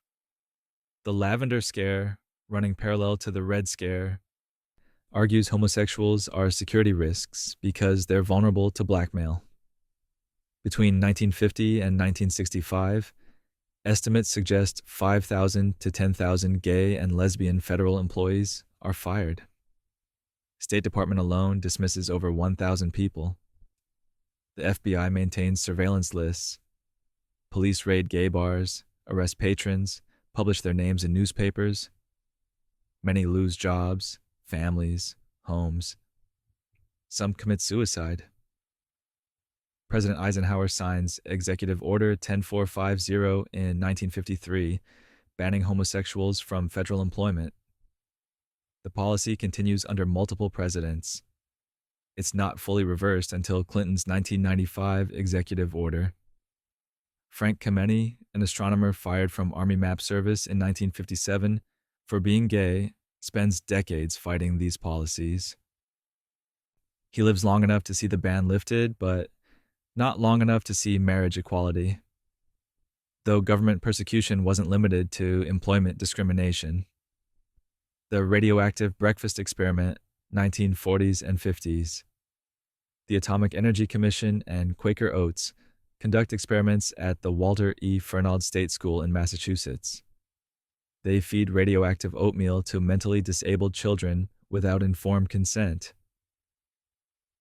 The Lavender Scare, running parallel to the Red Scare, argues homosexuals are security risks because they're vulnerable to blackmail. Between 1950 and 1965, estimates suggest 5,000 to 10,000 gay and lesbian federal employees are fired. State Department alone dismisses over 1,000 people. The FBI maintains surveillance lists. Police raid gay bars, arrest patrons, publish their names in newspapers. Many lose jobs, families, homes. Some commit suicide. President Eisenhower signs Executive Order 10450 in 1953, banning homosexuals from federal employment. The policy continues under multiple presidents. It's not fully reversed until Clinton's 1995 Executive Order. Frank Kameny, an astronomer fired from Army Map Service in 1957 for being gay, spends decades fighting these policies. He lives long enough to see the ban lifted, but not long enough to see marriage equality, though government persecution wasn't limited to employment discrimination. The radioactive breakfast experiment, 1940s and 50s. The Atomic Energy Commission and Quaker Oats conduct experiments at the Walter E. Fernald State School in Massachusetts. They feed radioactive oatmeal to mentally disabled children without informed consent.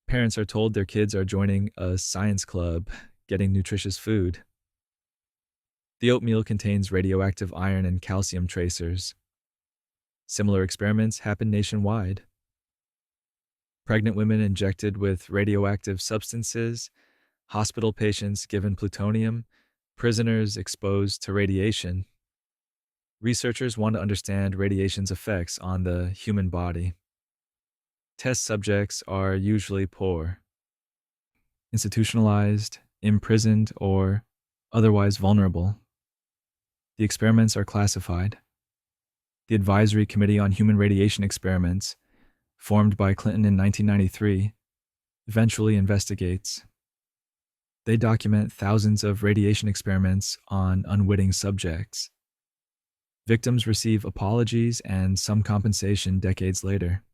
Parents are told their kids are joining a science club, getting nutritious food. The oatmeal contains radioactive iron and calcium tracers. Similar experiments happen nationwide. Pregnant women injected with radioactive substances, hospital patients given plutonium, prisoners exposed to radiation. Researchers want to understand radiation's effects on the human body. Test subjects are usually poor, institutionalized, imprisoned, or otherwise vulnerable. The experiments are classified. The Advisory Committee on Human Radiation Experiments, formed by Clinton in 1993, eventually investigates. They document thousands of radiation experiments on unwitting subjects. Victims receive apologies and some compensation decades later.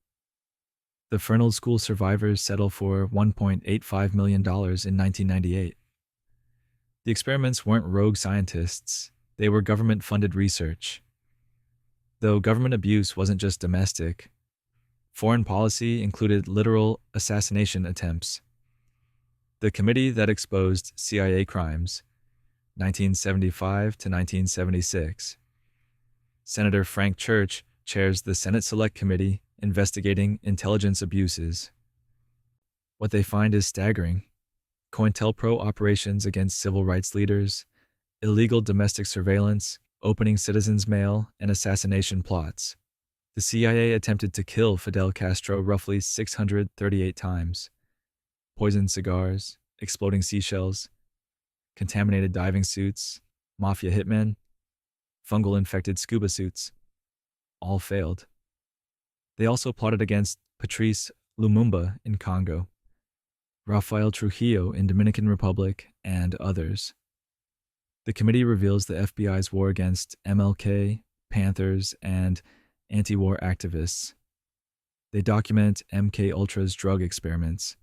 The Fernald School survivors settle for $1.85 million in 1998. The experiments weren't rogue scientists, they were government-funded research. Though government abuse wasn't just domestic, foreign policy included literal assassination attempts. The committee that exposed CIA crimes, 1975 to 1976. Senator Frank Church chairs the Senate Select Committee investigating intelligence abuses. What they find is staggering. COINTELPRO operations against civil rights leaders, illegal domestic surveillance, opening citizens' mail, and assassination plots. The CIA attempted to kill Fidel Castro roughly 638 times. Poisoned cigars, exploding seashells, contaminated diving suits, mafia hitmen, fungal-infected scuba suits. All failed. They also plotted against Patrice Lumumba in Congo, Rafael Trujillo in Dominican Republic, and others. The committee reveals the FBI's war against MLK, Panthers, and anti-war activists. They document MK Ultra's drug experiments.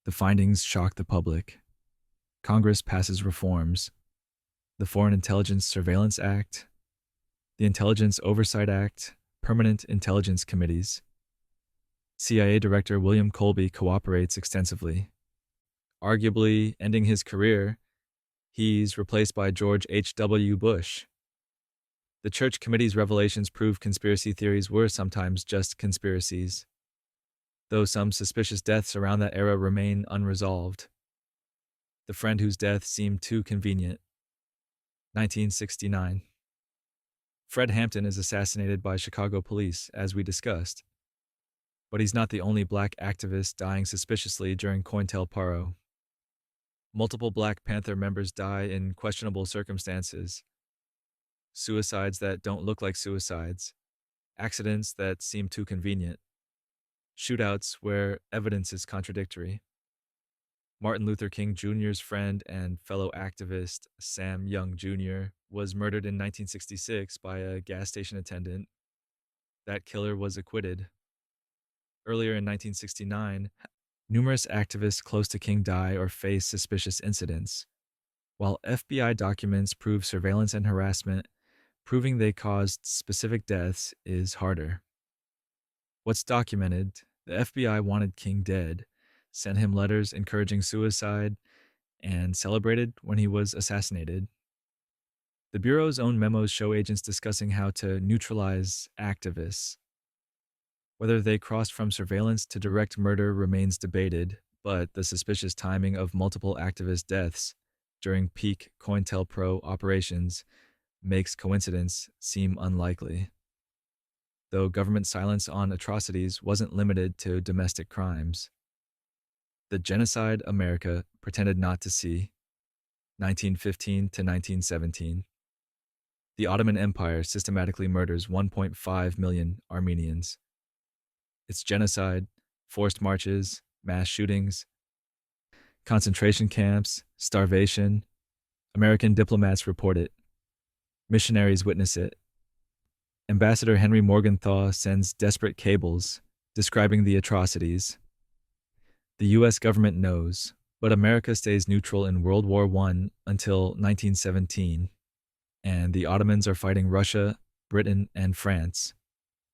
The findings shock the public. Congress passes reforms. The Foreign Intelligence Surveillance Act, the Intelligence Oversight Act, Permanent Intelligence Committees. CIA Director William Colby cooperates extensively. Arguably ending his career, he's replaced by George H.W. Bush. The Church Committee's revelations prove conspiracy theories were sometimes just conspiracies, though some suspicious deaths around that era remain unresolved. The friend whose death seemed too convenient. 1969. Fred Hampton is assassinated by Chicago police, as we discussed. But he's not the only black activist dying suspiciously during COINTELPRO. Multiple Black Panther members die in questionable circumstances. Suicides that don't look like suicides. Accidents that seem too convenient. Shootouts where evidence is contradictory. Martin Luther King Jr.'s friend and fellow activist Sam Young Jr. was murdered in 1966 by a gas station attendant. That killer was acquitted. Earlier in 1969, numerous activists close to King die or face suspicious incidents. While FBI documents prove surveillance and harassment, proving they caused specific deaths is harder. What's documented, the FBI wanted King dead, sent him letters encouraging suicide, and celebrated when he was assassinated. The Bureau's own memos show agents discussing how to neutralize activists. Whether they crossed from surveillance to direct murder remains debated, but the suspicious timing of multiple activist deaths during peak COINTELPRO operations makes coincidence seem unlikely. Though government silence on atrocities wasn't limited to domestic crimes. The genocide America pretended not to see, 1915 to 1917. The Ottoman Empire systematically murders 1.5 million Armenians. It's genocide, forced marches, mass shootings, concentration camps, starvation. American diplomats report it. Missionaries witness it. Ambassador Henry Morgenthau sends desperate cables describing the atrocities. The U.S. government knows, but America stays neutral in World War I until 1917, and the Ottomans are fighting Russia, Britain, and France.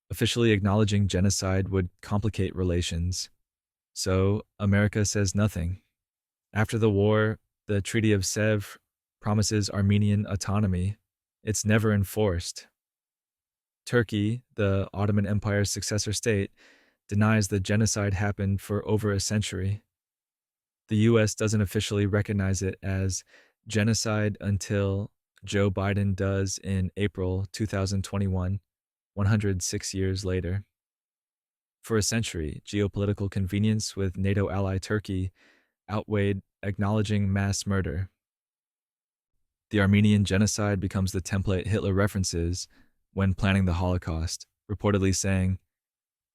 Officially acknowledging genocide would complicate relations, so America says nothing. After the war, the Treaty of Sèvres promises Armenian autonomy. It's never enforced. Turkey, the Ottoman Empire's successor state, denies the genocide happened for over a century. The U.S. doesn't officially recognize it as genocide until Joe Biden does in April 2021, 106 years later. For a century, geopolitical convenience with NATO ally Turkey outweighed acknowledging mass murder. The Armenian genocide becomes the template Hitler references when planning the Holocaust, reportedly saying,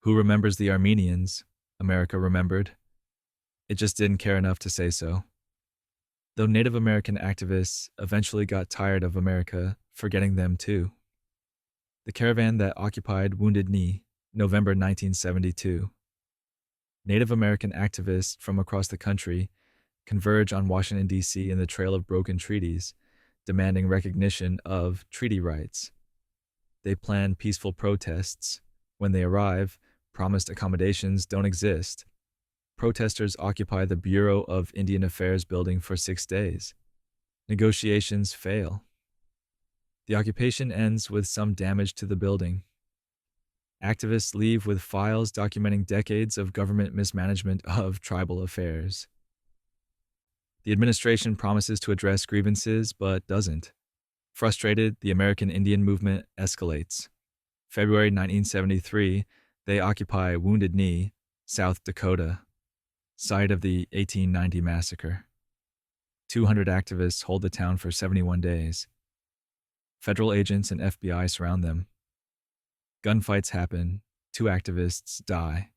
"Who remembers the Armenians? America remembered." It just didn't care enough to say so. Though Native American activists eventually got tired of America forgetting them too. The caravan that occupied Wounded Knee, November 1972. Native American activists from across the country converge on Washington, D.C. in the Trail of Broken Treaties, demanding recognition of treaty rights. They plan peaceful protests. When they arrive, promised accommodations don't exist. Protesters occupy the Bureau of Indian Affairs building for 6 days. Negotiations fail. The occupation ends with some damage to the building. Activists leave with files documenting decades of government mismanagement of tribal affairs. The administration promises to address grievances, but doesn't. Frustrated, the American Indian movement escalates. February 1973, they occupy Wounded Knee, South Dakota, site of the 1890 massacre. 200 activists hold the town for 71 days. Federal agents and FBI surround them. Gunfights happen. 2 activists die.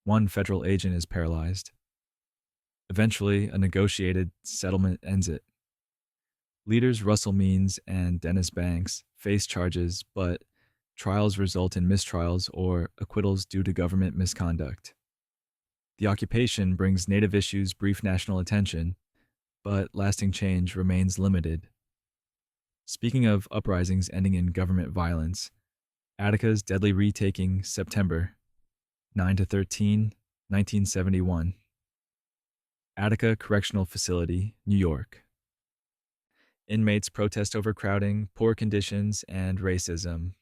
1 federal agent is paralyzed. Eventually, a negotiated settlement ends it. Leaders Russell Means and Dennis Banks face charges, but Trials result in mistrials or acquittals due to government misconduct. The occupation brings Native issues brief national attention, but lasting change remains limited. Speaking of uprisings ending in government violence, Attica's deadly retaking September 9-13, 1971. Attica Correctional Facility, New York. Inmates protest overcrowding, poor conditions, and racism.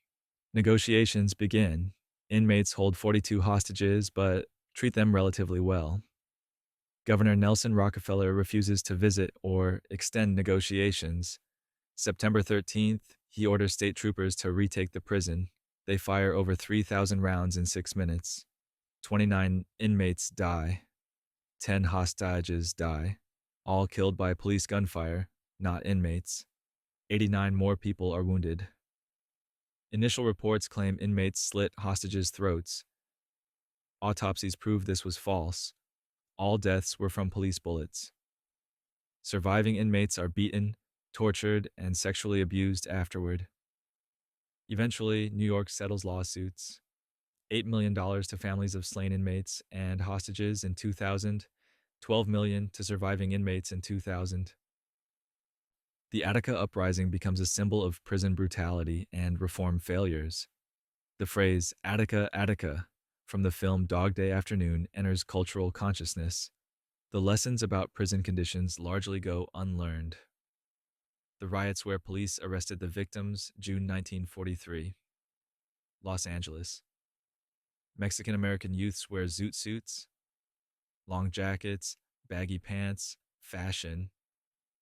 Negotiations begin. Inmates hold 42 hostages, but treat them relatively well. Governor Nelson Rockefeller refuses to visit or extend negotiations. September 13th, he orders state troopers to retake the prison. They fire over 3,000 rounds in 6 minutes. 29 inmates die. 10 hostages die, all killed by police gunfire, not inmates. 89 more people are wounded. Initial reports claim inmates slit hostages' throats. Autopsies prove this was false. All deaths were from police bullets. Surviving inmates are beaten, tortured, and sexually abused afterward. Eventually, New York settles lawsuits. $8 million to families of slain inmates and hostages in 2000, $12 million to surviving inmates in 2000. The Attica uprising becomes a symbol of prison brutality and reform failures. The phrase Attica, Attica from the film Dog Day Afternoon enters cultural consciousness. The lessons about prison conditions largely go unlearned. The riots where police arrested the victims, June 1943. Los Angeles. Mexican-American youths wear zoot suits, long jackets, baggy pants, fashion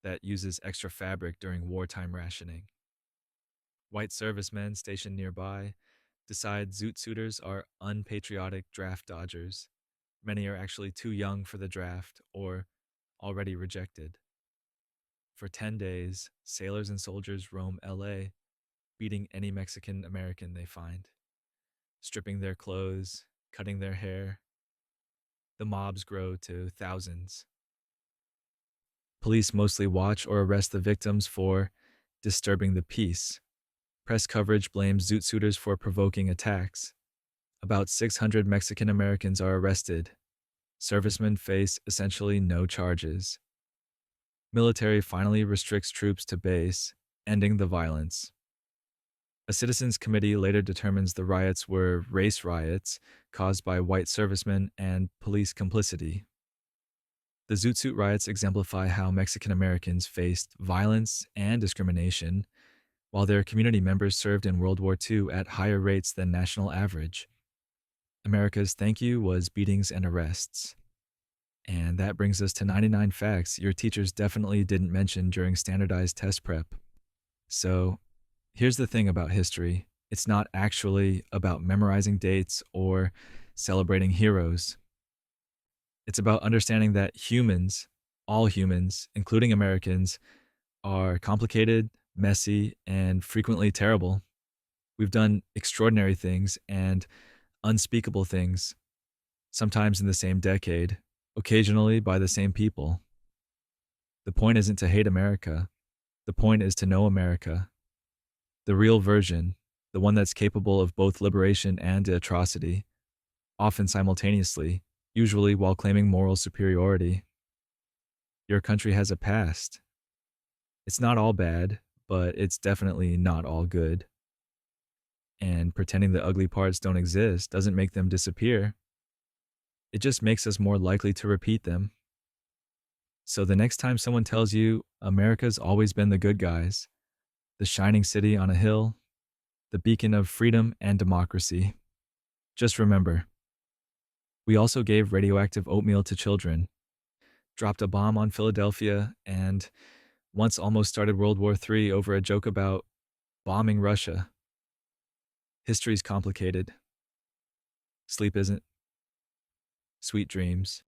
that uses extra fabric during wartime rationing. White servicemen stationed nearby decide zoot suiters are unpatriotic draft dodgers. Many are actually too young for the draft or already rejected. For 10 days, sailors and soldiers roam LA, beating any Mexican American they find, stripping their clothes, cutting their hair. The mobs grow to thousands. Police mostly watch or arrest the victims for disturbing the peace. Press coverage blames zoot suiters for provoking attacks. About 600 Mexican Americans are arrested. Servicemen face essentially no charges. Military finally restricts troops to base, ending the violence. A citizens' committee later determines the riots were race riots caused by white servicemen and police complicity. The Zoot Suit riots exemplify how Mexican Americans faced violence and discrimination, while their community members served in World War II at higher rates than national average. America's thank you was beatings and arrests. And that brings us to 99 facts your teachers definitely didn't mention during standardized test prep. So, here's the thing about history. It's not actually about memorizing dates or celebrating heroes. It's about understanding that humans, all humans, including Americans, are complicated, messy, and frequently terrible. We've done extraordinary things and unspeakable things, sometimes in the same decade, occasionally by the same people. The point isn't to hate America. The point is to know America. The real version, the one that's capable of both liberation and atrocity, often simultaneously, usually while claiming moral superiority. Your country has a past. It's not all bad, but it's definitely not all good. And pretending the ugly parts don't exist doesn't make them disappear. It just makes us more likely to repeat them. So the next time someone tells you America's always been the good guys, the shining city on a hill, the beacon of freedom and democracy, just remember, we also gave radioactive oatmeal to children, dropped a bomb on Philadelphia, and once almost started World War III over a joke about bombing Russia. History's complicated. Sleep isn't. Sweet dreams.